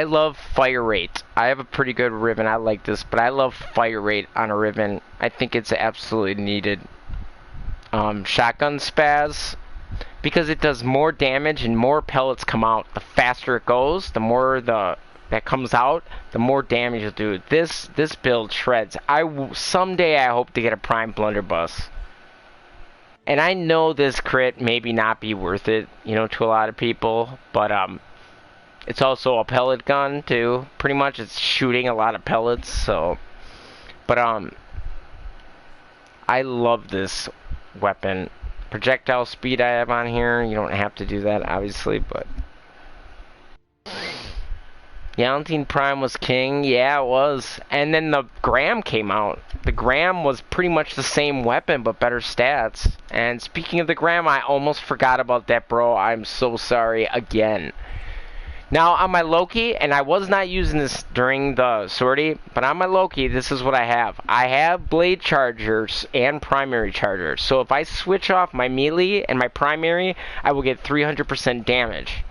Speaker 1: love fire rate. I have a pretty good ribbon. I like this, but I love fire rate on a ribbon. I think it's absolutely needed. Shotgun spaz, because it does more damage and more pellets come out. The faster it goes, the more that comes out, the more damage you'll do. This build shreds. Someday I hope to get a prime blunderbuss. And I know this crit maybe not be worth it, you know, to a lot of people, but it's also a pellet gun too. Pretty much it's shooting a lot of pellets, so but I love this weapon. Projectile speed I have on here. You don't have to do that obviously, but Galantine Prime was king. Yeah, it was. And then the Graham came out. The Graham was pretty much the same weapon, but better stats. And speaking of the Graham, I almost forgot about that, bro. I'm so sorry again. Now, on my Loki, and I was not using this during the sortie, but on my Loki, this is what I have. I have Blade Chargers and Primary Chargers. So if I switch off my melee and my primary, I will get 300% damage.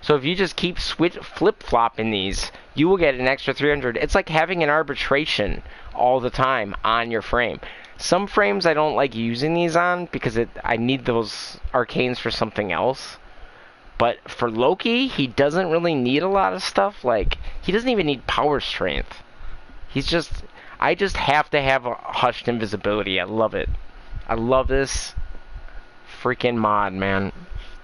Speaker 1: So if you just keep flip-flopping these, you will get an extra 300. It's like having an arbitration all the time on your frame. Some frames I don't like using these on because I need those arcanes for something else. But for Loki, he doesn't really need a lot of stuff. Like, he doesn't even need power strength. I just have to have a hushed invisibility. I love it. I love this freaking mod, man.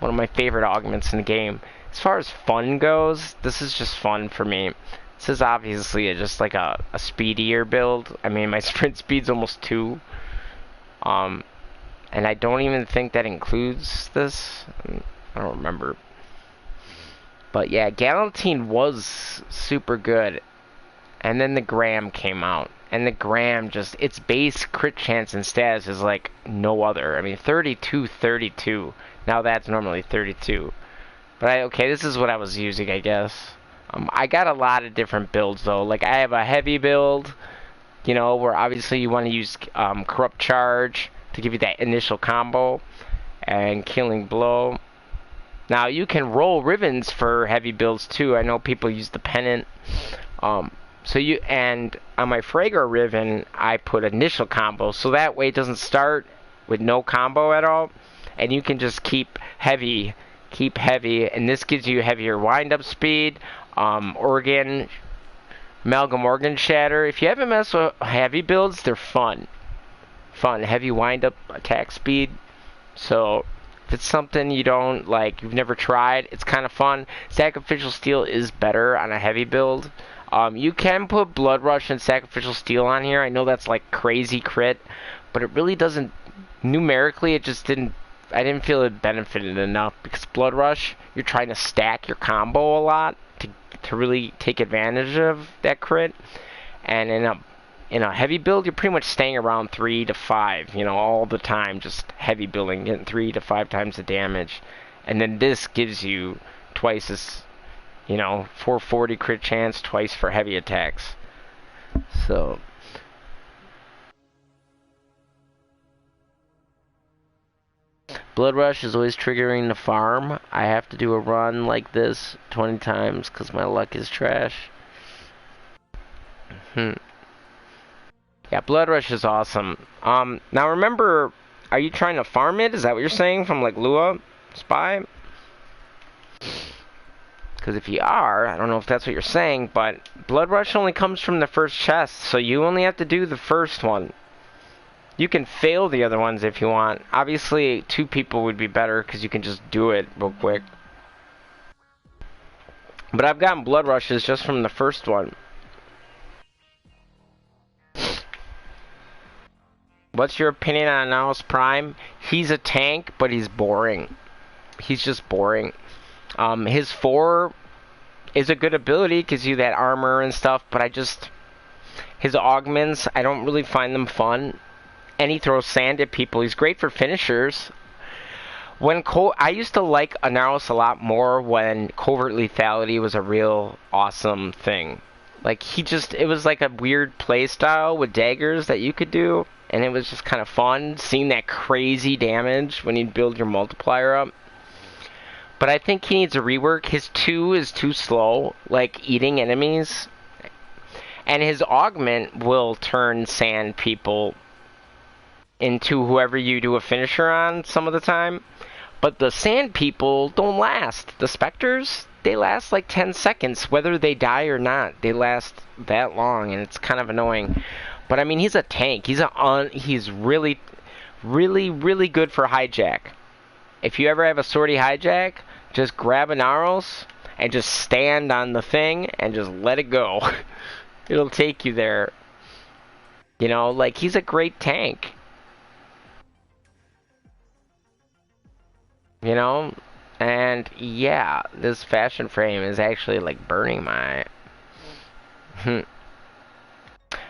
Speaker 1: One of my favorite augments in the game. As far as fun goes, this is just fun for me. This is obviously just like a speedier build. I mean, my sprint speed's almost 2. And I don't even think that includes this. I don't remember. But yeah, Galantine was super good. And then the Graham came out. And the Graham just, its base crit chance and status is like no other. I mean, 32. Now that's normally 32. But okay, this is what I was using, I guess. I got a lot of different builds, though. Like, I have a heavy build, you know, where obviously you want to use Corrupt Charge to give you that initial combo. And Killing Blow. Now, you can roll ribbons for heavy builds, too. I know people use the Pennant. And on my Frager ribbon, I put initial combo. So that way it doesn't start with no combo at all. And you can just keep heavy, and this gives you heavier wind-up speed, amalgam organ shatter. If you haven't messed with heavy builds, they're fun. Heavy wind-up attack speed. So if it's something you don't like, you've never tried, it's kind of fun. Sacrificial Steel is better on a heavy build. You can put Blood Rush and Sacrificial Steel on here. I know that's like crazy crit, but it really doesn't, numerically it just didn't, I didn't feel it benefited enough, because Blood Rush, you're trying to stack your combo a lot to really take advantage of that crit. And in a heavy build, you're pretty much staying around 3 to 5, you know, all the time, just heavy building, getting 3 to 5 times the damage. And then this gives you twice as, you know, 440 crit chance, twice for heavy attacks. So Blood Rush is always triggering the farm. I have to do a run like this 20 times because my luck is trash. Yeah, Blood Rush is awesome. Now remember, are you trying to farm it? Is that what you're saying from like Lua Spy? Because if you are, I don't know if that's what you're saying, but Blood Rush only comes from the first chest, so you only have to do the first one. You can fail the other ones if you want. Obviously, 2 people would be better because you can just do it real quick. But I've gotten Blood Rushes just from the first one. What's your opinion on Analyst Prime? He's a tank, but he's boring. He's just boring. His 4 is a good ability, gives you that armor and stuff, but his augments, I don't really find them fun. And he throws sand at people. He's great for finishers. I used to like Analyst a lot more when covert lethality was a real awesome thing. Like, it was like a weird play style with daggers that you could do, and it was just kind of fun, seeing that crazy damage when you build your multiplier up. But I think he needs a rework. His 2 is too slow, like eating enemies. And his augment will turn sand people into whoever you do a finisher on some of the time. But the sand people don't last. The specters, they last like 10 seconds, whether they die or not. They last that long, and it's kind of annoying. But I mean, he's a tank. He's really, really, really good for hijack. If you ever have a sortie hijack, just grab an arrows and just stand on the thing and just let it go. It'll take you there. You know, like, he's a great tank. You know? And yeah, this fashion frame is actually like burning my... I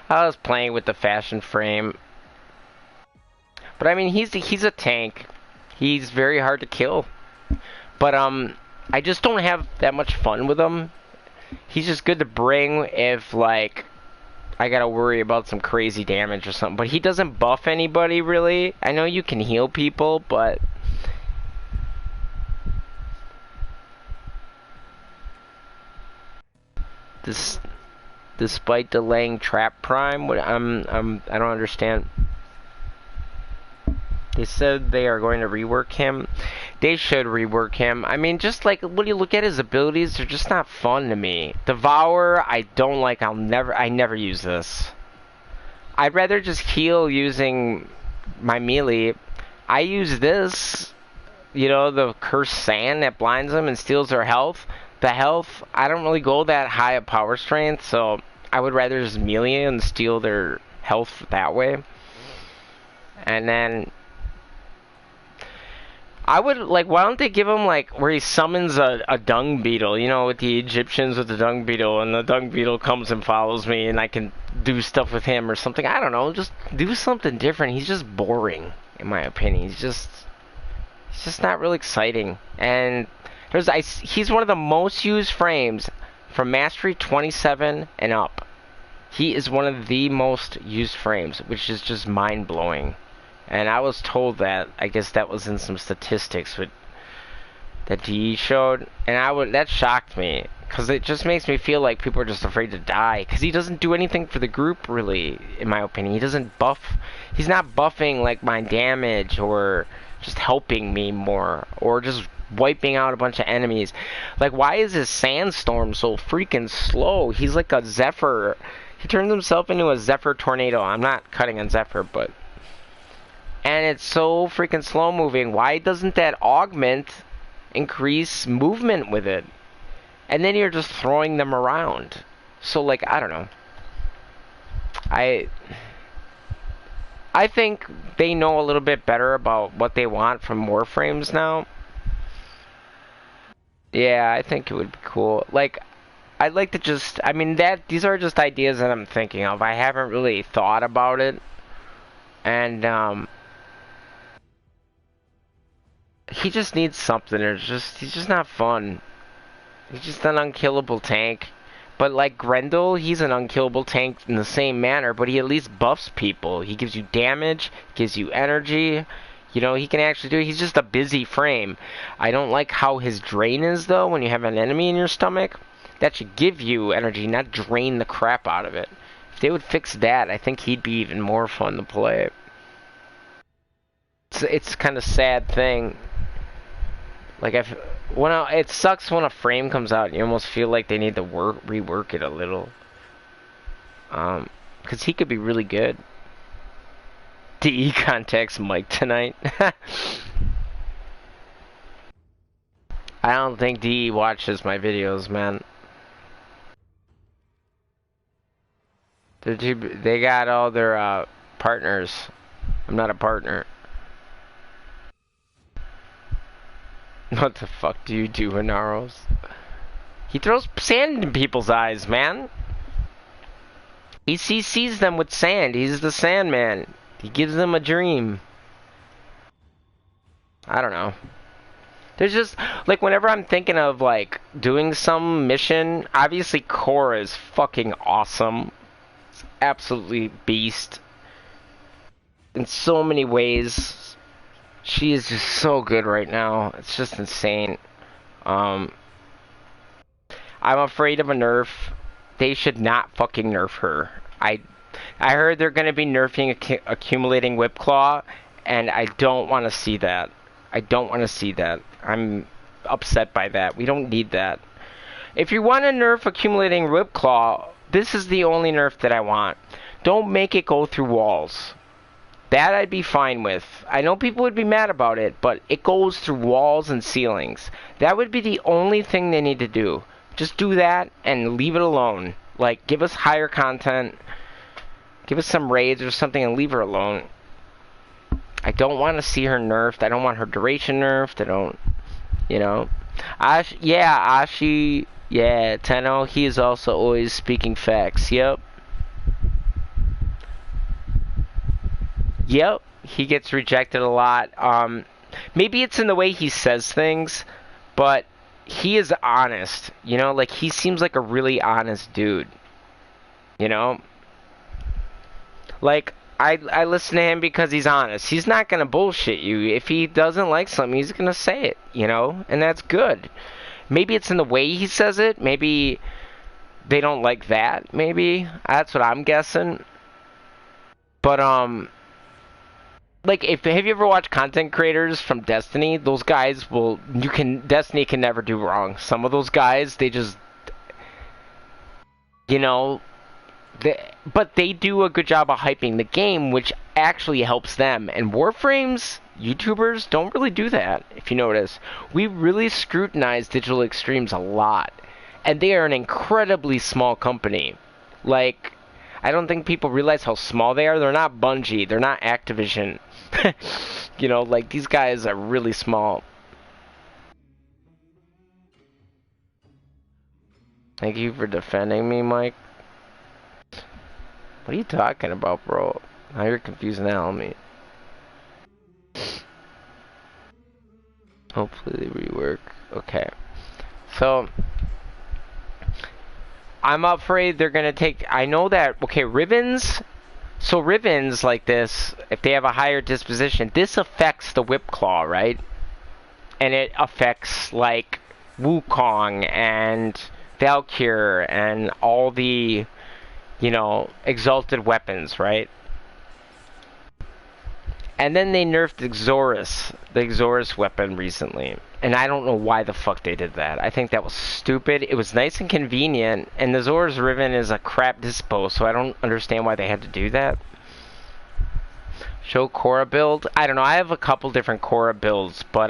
Speaker 1: was playing with the fashion frame. But I mean, he's a tank. He's very hard to kill. But I just don't have that much fun with him. He's just good to bring if, like, I gotta worry about some crazy damage or something. But he doesn't buff anybody, really. I know you can heal people, but... Despite delaying Trap Prime, I don't understand. They said they are going to rework him. They should rework him. I mean, just like when you look at his abilities, they're just not fun to me. Devour, I don't like. I never use this. I'd rather just heal using my melee. I use this, you know, the cursed sand that blinds them and steals their health. The health, I don't really go that high of power strength, so I would rather just melee and steal their health that way. And then I would, like, why don't they give him, like, where he summons a dung beetle, you know, with the Egyptians with the dung beetle, and the dung beetle comes and follows me, and I can do stuff with him or something. I don't know, just do something different. He's just boring, in my opinion. He's just not really exciting. And he's one of the most used frames from Mastery 27 and up. He is one of the most used frames, which is just mind-blowing. And I was told that, I guess that was in some statistics that DE showed, and that shocked me, because it just makes me feel like people are just afraid to die, because he doesn't do anything for the group, really, in my opinion. He doesn't buff, he's not buffing, like, my damage, or just helping me more, or just wiping out a bunch of enemies. Like, why is his Sandstorm so freaking slow? He's like a Zephyr. He turns himself into a Zephyr Tornado. I'm not cutting on Zephyr, but... And it's so freaking slow moving. Why doesn't that augment increase movement with it? And then you're just throwing them around. So, like, I don't know. I think they know a little bit better about what they want from Warframes now. Yeah, I think it would be cool. Like, I'd like to just... I mean, these are just ideas that I'm thinking of. I haven't really thought about it. And, he just needs something. He's just not fun. He's just an unkillable tank. But like Grendel, he's an unkillable tank in the same manner, but he at least buffs people. He gives you damage, gives you energy. You know, he can actually do it. He's just a busy frame. I don't like how his drain is, though, when you have an enemy in your stomach. That should give you energy, not drain the crap out of it. If they would fix that, I think he'd be even more fun to play. It's kind of sad thing. Like it sucks when a frame comes out and you almost feel like they need to rework it a little. Because he could be really good. DE contacts Mike tonight. I don't think DE watches my videos, man. They got all their partners. I'm not a partner. What the fuck do you do, Inaros? He throws sand in people's eyes, man. He sees them with sand. He's the Sandman. He gives them a dream. I don't know. There's just, like, whenever I'm thinking of, like, doing some mission, obviously Cora is fucking awesome. It's absolutely beast. In so many ways. She is just so good right now. It's just insane. I'm afraid of a nerf. They should not fucking nerf her. I heard they're going to be nerfing accumulating whip claw, and I don't want to see that. I don't want to see that. I'm upset by that. We don't need that. If you want to nerf accumulating whip claw, this is the only nerf that I want. Don't make it go through walls. That I'd be fine with. I know people would be mad about it, but it goes through walls and ceilings. That would be the only thing they need to do. Just do that and leave it alone. Like, give us higher content. Give us some raids or something and leave her alone. I don't want to see her nerfed. I don't want her duration nerfed. I don't, you know. Ashi, yeah, Tenor, he is also always speaking facts. Yep. Yep, he gets rejected a lot. Maybe it's in the way he says things, but he is honest. You know, like, he seems like a really honest dude. You know? Like, I listen to him because he's honest. He's not going to bullshit you. If he doesn't like something, he's going to say it, you know? And that's good. Maybe it's in the way he says it. Maybe they don't like that, maybe. That's what I'm guessing. But, like, have you ever watched content creators from Destiny? Those guys Destiny can never do wrong. Some of those guys, they just, you know, but they do a good job of hyping the game, which actually helps them. And Warframe's YouTubers don't really do that, if you notice. We really scrutinize Digital Extremes a lot. And they are an incredibly small company. Like, I don't think people realize how small they are. They're not Bungie. They're not Activision. You know, like, these guys are really small. Thank you for defending me, Mike. What are you talking about, bro? Now you're confusing the hell out of me. Hopefully they rework. Okay. So, I'm afraid they're gonna take... I know that... Okay, Rivens... So Rivens like this, if they have a higher disposition, this affects the Whip Claw, right? And it affects, like, Wukong and Valkyr and all the, you know, exalted weapons, right? And then they nerfed the Xorus weapon recently. And I don't know why the fuck they did that. I think that was stupid. It was nice and convenient. And the Xorus Riven is a crap dispo, so I don't understand why they had to do that. Show Cora build. I don't know. I have a couple different Cora builds, but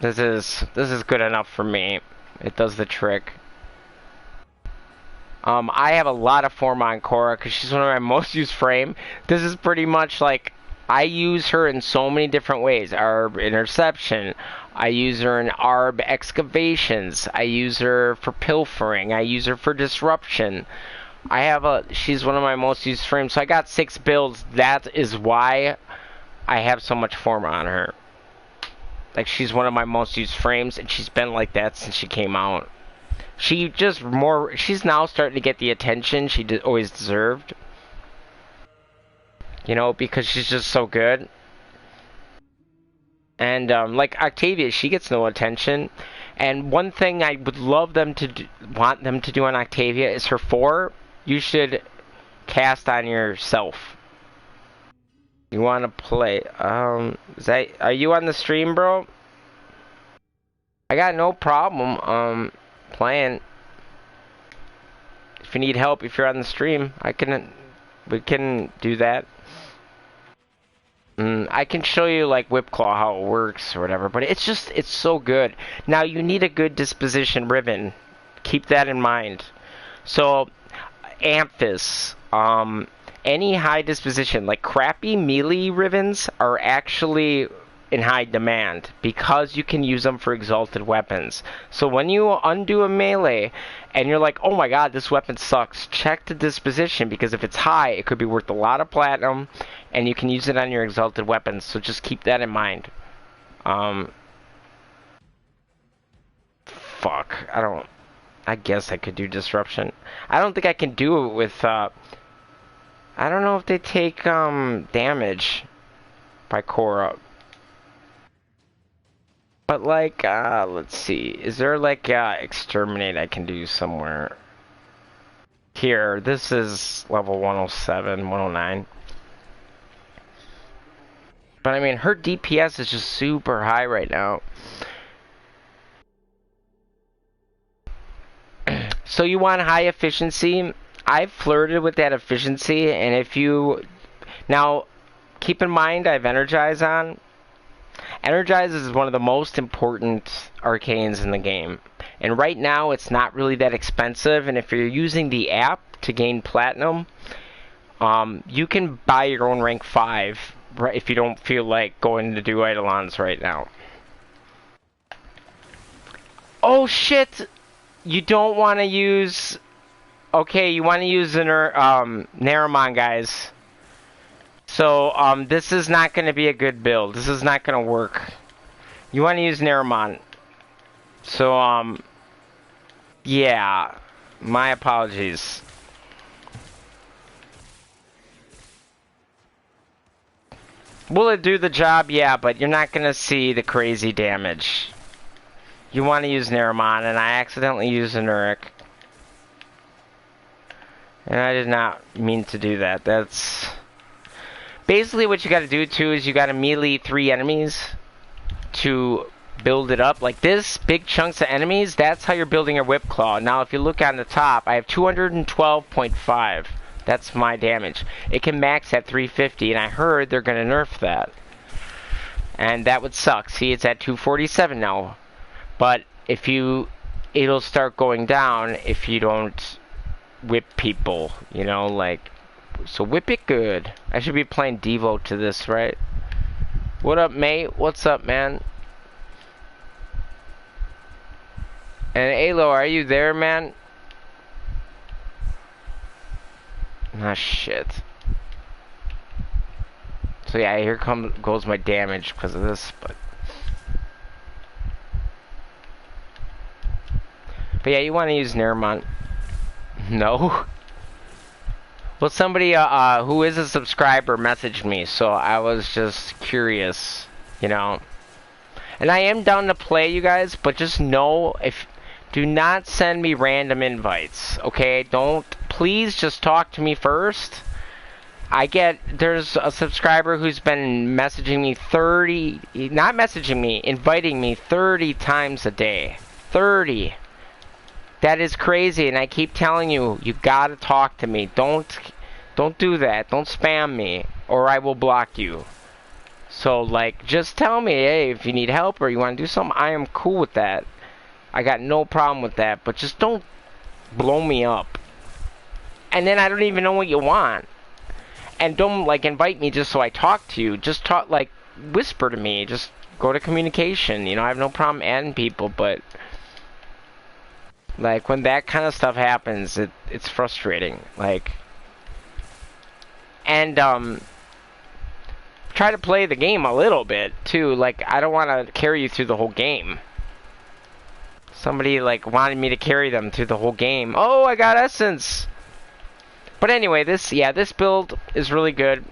Speaker 1: this is good enough for me. It does the trick. I have a lot of form on Cora because she's one of my most used frame. This is pretty much like, I use her in so many different ways. Arb Interception. I use her in Arb Excavations. I use her for Pilfering. I use her for Disruption. She's one of my most used frames. So I got 6 builds. That is why I have so much form on her. Like, she's one of my most used frames, and she's been like that since she came out. She's now starting to get the attention she always deserved. You know, because she's just so good. And, like, Octavia, she gets no attention. And one thing I would love them to do, want them to do on Octavia is her 4. You should cast on yourself. You want to play? Are you on the stream, bro? I got no problem playing. If you need help, if you're on the stream, we can do that. I can show you like Whipclaw how it works or whatever, but it's so good. Now you need a good disposition ribbon. Keep that in mind. So Amphis, any high disposition, like crappy melee ribbons are actually in high demand because you can use them for exalted weapons. So when you undo a melee and you're like, oh my god, this weapon sucks, check the disposition, because if it's high, it could be worth a lot of platinum and you can use it on your exalted weapons. So just keep that in mind. Fuck, I guess I could do disruption. I don't think I can do it with I don't know if they take damage by core up. But like, let's see. Is there like exterminate I can do somewhere? Here, this is level 107, 109. But I mean, her DPS is just super high right now. So you want high efficiency? I've flirted with that efficiency, and if you... Now, keep in mind, I have Energize on. Energize is one of the most important arcanes in the game. And right now, it's not really that expensive, and if you're using the app to gain platinum, you can buy your own rank 5 right, if you don't feel like going to do Eidolons right now. Oh shit! You don't want to use... Okay, you want to use Naramon, guys. So, this is not going to be a good build. This is not going to work. You want to use Naramon. So, yeah. My apologies. Will it do the job? Yeah, but you're not going to see the crazy damage. You want to use Naramon, and I accidentally used Anuric. And I did not mean to do that. That's... Basically what you gotta do too is you gotta melee 3 enemies to build it up. Like this, big chunks of enemies, that's how you're building your Whip Claw. Now if you look on the top, I have 212.5. That's my damage. It can max at 350, and I heard they're gonna nerf that. And that would suck. See, it's at 247 now. But if you... It'll start going down if you don't whip people, you know, like... So whip it good. I should be playing Devo to this, right? What up, mate? What's up, man? And Alo, are you there, man? Ah, shit. So yeah, here goes my damage because of this, but yeah, you want to use Naramon. No. Well, somebody who is a subscriber messaged me, so I was just curious, you know. And I am down to play, you guys, but just know, do not send me random invites, okay? Please just talk to me first. There's a subscriber who's been messaging me inviting me 30 times a day. 30. That is crazy, and I keep telling you, you gotta talk to me. Don't do that. Don't spam me, or I will block you. So, like, just tell me, hey, if you need help or you want to do something, I am cool with that. I got no problem with that, but just don't blow me up. And then I don't even know what you want. And don't, like, invite me just so I talk to you. Just talk, like, whisper to me. Just go to communication. You know, I have no problem adding people, but... Like, when that kind of stuff happens, it's frustrating. Like, and, try to play the game a little bit, too. Like, I don't want to carry you through the whole game. Somebody, like, wanted me to carry them through the whole game. Oh, I got Essence! But anyway, this build is really good.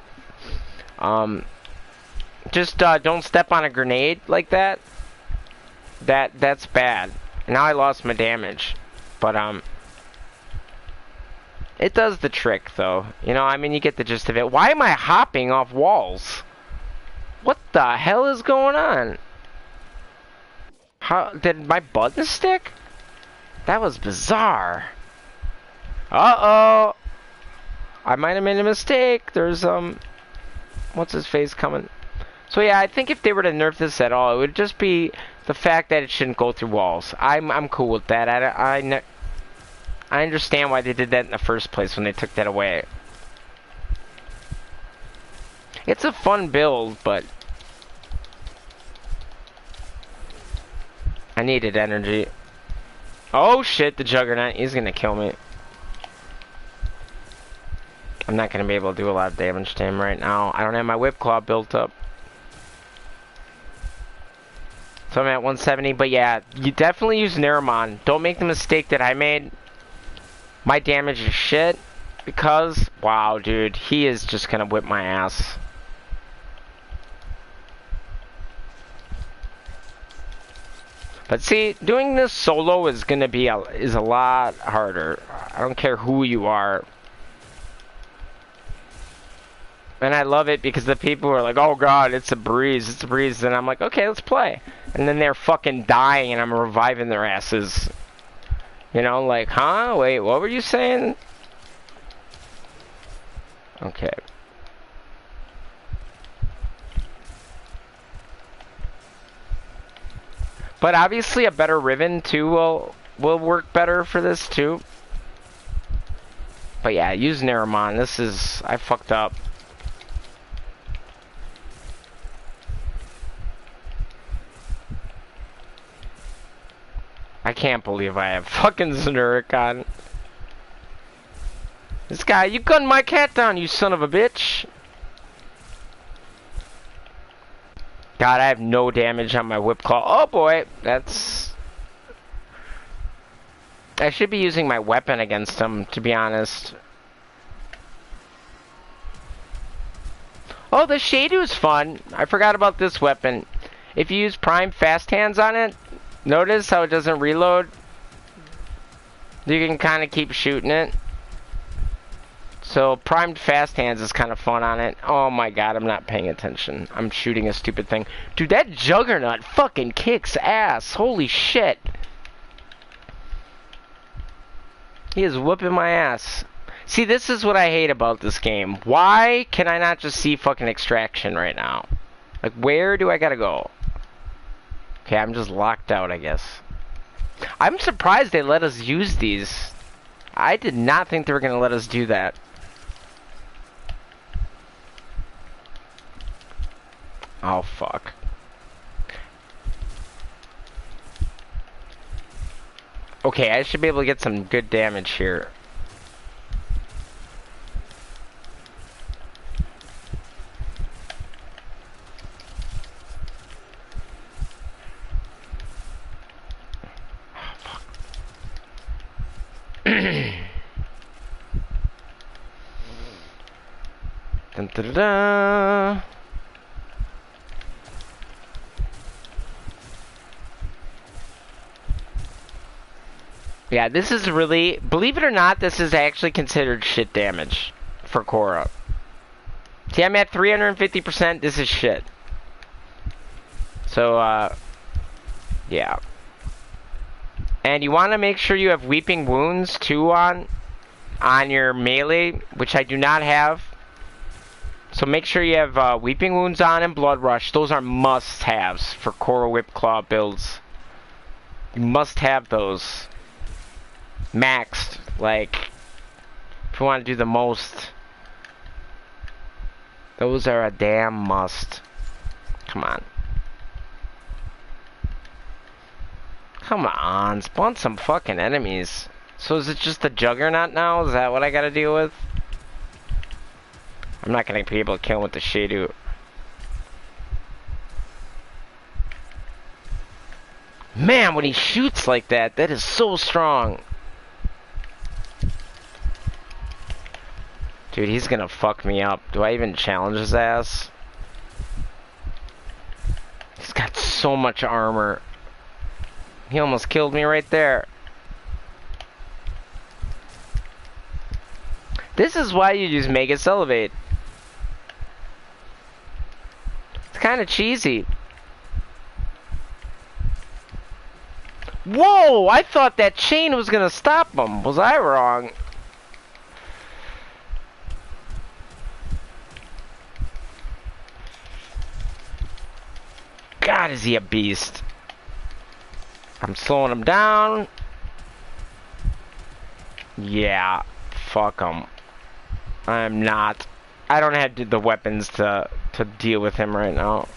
Speaker 1: Just, don't step on a grenade like that. That's bad. Now I lost my damage. But, it does the trick, though. You know, I mean, you get the gist of it. Why am I hopping off walls? What the hell is going on? How did my button stick? That was bizarre. Uh-oh. I might have made a mistake. There's, what's his face coming? So yeah, I think if they were to nerf this at all, it would just be the fact that it shouldn't go through walls. I'm cool with that. I understand why they did that in the first place when they took that away. It's a fun build, but I needed energy. Oh shit, the Juggernaut, he's gonna kill me. I'm not gonna be able to do a lot of damage to him right now. I don't have my Whip Claw built up. So I'm at 170, but yeah, you definitely use Neramon. Don't make the mistake that I made. My damage is shit, because, wow, dude, he is just gonna whip my ass. But see, doing this solo is gonna be a lot harder. I don't care who you are. And I love it because the people are like, oh god, it's a breeze, it's a breeze. And I'm like, okay, let's play. And then they're fucking dying and I'm reviving their asses. You know, like, huh? Wait, what were you saying? Okay. But obviously a better Riven too will work better for this too. But yeah, use Neramon. This is, I fucked up. I can't believe I have fucking Zenuric on. This guy, you gunned my cat down, you son of a bitch. God, I have no damage on my Whip Claw. Oh boy, that's... I should be using my weapon against him, to be honest. Oh, the Shadu's fun. I forgot about this weapon. If you use Prime Fast Hands on it, notice how it doesn't reload? You can kind of keep shooting it. So, primed fast hands is kind of fun on it. Oh my god, I'm not paying attention. I'm shooting a stupid thing. Dude, that Juggernaut fucking kicks ass. Holy shit. He is whooping my ass. See, this is what I hate about this game. Why can I not just see fucking Extraction right now? Like, where do I gotta go? Okay, I'm just locked out, I guess. I'm surprised they let us use these. I did not think they were gonna let us do that. Oh, fuck. Okay, I should be able to get some good damage here. Oh, fuck. Dun, da, da, da. Yeah, this is really, believe it or not, this is actually considered shit damage for Korra. See, I'm at 350%, this is shit. So, yeah. And you want to make sure you have Weeping Wounds, too, on your melee, which I do not have. So make sure you have Weeping Wounds on and Blood Rush. Those are must-haves for Korra Whip Claw builds. You must have those. Maxed, like, if you want to do the most, those are a damn must. Come on. Come on, spawn some fucking enemies. So is it just the Juggernaut now? Is that what I gotta deal with? I'm not gonna be able to kill him with the Shadu. Man, when he shoots like that, that is so strong. Dude, he's gonna fuck me up. Do I even challenge his ass? He's got so much armor. He almost killed me right there. This is why you use Magus Elevate. It's kind of cheesy. Whoa! I thought that chain was gonna stop him. Was I wrong? God, is he a beast. I'm slowing him down. Yeah, fuck him. I'm not. I don't have the weapons to deal with him right now.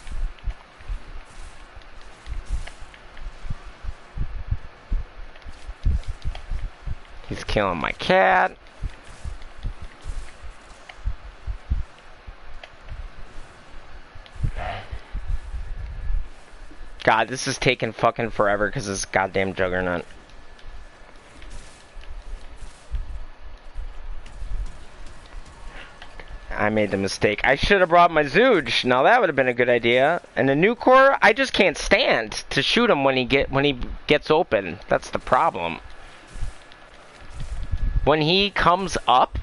Speaker 1: He's killing my cat. God, this is taking fucking forever because this goddamn Juggernaut. I made the mistake. I should have brought my Zooge. Now that would have been a good idea. And the new core, I just can't stand to shoot him when he gets open. That's the problem. When he comes up,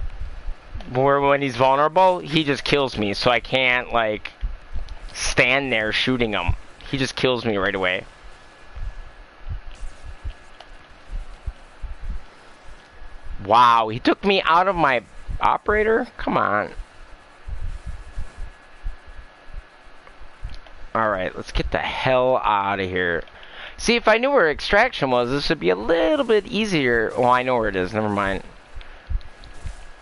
Speaker 1: or when he's vulnerable, he just kills me. So I can't like stand there shooting him. He just kills me right away. Wow, he took me out of my operator? Come on. Alright, let's get the hell out of here. See, if I knew where extraction was, this would be a little bit easier. Oh, I know where it is. Never mind.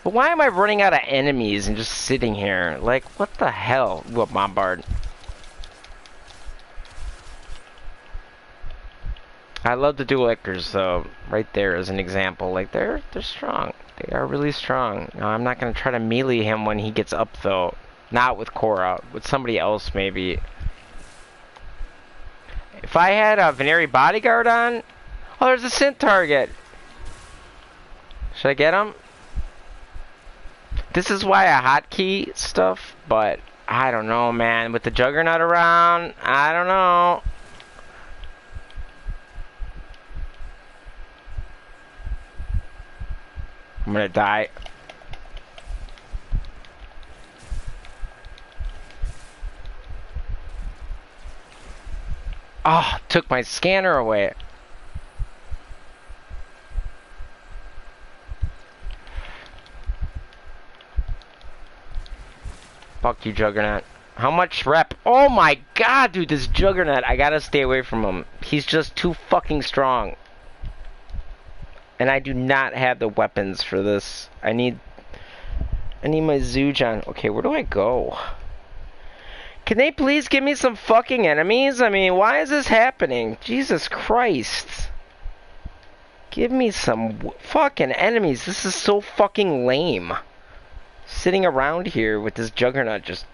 Speaker 1: But why am I running out of enemies and just sitting here? Like, what the hell? What, bombard? I love the dual Ictors, though. Right there as an example. Like, they're strong. They are really strong. No, I'm not going to try to melee him when he gets up, though. Not with Cora. With somebody else, maybe. If I had a Veneri bodyguard on... Oh, there's a synth target. Should I get him? This is why I hotkey stuff, but I don't know, man. With the Juggernaut around, I don't know. I'm gonna die. Oh, took my scanner away. Fuck you, Juggernaut. How much rep? Oh my god, dude, this Juggernaut, I gotta stay away from him. He's just too fucking strong. And I do not have the weapons for this. I need my Zooge on. Okay, where do I go? Can they please give me some fucking enemies? I mean, why is this happening? Jesus Christ. Give me some fucking enemies. This is so fucking lame. Sitting around here with this Juggernaut just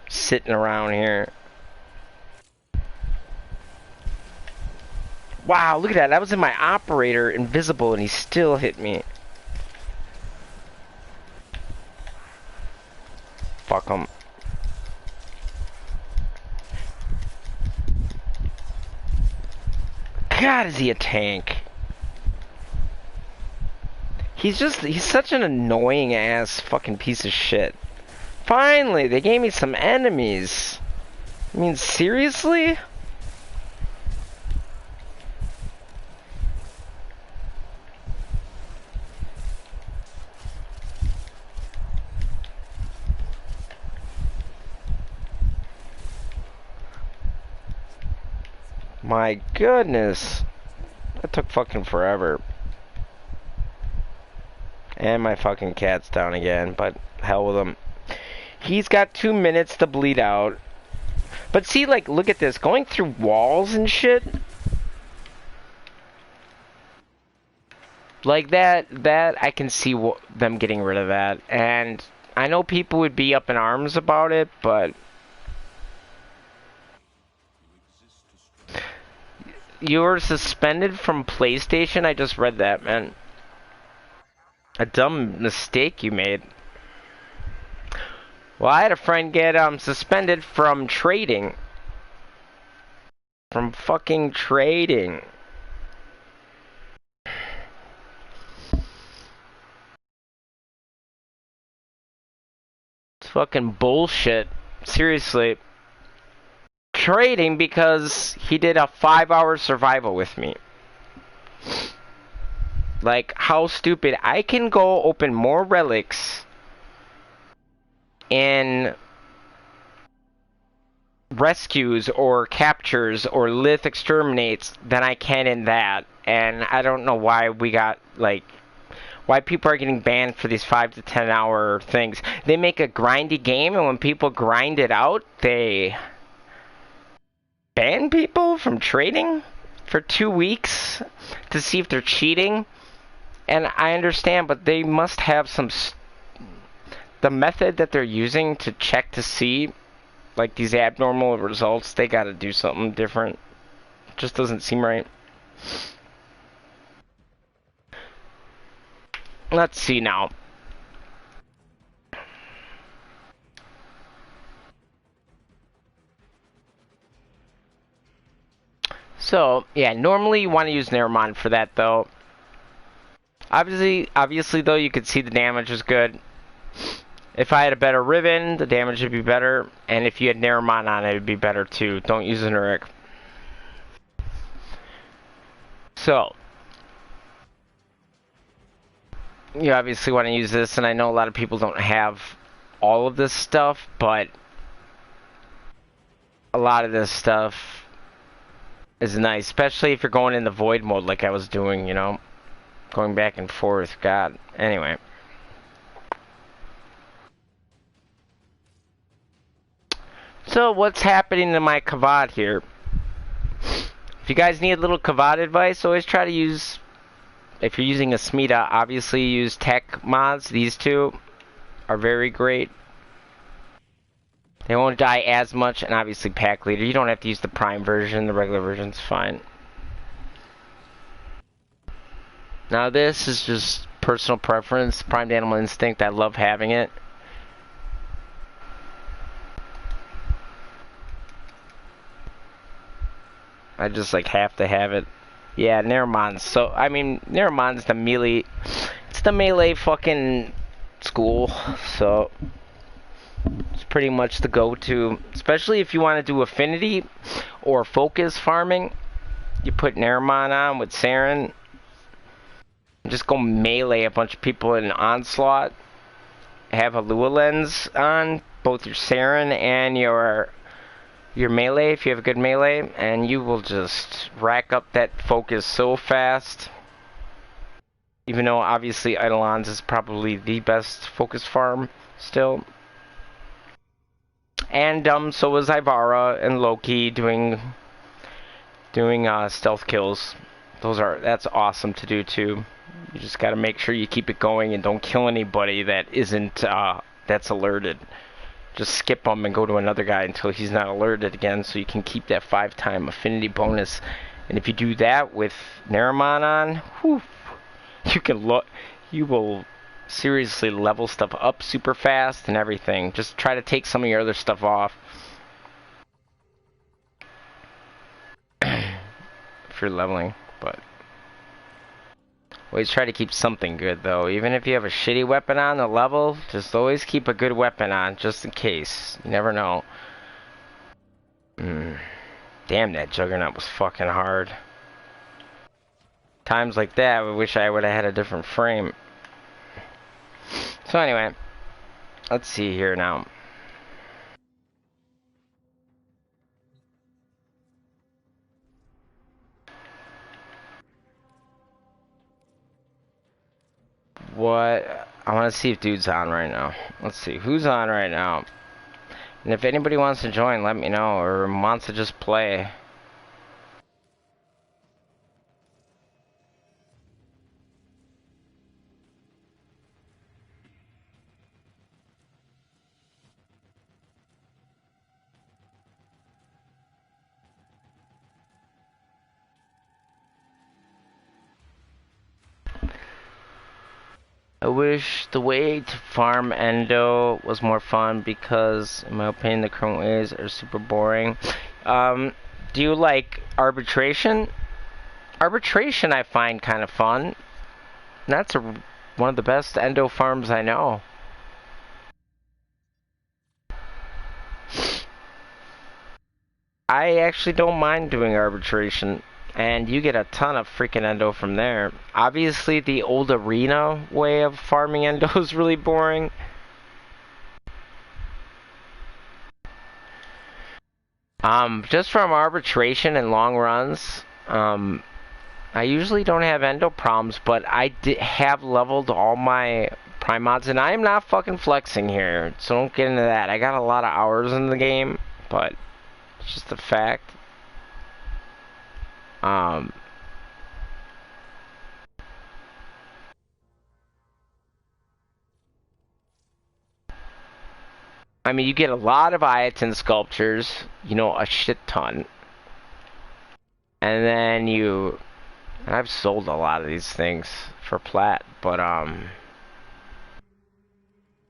Speaker 1: sitting around here. Wow, look at that. That was in my operator, invisible, and he still hit me. Fuck him. God, is he a tank? He's such an annoying ass fucking piece of shit. Finally, they gave me some enemies. I mean, seriously? My goodness. That took fucking forever. And my fucking cat's down again, but hell with him. He's got 2 minutes to bleed out. But see, like, look at this. Going through walls and shit. Like that I can see them getting rid of that. And I know people would be up in arms about it, but... You're suspended from PlayStation? I just read that, man. A dumb mistake you made. Well, I had a friend get suspended from trading. From fucking trading. fucking bullshit. Seriously. Trading because he did a 5-hour survival with me. Like, how stupid. I can go open more relics in rescues or captures or lith exterminates than I can in that. And I don't know why we got, like, why people are getting banned for these 5 to 10 hour things. They make a grindy game, and when people grind it out, they ban people from trading for 2 weeks to see if they're cheating. And I understand, but they must have some... the method that they're using to check to see, like, these abnormal results, they gotta do something different. It just doesn't seem right. Let's see now. So, yeah, normally you want to use Neramon for that, though. Obviously, though, you could see the damage is good. If I had a better Riven, the damage would be better. And if you had Neramon on it, it would be better, too. Don't use an Uruk. So, you obviously want to use this, and I know a lot of people don't have all of this stuff, but a lot of this stuff is nice, especially if you're going in the void mode like I was doing, you know, going back and forth. God, anyway. So what's happening to my Kavad here? If you guys need a little Kavad advice, always try to use, if you're using a Smita, obviously use tech mods. These two are very great. They won't die as much, and obviously pack leader. You don't have to use the prime version, the regular version's fine. Now this is just personal preference, primed animal instinct, I love having it. I just like have to have it. Yeah, Neramon. So, I mean, Neramon's the melee, it's the melee fucking school, so it's pretty much the go-to, especially if you want to do affinity or focus farming. You put Neramon on with Saren. Just go melee a bunch of people in Onslaught. Have a Lua lens on, both your Saren and your melee, if you have a good melee, and you will just rack up that focus so fast. Even though, obviously, Eidolon's is probably the best focus farm still. And so is Ivara and Loki doing stealth kills. That's awesome to do too. You just gotta make sure you keep it going and don't kill anybody that isn't that's alerted. Just skip him and go to another guy until he's not alerted again, so you can keep that 5-time affinity bonus. And if you do that with Neramon on, whew, you will seriously level stuff up super fast and everything. Just try to take some of your other stuff off. If you're leveling, but always try to keep something good, though. Even if you have a shitty weapon on the level, just always keep a good weapon on, just in case. You never know. Damn, that Juggernaut was fucking hard. Times like that, I wish I would have had a different frame. So anyway, let's see here now. What? I want to see if dude's on right now. Let's see who's on right now. And if anybody wants to join, let me know, or wants to just play. I wish the way to farm Endo was more fun because, in my opinion, the current ways are super boring. Do you like arbitration? Arbitration I find kind of fun. That's one of the best Endo farms I know. I actually don't mind doing arbitration. And you get a ton of freaking endo from there. Obviously, the old arena way of farming endo is really boring. Just from arbitration and long runs, I usually don't have endo problems, but I have leveled all my prime mods, and I am not fucking flexing here, so don't get into that. I got a lot of hours in the game, but it's just a fact. I mean, you get a lot of Ayatin sculptures, you know, a shit ton. And then I've sold a lot of these things for plat, but, as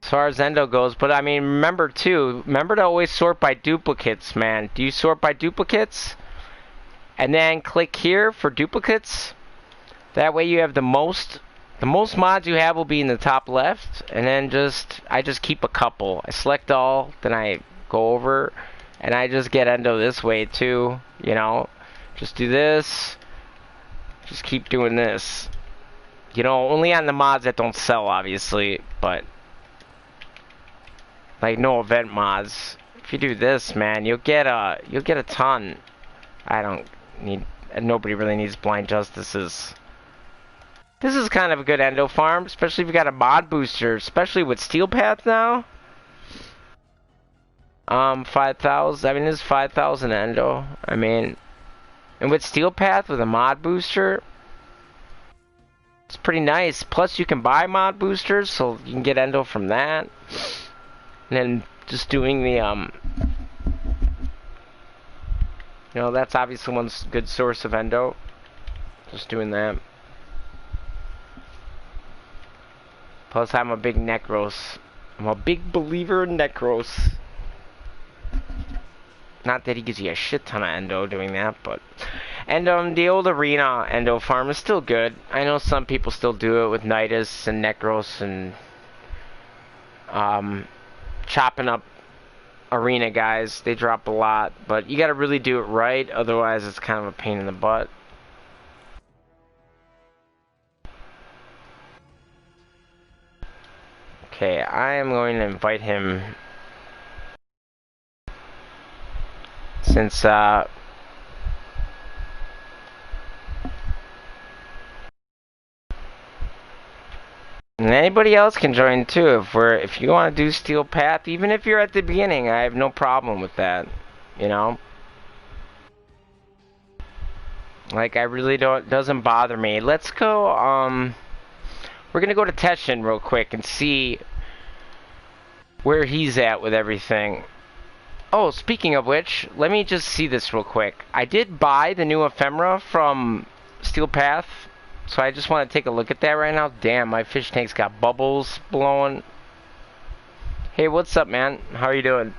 Speaker 1: far as endo goes, but I mean, remember to always sort by duplicates, man. Do you sort by duplicates? And then click here for duplicates. That way you have the most mods you have will be in the top left, and then I just keep a couple. I select all, then I go over, and I just get endo this way too, you know. Just do this, just keep doing this. You know, only on the mods that don't sell, obviously, but like no event mods. If you do this, man, you'll get a ton. Nobody really needs blind justices. This is kind of a good endo farm, especially if you got a mod booster, especially with Steel Path now. 5,000, I mean, this is 5,000 endo. I mean, and with Steel Path with a mod booster, it's pretty nice. Plus, you can buy mod boosters, so you can get endo from that. And then just doing the, you know, that's obviously one good source of endo. Just doing that. Plus, I'm a big Necros. I'm a big believer in Necros. Not that he gives you a shit ton of endo doing that, but... And, the old arena endo farm is still good. I know some people still do it with Nidus and Necros and... chopping up arena guys. They drop a lot, but you gotta really do it right, otherwise it's kind of a pain in the butt. Okay, I am going to invite him since and anybody else can join too. If you want to do Steel Path, even if you're at the beginning, I have no problem with that. You know, like I really doesn't bother me. Let's go. We're gonna go to Teshin real quick and see where he's at with everything. Oh, speaking of which, let me just see this real quick. I did buy the new ephemera from Steel Path, so I just want to take a look at that right now. Damn, my fish tank's got bubbles blowing. Hey, what's up, man? How are you doing?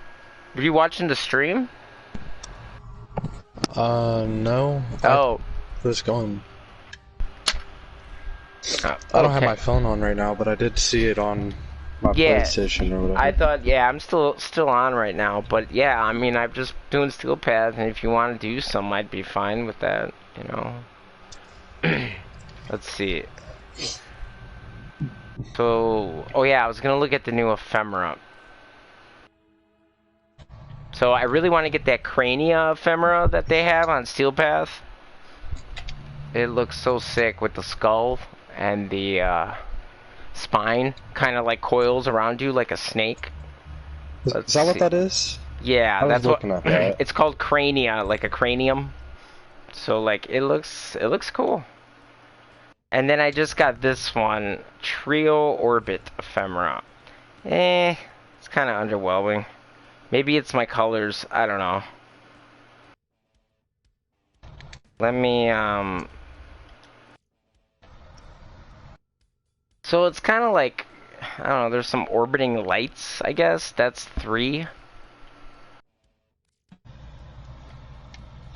Speaker 1: Were you watching the stream?
Speaker 2: No.
Speaker 1: Oh.
Speaker 2: I was going.
Speaker 1: Okay.
Speaker 2: I don't have my phone on right now, but I did see it on my PlayStation or whatever.
Speaker 1: I thought, yeah, I'm still on right now, but yeah, I mean, I'm just doing Steel Path, and if you want to do some, I'd be fine with that, you know. Let's see. So, oh yeah, I was gonna look at the new ephemera. So I really want to get that Crania ephemera that they have on Steel Path. It looks so sick with the skull and the spine, kind of like coils around you like a snake.
Speaker 2: Is that what that is?
Speaker 1: Yeah, that's what.
Speaker 2: At that.
Speaker 1: It's called Crania, like a cranium. So like it looks cool. And then I just got this one, Trio Orbit ephemera. It's kind of underwhelming. Maybe it's my colors. I don't know. Let me So it's kind of like, I don't know, there's some orbiting lights, I guess. That's 3.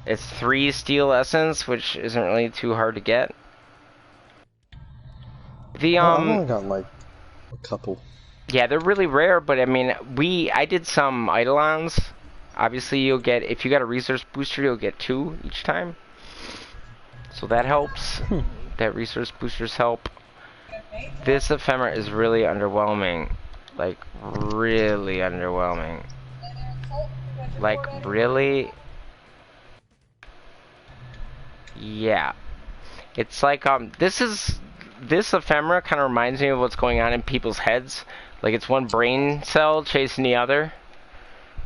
Speaker 1: It's 3 steel essence, which isn't really too hard to get. The
Speaker 2: I've only gotten like a couple.
Speaker 1: Yeah, they're really rare, but I mean, I did some Eidolons. Obviously, you'll get, if you got a resource booster, you'll get 2 each time. So that helps. That resource boosters help. This ephemera is really underwhelming. Like, really underwhelming. Like, really? Yeah. It's like, this ephemera kind of reminds me of what's going on in people's heads. Like, it's one brain cell chasing the other.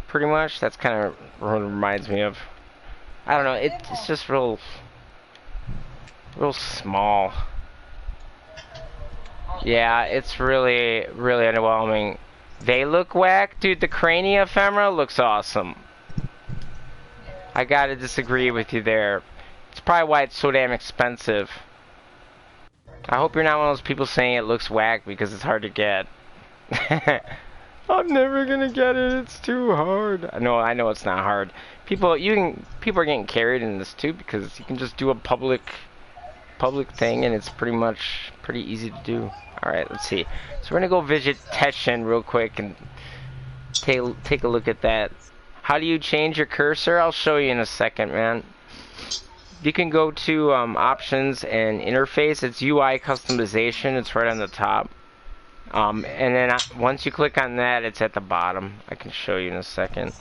Speaker 1: Pretty much. That's kind of what it reminds me of. I don't know, it's just real small. Yeah, it's really, really underwhelming. They look whack. Dude, the Crania ephemera looks awesome. I gotta disagree with you there. It's probably why it's so damn expensive. I hope you're not one of those people saying it looks whack because it's hard to get. I'm never gonna get it, it's too hard. I know it's not hard. People are getting carried in this too because you can just do a public thing and it's pretty easy to do. Alright, let's see. So we're gonna go visit Teshin real quick and take a look at that. How do you change your cursor? I'll show you in a second, man. You can go to options and interface. It's UI customization. It's right on the top. And then once you click on that, it's at the bottom. I can show you in a second.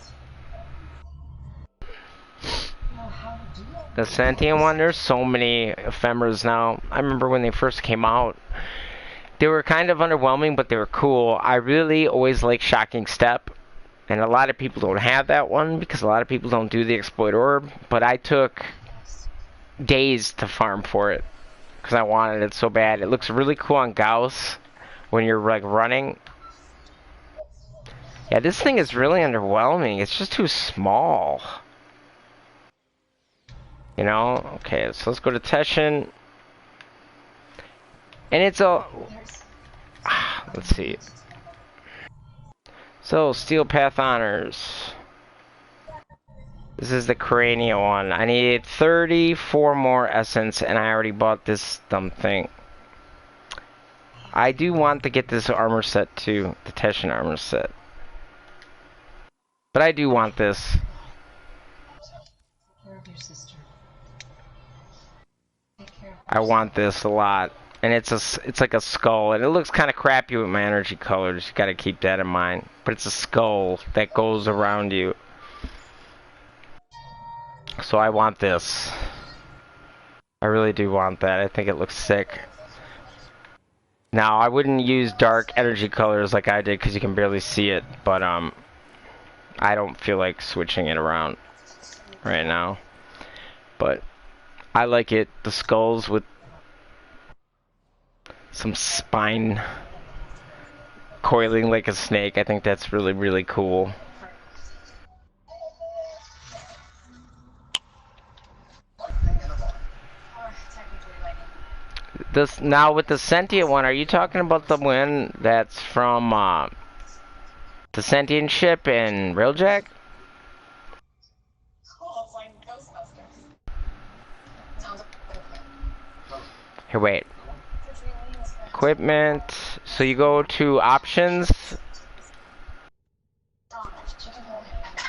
Speaker 1: The sentient one, there's so many ephemeras now. I remember when they first came out, they were kind of underwhelming, but they were cool. I really always like Shocking Step, and a lot of people don't have that one because a lot of people don't do the Exploit Orb, but I took days to farm for it because I wanted it so bad. It looks really cool on Gauss when you're like running. Yeah, this thing is really underwhelming. It's just too small. You know? Okay, so let's go to Teshin. And it's a... let's see. So, Steel Path Honors. This is the Crania one. I need 34 more Essence, and I already bought this dumb thing. I do want to get this armor set too. The Teshin armor set. But I do want this. I want this a lot. And it's like a skull, and it looks kind of crappy with my energy colors. You gotta keep that in mind. But it's a skull that goes around you. So I want this. I really do want that. I think it looks sick. Now, I wouldn't use dark energy colors like I did because you can barely see it, but I don't feel like switching it around right now. But I like it. The skulls with some spine coiling like a snake. I think that's really, really cool. Now with the sentient one, are you talking about the one that's from the sentient ship in Railjack? Here, wait. Equipment. So you go to options.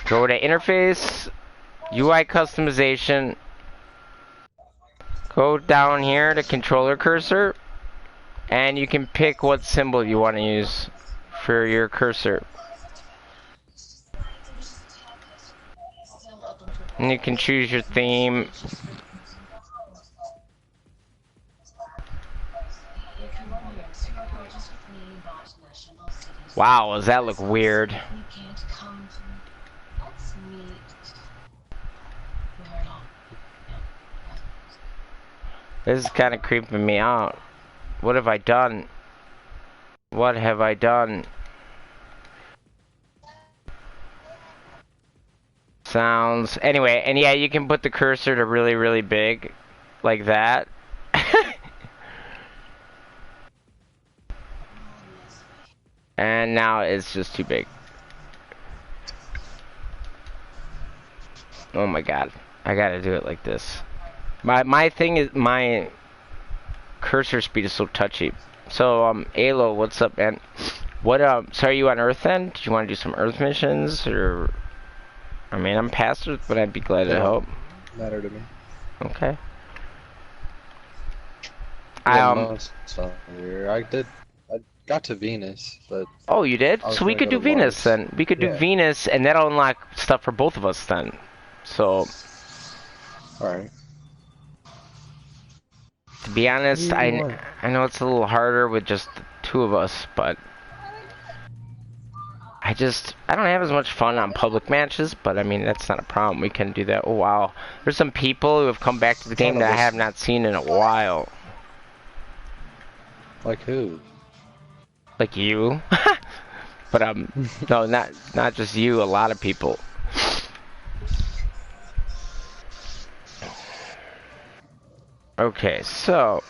Speaker 1: Go to interface. UI customization. Go down here to controller cursor, and you can pick what symbol you want to use for your cursor. And you can choose your theme. Wow, does that look weird? This is kind of creeping me out. What have I done? What have I done? Sounds... Anyway, and yeah, you can put the cursor to really, really big. Like that. And now it's just too big. Oh my god. I gotta do it like this. My thing is, my cursor speed is so touchy. So, Alo, what's up, man? What, so are you on Earth then? Do you want to do some Earth missions, or... I mean, I'm passive, but I'd be glad to help.
Speaker 2: Matter to me.
Speaker 1: Okay.
Speaker 2: I got to Venus, but
Speaker 1: oh, you did?
Speaker 2: I was
Speaker 1: So we
Speaker 2: gonna
Speaker 1: could
Speaker 2: go
Speaker 1: do
Speaker 2: to
Speaker 1: Venus
Speaker 2: Mars.
Speaker 1: then. We could do Venus, and that'll unlock stuff for both of us then. So.
Speaker 2: Alright.
Speaker 1: To be honest, I know it's a little harder with just the two of us, but I don't have as much fun on public matches, but I mean, that's not a problem. We can do that. Oh, wow. There's some people who have come back to the game that I have not seen in a while.
Speaker 2: Like who?
Speaker 1: Like you. But, no, not just you, a lot of people. Okay, so.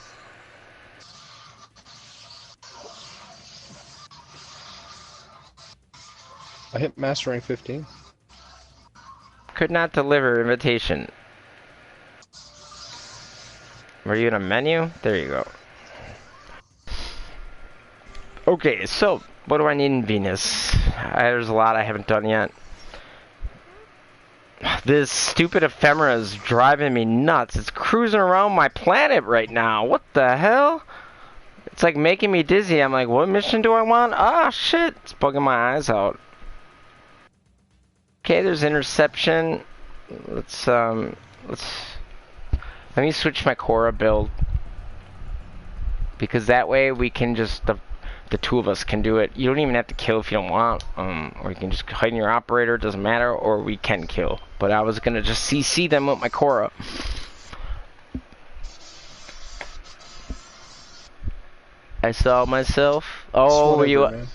Speaker 2: I hit Master Rank 15.
Speaker 1: Could not deliver invitation. Were you in a menu? There you go. Okay, so what do I need in Venus? There's a lot I haven't done yet. This stupid ephemera is driving me nuts. It's cruising around my planet right now. What the hell? It's like making me dizzy. I'm like, what mission do I want? Ah, shit. It's bugging my eyes out. Okay, there's interception. Let me switch my Cora build. Because that way we can just, the two of us can do it. You don't even have to kill if you don't want. Or you can just hide in your operator, it doesn't matter, or we can kill. But I was gonna just CC them with my Cora. I saw myself. Oh, were you? Man.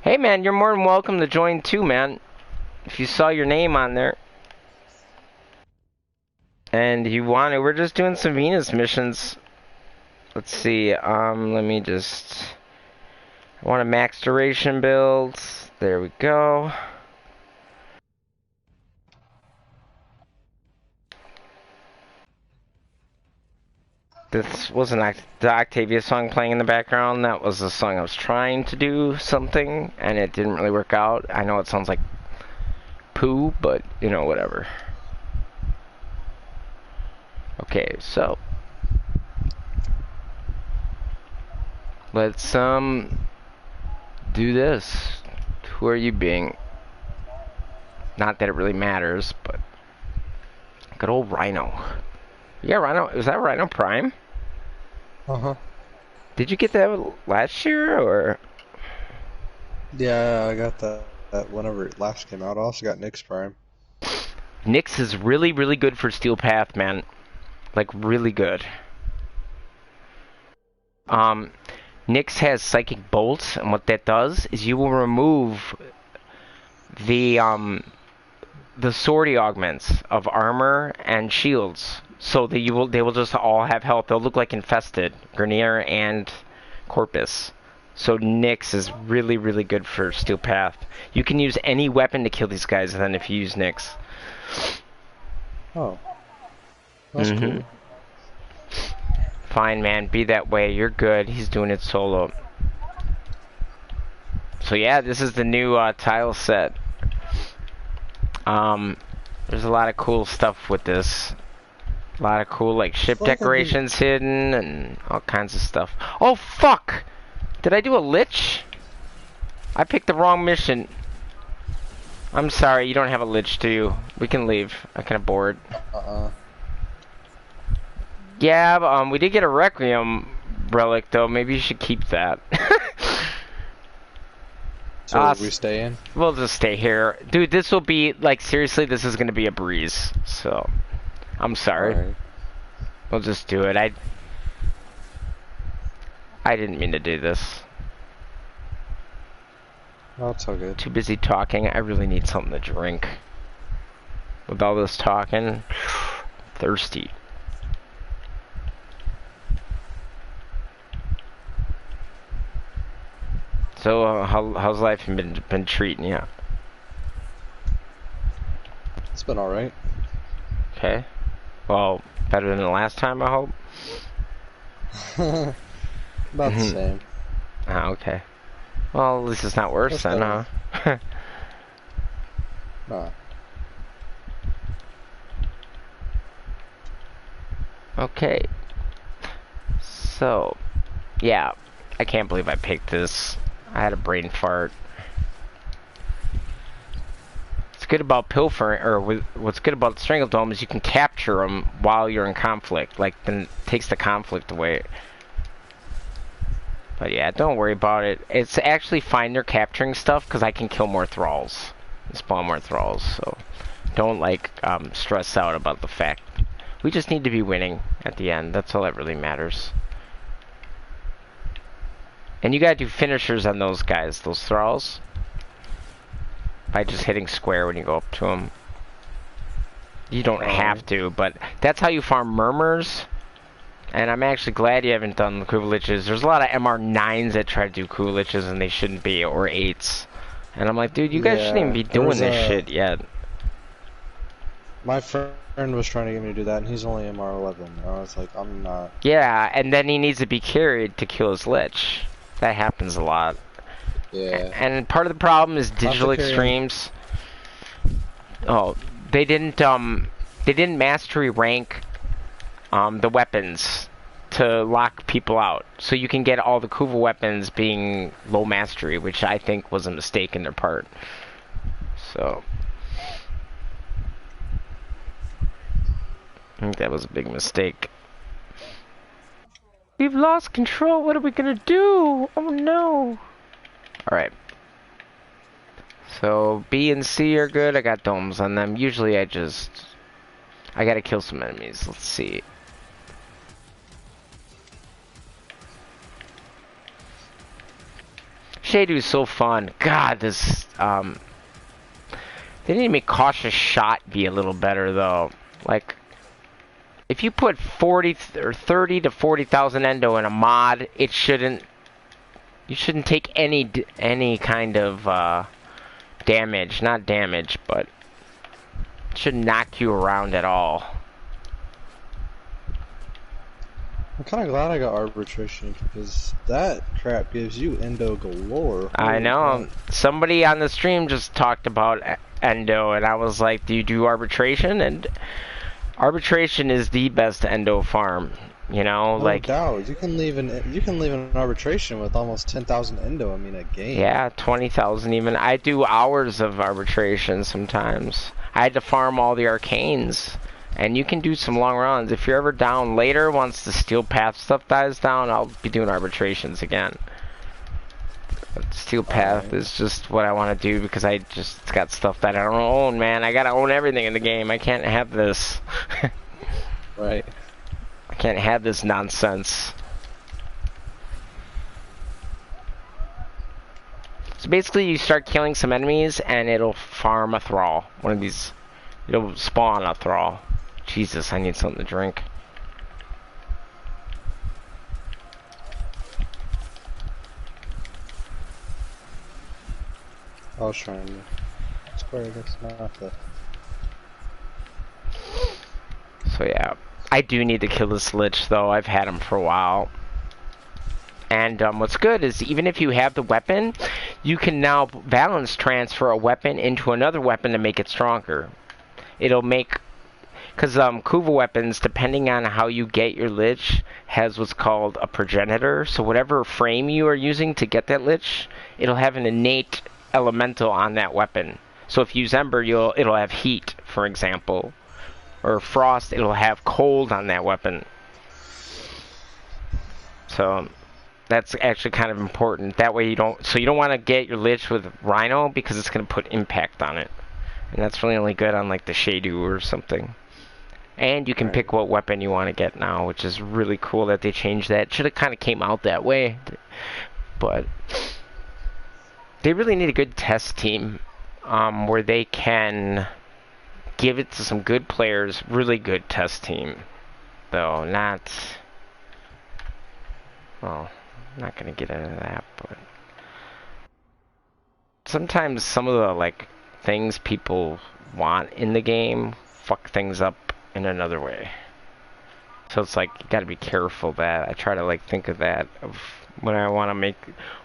Speaker 1: Hey man, you're more than welcome to join too, man. If you saw your name on there. And you want to, we're just doing some Venus missions. Let's see, let me just, I want a max duration build. There we go. This wasn't the Octavia song playing in the background. That was the song I was trying to do something, and it didn't really work out. I know it sounds like poo, but, you know, whatever. Okay, so. Let's, do this. Who are you being? Not that it really matters, but. Good old Rhino. Yeah, Rhino. Was that Rhino Prime?
Speaker 2: Uh-huh.
Speaker 1: Did you get that last year, or?
Speaker 2: Yeah, I got that whenever it last came out. I also got Nyx Prime.
Speaker 1: Nyx is really, really good for Steel Path, man. Like, really good. Nyx has Psychic Bolts, and what that does is you will remove the swordy augments of armor and shields, so that they will just all have health. They'll look like infested, Grenier and Corpus. So Nyx is really, really good for Steel Path. You can use any weapon to kill these guys then if you use Nyx.
Speaker 2: Oh. That's cool.
Speaker 1: Fine, man. Be that way. You're good. He's doing it solo. So yeah, this is the new tile set. There's a lot of cool stuff with this. A lot of cool, like, ship decorations hidden and all kinds of stuff. Oh, fuck! Did I do a lich? I picked the wrong mission. I'm sorry, you don't have a lich, do you? We can leave. I can abort. Yeah, we did get a Requiem relic, though. Maybe you should keep that.
Speaker 2: So we stay in?
Speaker 1: We'll just stay here. Dude, this will be, like, seriously, this is going to be a breeze. So, I'm sorry. Right. We'll just do it. I didn't mean to do this.
Speaker 2: Oh, it's all good.
Speaker 1: Too busy talking. I really need something to drink. With all this talking, thirsty. So, how's life been treating you?
Speaker 2: It's been alright.
Speaker 1: Okay. Well, better than the last time, I hope?
Speaker 2: About the same.
Speaker 1: Ah, okay. Well, at least it's not worse then, huh?
Speaker 2: Nah.
Speaker 1: Okay. So, yeah. I can't believe I picked this. I had a brain fart. What's good about pilfering, or what's good about Strangledome is you can capture them while you're in conflict. Like, then it takes the conflict away. But yeah, don't worry about it. It's actually fine they're capturing stuff, because I can kill more thralls. And spawn more thralls, so don't, like, stress out about the fact. We just need to be winning at the end. That's all that really matters. And you gotta do finishers on those guys, those thralls. By just hitting square when you go up to them. You don't have to, but that's how you farm murmurs. And I'm actually glad you haven't done the Kuliches. There's a lot of MR9s that try to do Kuliches and they shouldn't be, or 8s. And I'm like, dude, you guys shouldn't even be doing this shit yet.
Speaker 2: My friend was trying to get me to do that, and he's only MR11. I was like, I'm not.
Speaker 1: Yeah, and then he needs to be carried to kill his Lich. That happens a lot.
Speaker 2: Yeah.
Speaker 1: And part of the problem is digital extremes. Oh, they didn't mastery rank the weapons to lock people out. So you can get all the Kuva weapons being low mastery, which I think was a mistake in their part. So I think that was a big mistake. We've lost control. What are we gonna do? Oh no. Alright. So B and C are good. I got domes on them. Usually I gotta kill some enemies. Let's see. Shadu is so fun. God, this they need to make cautious shot be a little better though. Like, if you put 40 or 30 to 40,000 endo in a mod, it shouldn't. You shouldn't take any kind of damage. Not damage, but it shouldn't knock you around at all.
Speaker 2: I'm kind of glad I got arbitration because that crap gives you endo galore.
Speaker 1: I know. Somebody on the stream just talked about endo, and I was like, "Do you do arbitration?" And arbitration is the best endo farm. You know,
Speaker 2: no
Speaker 1: like
Speaker 2: doubt. You can leave an arbitration with almost 10,000 endo. I mean, a game.
Speaker 1: Yeah, 20,000 even. I do hours of arbitration sometimes. I had to farm all the arcanes. And you can do some long runs. If you're ever down later, once the Steel Path stuff dies down, I'll be doing arbitrations again. But Steel Path is just what I want to do because I just got stuff that I don't own, man. I gotta own everything in the game. I can't have this.
Speaker 2: Right.
Speaker 1: I can't have this nonsense. So basically, you start killing some enemies, and it'll farm a thrall. One of these, it'll spawn a thrall. Jesus, I need something to drink.
Speaker 2: I was trying to square this not the.
Speaker 1: So yeah, I do need to kill this Lich though. I've had him for a while. And what's good is even if you have the weapon, you can now balance transfer a weapon into another weapon to make it stronger. It'll make, because Kuva weapons, depending on how you get your Lich, has what's called a progenitor. So whatever frame you are using to get that Lich, it'll have an innate elemental on that weapon. So if you use Ember, it'll have heat, for example. Or Frost, it'll have cold on that weapon. So that's actually kind of important. That way you don't want to get your Lich with Rhino because it's going to put impact on it. And that's really only good on like the Shadu or something. And you can pick what weapon you want to get now, which is really cool that they changed that. Should have kind of came out that way. But they really need a good test team where they can give it to some good players. Really good test team. Though, not... Well, I'm not going to get into that, but... Sometimes some of the, like, things people want in the game fuck things up in another way. So it's like, you gotta be careful that I try to, like, think of that of when I want to make,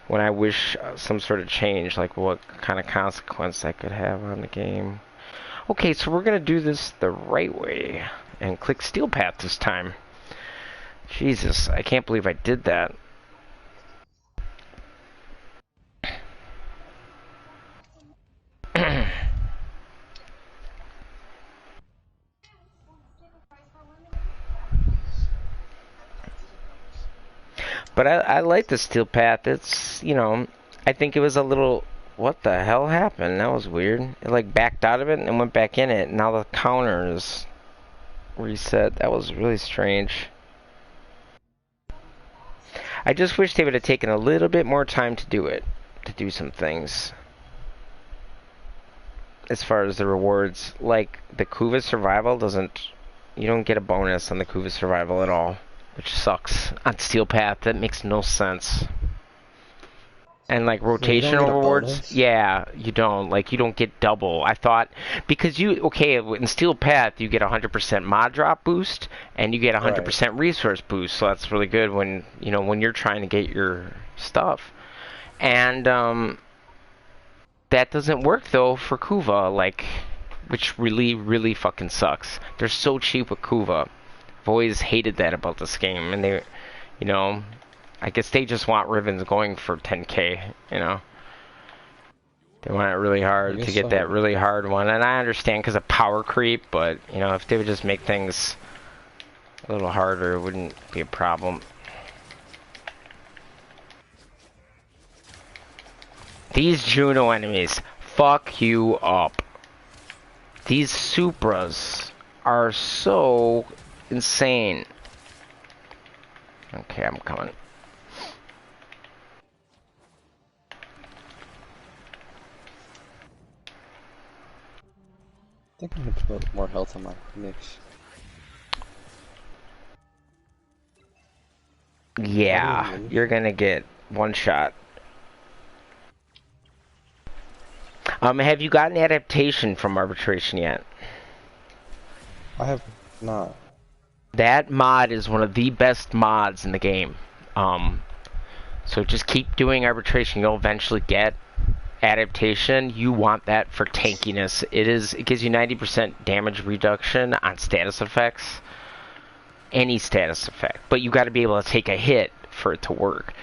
Speaker 1: when I wish some sort of change, like what kind of consequence that could have on the game. Okay, so we're gonna do this the right way and click Steel Path this time. Jesus, I can't believe I did that. But I like the steel path. It's, you know, I think it was a little... What the hell happened? That was weird. It like backed out of it and went back in it. Now the counter is reset. That was really strange. I just wish they would have taken a little bit more time to do it. To do some things. As far as the rewards. Like, the Kuva survival doesn't... You don't get a bonus on the Kuva survival at all. Which sucks. On Steel Path, that makes no sense. And like rotational rewards, yeah, you don't. Like, you don't get double. I thought, because okay, in Steel Path, you get 100% mod drop boost, and you get 100% resource boost, so that's really good when, you know, when you're trying to get your stuff. And, that doesn't work, though, for Kuva, like, which really, really fucking sucks. They're so cheap with Kuva. I've always hated that about this game, and they, you know, I guess they just want Riven's going for 10k, you know. They want it really hard to get that really hard one, and I understand because of power creep, but, you know, if they would just make things a little harder, it wouldn't be a problem. These Juno enemies, fuck you up. These Supras are so insane. Okay, I'm coming.
Speaker 2: I think I'm gonna put more health on my mix.
Speaker 1: Yeah, you're gonna get one shot. Have you gotten adaptation from arbitration yet?
Speaker 2: I have not.
Speaker 1: That mod is one of the best mods in the game. So just keep doing arbitration. You'll eventually get adaptation. You want that for tankiness. It gives you 90% damage reduction on status effects. Any status effect. But you got to be able to take a hit for it to work.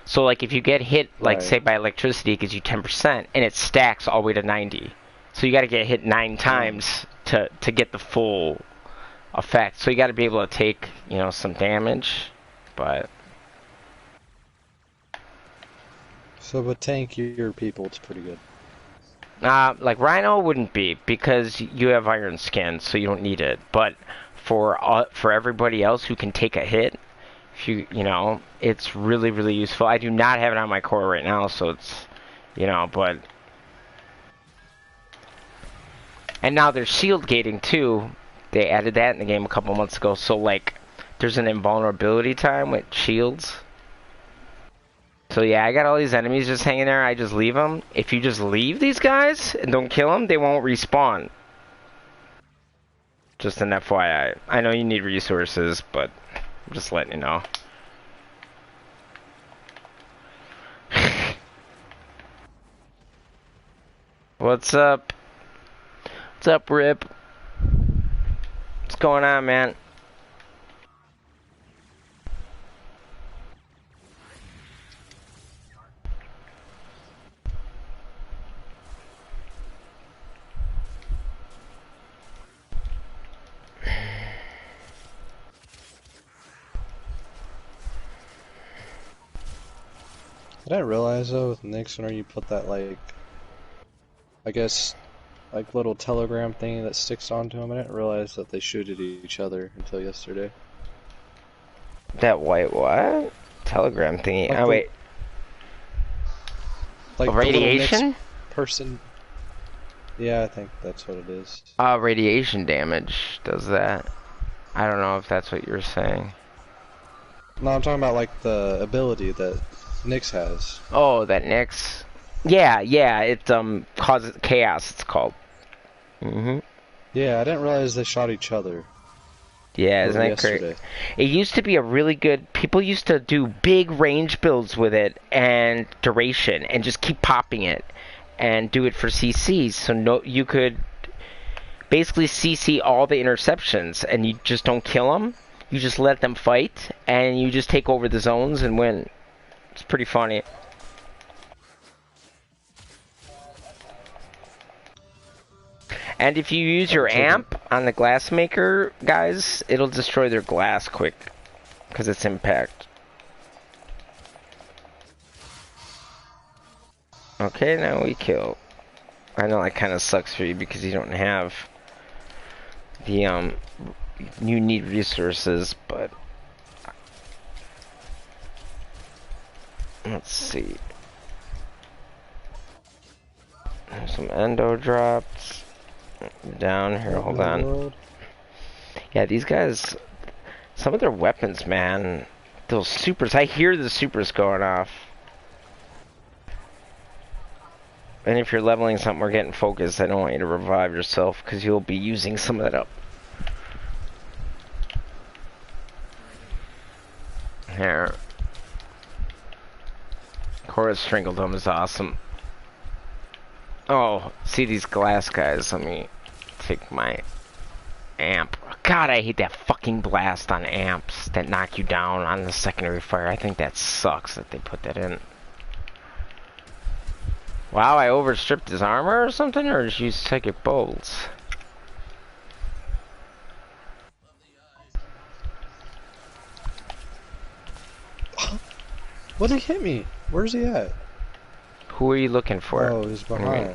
Speaker 1: So like if you get hit, like say by electricity, it gives you 10%, and it stacks all the way to 90. So you got to get hit 9 times to get the full effect. So you got to be able to take, you know, some damage, but...
Speaker 2: So with tank your people, it's pretty good.
Speaker 1: Like Rhino wouldn't be, because you have iron skin, so you don't need it. But for everybody else who can take a hit, if you know, it's really, really useful. I do not have it on my core right now, so it's, you know, but... And now there's shield gating too. They added that in the game a couple months ago, so like, there's an invulnerability time with shields. So yeah, I got all these enemies just hanging there, I just leave them. If you just leave these guys and don't kill them, they won't respawn. Just an FYI. I know you need resources, but I'm just letting you know. What's up? What's up, Rip? What's going on, man?
Speaker 2: I didn't realize though with Nyx whenever you put that, like, I guess, like little telegram thing that sticks onto them, I didn't realize that they shoot at each other until yesterday.
Speaker 1: That white what? Telegram thingy.
Speaker 2: Like
Speaker 1: oh wait.
Speaker 2: Like
Speaker 1: radiation?
Speaker 2: Person. Yeah, I think that's what it is.
Speaker 1: Radiation damage does that. I don't know if that's what you're saying.
Speaker 2: No, I'm talking about like the ability that Nyx has.
Speaker 1: Oh, that Nyx. Yeah, it causes chaos, it's called.
Speaker 2: Yeah, I didn't realize they shot each other.
Speaker 1: Yeah, isn't that crazy? It used to be a really good... People used to do big range builds with it and duration and just keep popping it and do it for CCs. So you could basically CC all the interceptions and you just don't kill them. You just let them fight, and you just take over the zones and win. It's pretty funny. And if you use your amp on the glass maker, guys, it'll destroy their glass quick. Because it's impact. Okay, now we kill. I know that kind of sucks for you because you don't have the, you need resources, but... Let's see. There's some endo drops. Down here, hold on. Yeah, these guys, some of their weapons, man. Those supers, I hear the supers going off. And if you're leveling something or getting focused, I don't want you to revive yourself because you'll be using some of that up. Here. Chorus Strangledom is awesome. Oh, see these glass guys. Let me take my amp. God, I hate that fucking blast on amps that knock you down on the secondary fire. I think that sucks that they put that in. Wow, I overstripped his armor or something, or did you psychic bolts?
Speaker 2: What did he hit me? Where's he at?
Speaker 1: Who are you looking for?
Speaker 2: Oh, he's behind.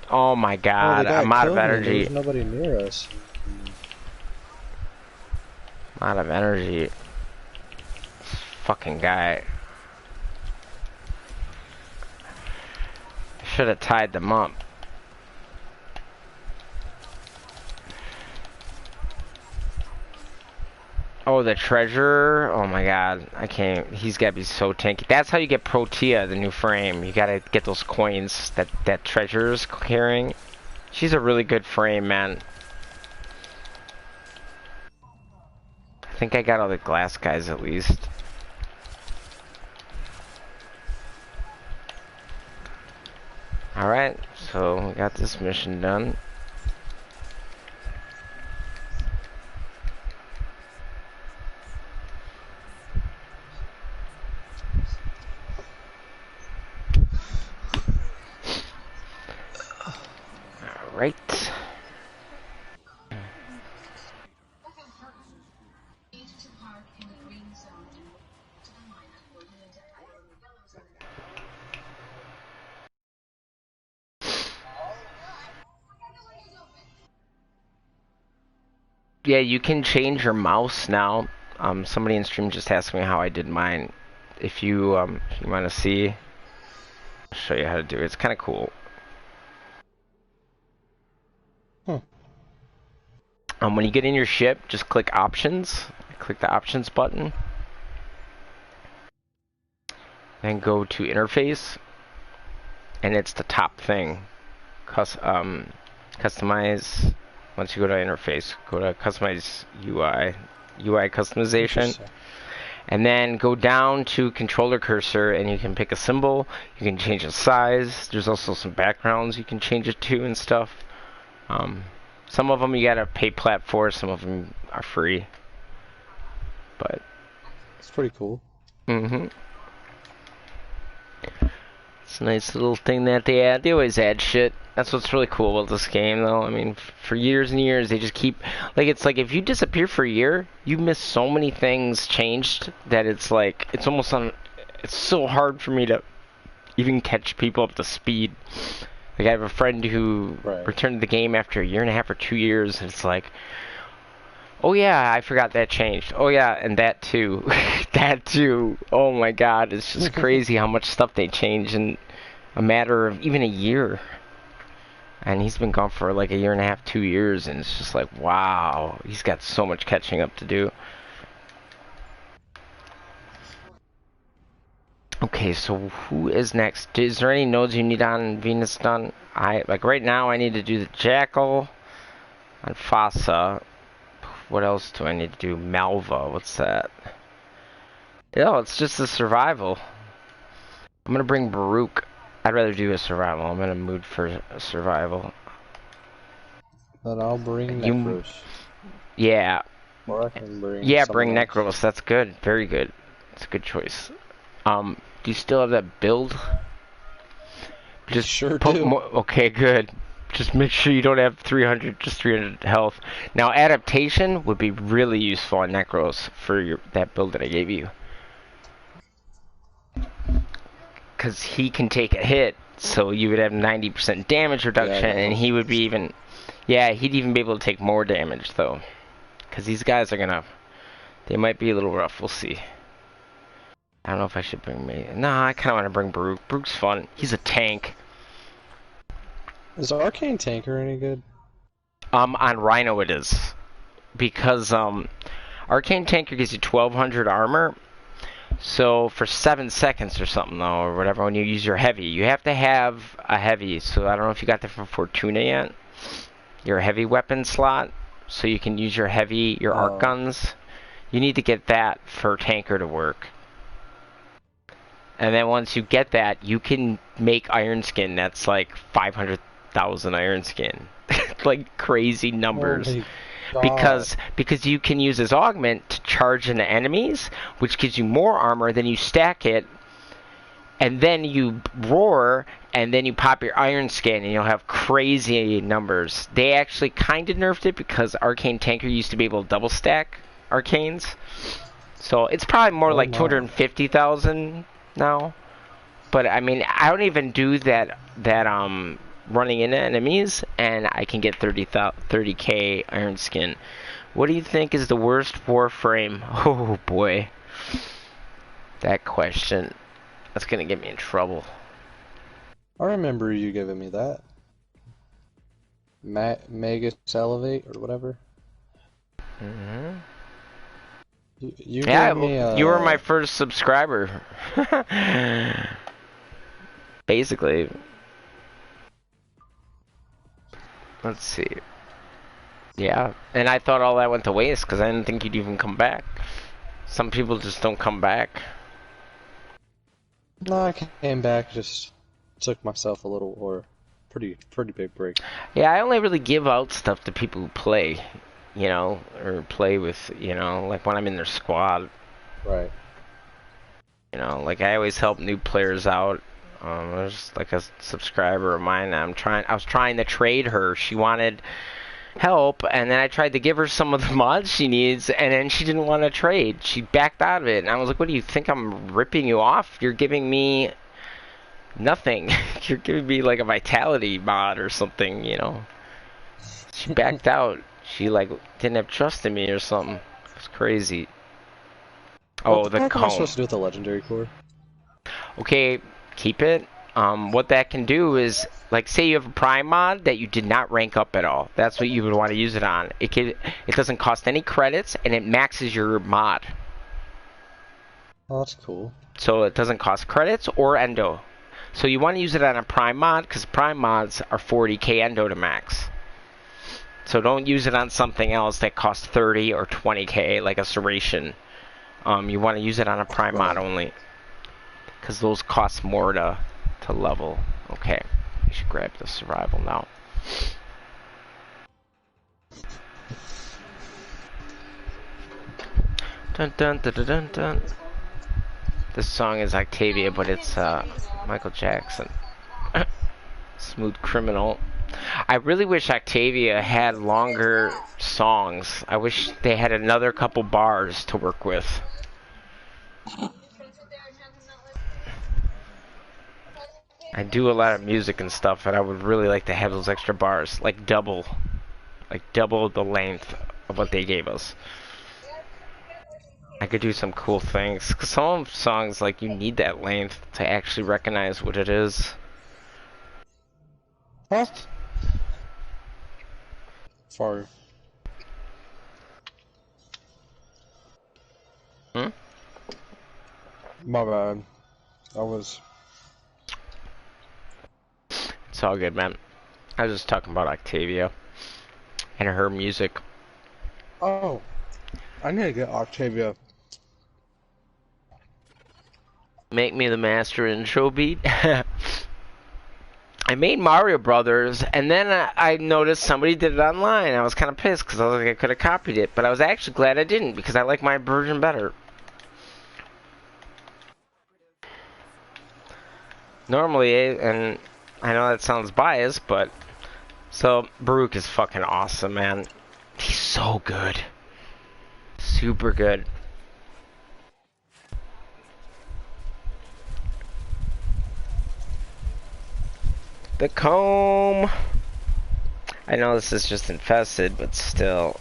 Speaker 1: Oh my god, I'm out of energy.
Speaker 2: There's nobody near us.
Speaker 1: I'm out of energy. This fucking guy. Should have tied them up. Oh, the treasure. Oh my god. I can't. He's gotta be so tanky. That's how you get Protea, the new frame. You gotta get those coins that treasure's carrying. She's a really good frame, man. I think I got all the glass guys at least. Alright, so we got this mission done. Alright. Yeah, you can change your mouse now. Somebody in stream just asked me how I did mine. If you want to see, I'll show you how to do it. It's kind of cool.
Speaker 2: Huh.
Speaker 1: When you get in your ship, just click options. Click the options button. Then go to interface. And it's the top thing. Customize. Once you go to interface, go to customize UI customization. And then go down to controller cursor and you can pick a symbol. You can change the size. There's also some backgrounds you can change it to and stuff. Some of them you gotta pay plat for, some of them are free. But
Speaker 2: it's pretty cool.
Speaker 1: Mm-hmm. It's a nice little thing that they add. They always add shit. That's what's really cool about this game, though. I mean, for years and years, they just keep... Like, it's like, if you disappear for a year, you miss so many things changed that it's like... It's almost on... It's so hard for me to even catch people up to speed. Like, I have a friend who returned to the game after a year and a half or 2 years, and it's like... Oh yeah, I forgot that changed. Oh yeah, and that too. That too. Oh my god, it's just crazy how much stuff they change in a matter of even a year. And he's been gone for like a year and a half, 2 years, and it's just like, wow, he's got so much catching up to do. Okay, so who is next? Is there any nodes you need on Venus done? Like right now I need to do the Jackal on Fossa. What else do I need to do? Malva, what's that? Yeah, it's just a survival. I'm gonna bring Baruch. I'd rather do a survival. I'm in a mood for a survival.
Speaker 2: Then I'll bring Necros.
Speaker 1: Yeah.
Speaker 2: Or I can bring
Speaker 1: Yeah,
Speaker 2: someone
Speaker 1: bring
Speaker 2: else.
Speaker 1: Necros. That's good. Very good. That's a good choice. Do you still have that build?
Speaker 2: You
Speaker 1: Just
Speaker 2: sure
Speaker 1: put
Speaker 2: do.
Speaker 1: more. Okay, good. Just make sure you don't have 300, just 300 health. Now, adaptation would be really useful on Necros for that build that I gave you. Because he can take a hit, so you would have 90% damage
Speaker 2: Yeah, I
Speaker 1: reduction,
Speaker 2: got
Speaker 1: and
Speaker 2: health.
Speaker 1: he would be even. Yeah, he'd even be able to take more damage, though. Because these guys are gonna. They might be a little rough. We'll see. I don't know if I should bring me. Nah, I kind of want to bring Baruch. Baruch's fun. He's a tank.
Speaker 2: Is Arcane Tanker any good?
Speaker 1: On Rhino it is. Because, Arcane Tanker gives you 1200 armor. So, for 7 seconds or something, though, or whatever, when you use your heavy, you have to have a heavy. So, I don't know if you got that from Fortuna yet. Your heavy weapon slot. So, you can use your heavy, your arc
Speaker 2: Oh,
Speaker 1: guns. You need to get that for Tanker to work. And then once you get that, you can make Iron Skin. That's like 500,000 Iron Skin. Like crazy numbers.
Speaker 2: holy God.
Speaker 1: Because you can use this augment to charge into enemies, which gives you more armor, then you stack it, and then you roar, and then you pop your Iron Skin, and you'll have crazy numbers. They actually kind of nerfed it because Arcane Tanker used to be able to double stack Arcanes. So it's probably more
Speaker 2: Oh
Speaker 1: like
Speaker 2: my.
Speaker 1: 250,000 now. But I mean, I don't even do that running into enemies, and I can get 30k Iron Skin. What do you think is the worst Warframe? Oh boy, that question. That's gonna get me in trouble.
Speaker 2: I remember you giving me that. Magus Elevate or whatever.
Speaker 1: Hmm.
Speaker 2: You
Speaker 1: Yeah,
Speaker 2: gave me
Speaker 1: you were my first subscriber. Basically, let's see. Yeah, and I thought all that went to waste because I didn't think you'd even come back. Some people just don't come back.
Speaker 2: No, I came back, just took myself a little or pretty big break.
Speaker 1: Yeah, I only really give out stuff to people who play, or play with, like when I'm in their squad,
Speaker 2: Right.
Speaker 1: like I always help new players out. There's like a subscriber of mine. I was trying to trade her. She wanted help, and then I tried to give her some of the mods she needs, and then she didn't want to trade. She backed out of it, and I was like, "What do you think? I'm ripping you off? You're giving me nothing. You're giving me like a vitality mod or something. She backed out. She like didn't have trust in me or something. It was crazy.
Speaker 2: What
Speaker 1: Oh,
Speaker 2: the
Speaker 1: the
Speaker 2: heck am I supposed
Speaker 1: comb.
Speaker 2: to do with the legendary core?
Speaker 1: Okay, keep it. What that can do is, like, say you have a prime mod that you did not rank up at all. That's what you would want to use it on. It doesn't cost any credits, and it maxes your mod.
Speaker 2: Oh, that's cool.
Speaker 1: So it doesn't cost credits or endo. So you want to use it on a prime mod because prime mods are 40k endo to max. So don't use it on something else that costs 30 or 20k, like a Serration. You want to use it on a prime mod
Speaker 2: Right.
Speaker 1: only, because those cost more to level. Okay, we should grab the survival now. Dun dun dun dun dun dun. This song is Octavia, but it's Michael Jackson. Smooth Criminal. I really wish Octavia had longer songs. I wish they had another couple bars to work with. I do a lot of music and stuff, and I would really like to have those extra bars, like double the length of what they gave us. I could do some cool things. 'Cause some songs, like, you need that length to actually recognize what it is.
Speaker 2: Huh? Far.
Speaker 1: Hmm?
Speaker 2: My bad. I was.
Speaker 1: It's all good, man. I was just talking about Octavia and her music.
Speaker 2: Oh, I need to get Octavia.
Speaker 1: Make me the master intro beat. I I made Mario Brothers, and then I noticed somebody did it online. I was kind of pissed because I was like, I could have copied it, but I was actually glad I didn't because I like my version better. Normally, and I know that sounds biased, but so Baruch is fucking awesome, man. He's so good, super good. The comb. I know this is just infested, but still.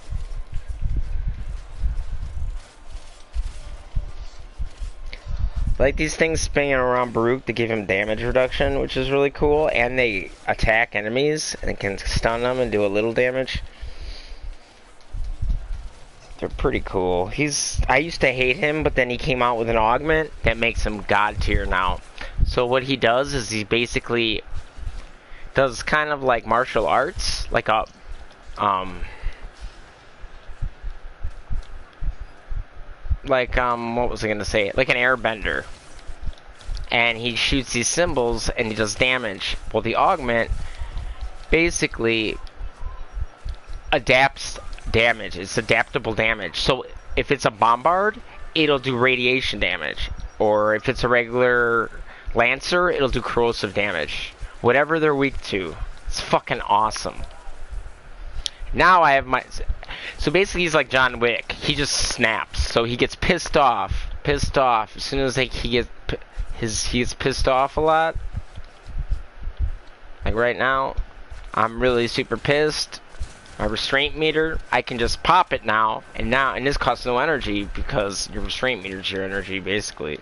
Speaker 1: Like these things spinning around Baruch to give him damage reduction, which is really cool, and they attack enemies and can stun them and do a little damage. They're pretty cool. I used to hate him, but then he came out with an augment that makes him god tier now. So what he does is he basically does kind of like martial arts, like a what was I gonna say? Like an airbender. And he shoots these symbols and he does damage. Well, the augment basically adapts damage. It's adaptable damage. So if it's a bombard, it'll do radiation damage. Or if it's a regular lancer, it'll do corrosive damage. Whatever they're weak to. It's fucking awesome. Now I have my... So basically he's like John Wick. He just snaps. So he gets pissed off. Pissed off. As soon as like, he gets pissed off a lot. Like right now, I'm really super pissed. My restraint meter, I can just pop it now. And this costs no energy because your restraint meter is your energy basically.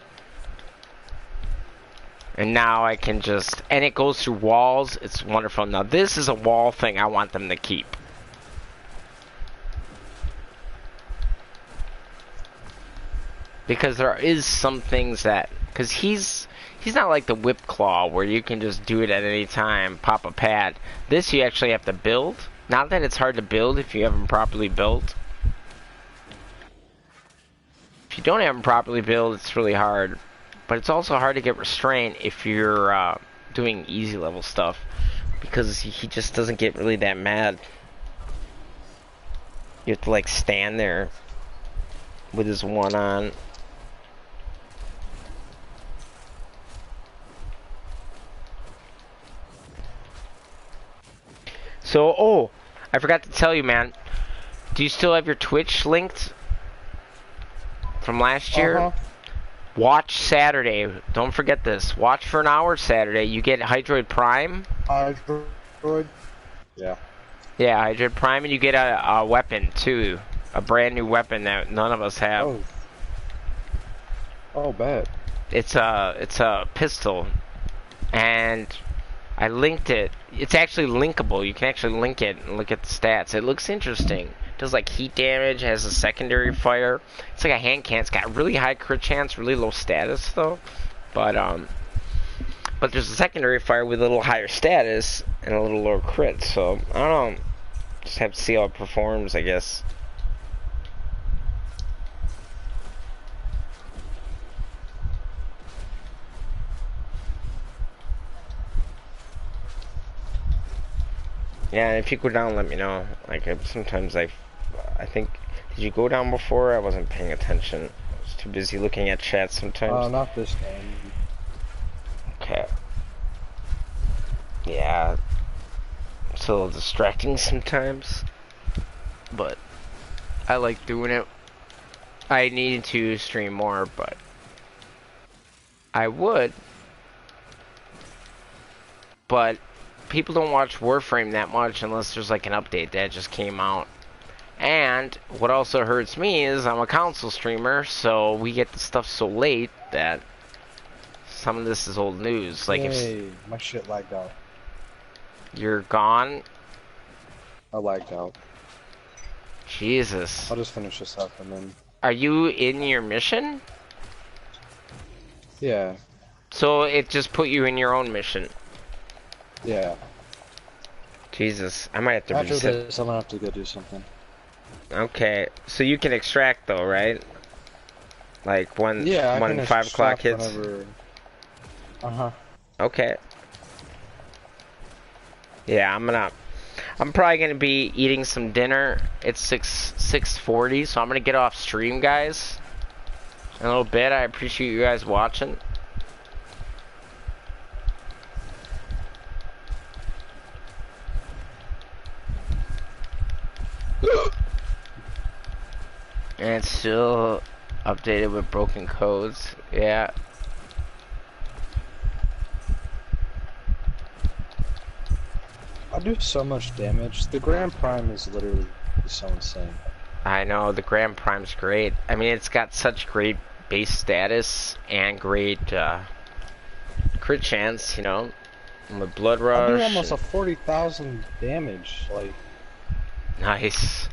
Speaker 1: And now I can just... And it goes through walls. It's wonderful. Now this is a wall thing I want them to keep. Because there is some things that... Because he's not like the Whip Claw where you can just do it at any time, pop a pad. This you actually have to build. Not that it's hard to build if you have them properly built. If you don't have them properly built, it's really hard. But it's also hard to get restraint if you're doing easy level stuff. Because he just doesn't get really that mad. You have to like stand there with his one on. So, oh, I forgot to tell you, man. Do you still have your Twitch linked from last year? Watch Saturday. Don't forget this. Watch for an hour Saturday. You get Hydroid Prime.
Speaker 2: Hydroid? Yeah.
Speaker 1: Yeah, Hydroid Prime, and you get a weapon, too. A brand new weapon that none of us have.
Speaker 2: Oh. Oh, bad.
Speaker 1: It's a pistol. And... I linked it. It's actually linkable. You can actually link it and look at the stats. It looks interesting. It does like heat damage, has a secondary fire. It's like a hand cannon. It's got really high crit chance, really low status though. But there's a secondary fire with a little higher status and a little lower crit. So I don't know. Just have to see how it performs, I guess. Yeah, if you go down, let me know. Like, sometimes I think... Did you go down before? I wasn't paying attention. I was too busy looking at chat sometimes.
Speaker 2: Not this time.
Speaker 1: Okay. Yeah. It's a little distracting sometimes. But I like doing it. I need to stream more, but... I would. But... people don't watch Warframe that much unless there's like an update that just came out. And what also hurts me is I'm a console streamer, so we get the stuff so late that some of this is old news. Like,
Speaker 2: Yay, my shit lagged out.
Speaker 1: You're gone?
Speaker 2: I lagged out.
Speaker 1: Jesus.
Speaker 2: I'll just finish this up and then...
Speaker 1: Are you in your mission?
Speaker 2: Yeah.
Speaker 1: So it just put you in your own mission?
Speaker 2: Yeah.
Speaker 1: Jesus, I might have to
Speaker 2: After
Speaker 1: reset.
Speaker 2: this, I'm gonna have to go do something.
Speaker 1: Okay, so you can extract though, right? Like when 5 o'clock hits.
Speaker 2: Whenever... Uh-huh.
Speaker 1: Okay. Yeah, I'm probably gonna be eating some dinner. It's 6:40, so I'm gonna get off stream, guys. In a little bit. I appreciate you guys watching. And it's still updated with broken codes. Yeah.
Speaker 2: I do so much damage. The Grand Prime is literally so insane.
Speaker 1: I know, the Grand Prime's great. I mean, it's got such great base status and great crit chance, you know, with Blood
Speaker 2: I do
Speaker 1: Rush.
Speaker 2: almost a 40,000 damage, like.
Speaker 1: Nice.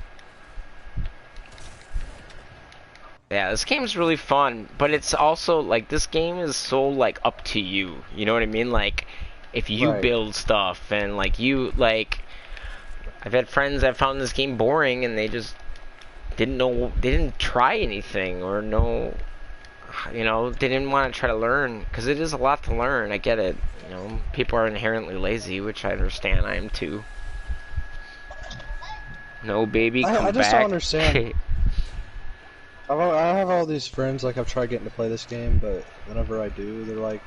Speaker 1: Yeah, this game's really fun, but it's also, like, this game is so, like, up to you. You know what I mean? Like, if you
Speaker 2: Right.
Speaker 1: build stuff and, like, I've had friends that found this game boring and they just they didn't try anything or know, you know, they didn't want to try to learn, because it is a lot to learn. I get it. You know, people are inherently lazy, which I understand. I am too. No, baby, come
Speaker 2: I just
Speaker 1: back.
Speaker 2: don't understand. I have all these friends, like, I've tried getting to play this game, but whenever I do, they're like,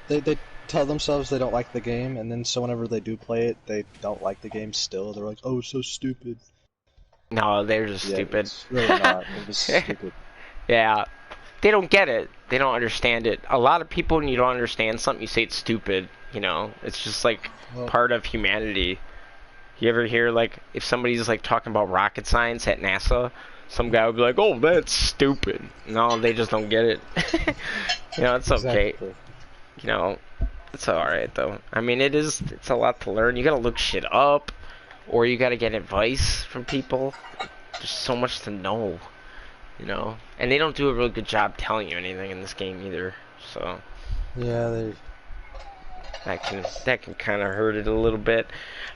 Speaker 2: they tell themselves they don't like the game, and then so whenever they do play it, they don't like the game still. They're like, oh, it's so stupid.
Speaker 1: No, they're just
Speaker 2: Yeah,
Speaker 1: stupid.
Speaker 2: it's really not. It's just stupid.
Speaker 1: Yeah, they don't get it. They don't understand it. A lot of people, when you don't understand something, you say it's stupid. You know, it's just like
Speaker 2: Well,
Speaker 1: part of humanity. You ever hear, like, if somebody's like talking about rocket science at NASA, some guy would be like, "Oh, that's stupid." No, they just don't get it. You know, it's okay.
Speaker 2: exactly.
Speaker 1: You know, it's all right though. I mean, it's a lot to learn. You gotta look shit up, or you gotta get advice from people. There's so much to know. You know, and they don't do a real good job telling you anything in this game either. So
Speaker 2: Yeah, they.
Speaker 1: that can kind of hurt it a little bit.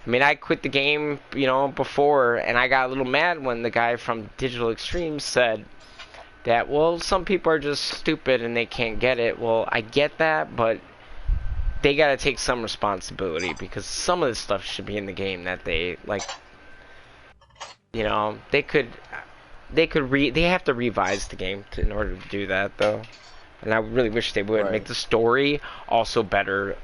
Speaker 1: I mean, I quit the game, you know, before, and I got a little mad when the guy from Digital Extremes said that, well, some people are just stupid and they can't get it. Well, I get that, but they got to take some responsibility, because some of this stuff should be in the game that they, like, you know, they have to revise the game in order to do that, though. And I really wish they would make
Speaker 2: Right.
Speaker 1: the story also better,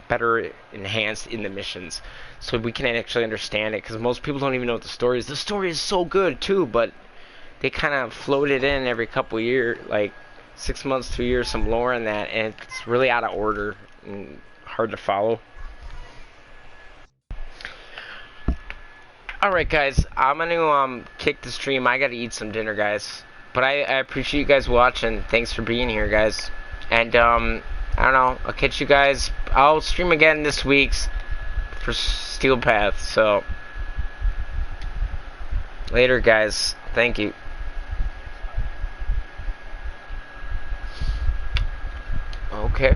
Speaker 1: better enhanced in the missions, so we can actually understand it. Because most people don't even know what the story is. The story is so good too, but they kind of float it in every couple years, like 6 months to a year, some lore in that, and it's really out of order and hard to follow. All right, guys, I'm gonna kick the stream. I gotta eat some dinner, guys. But I appreciate you guys watching. Thanks for being here, guys. And I don't know. I'll catch you guys. I'll stream again this week for Steel Path. So later, guys. Thank you. Okay.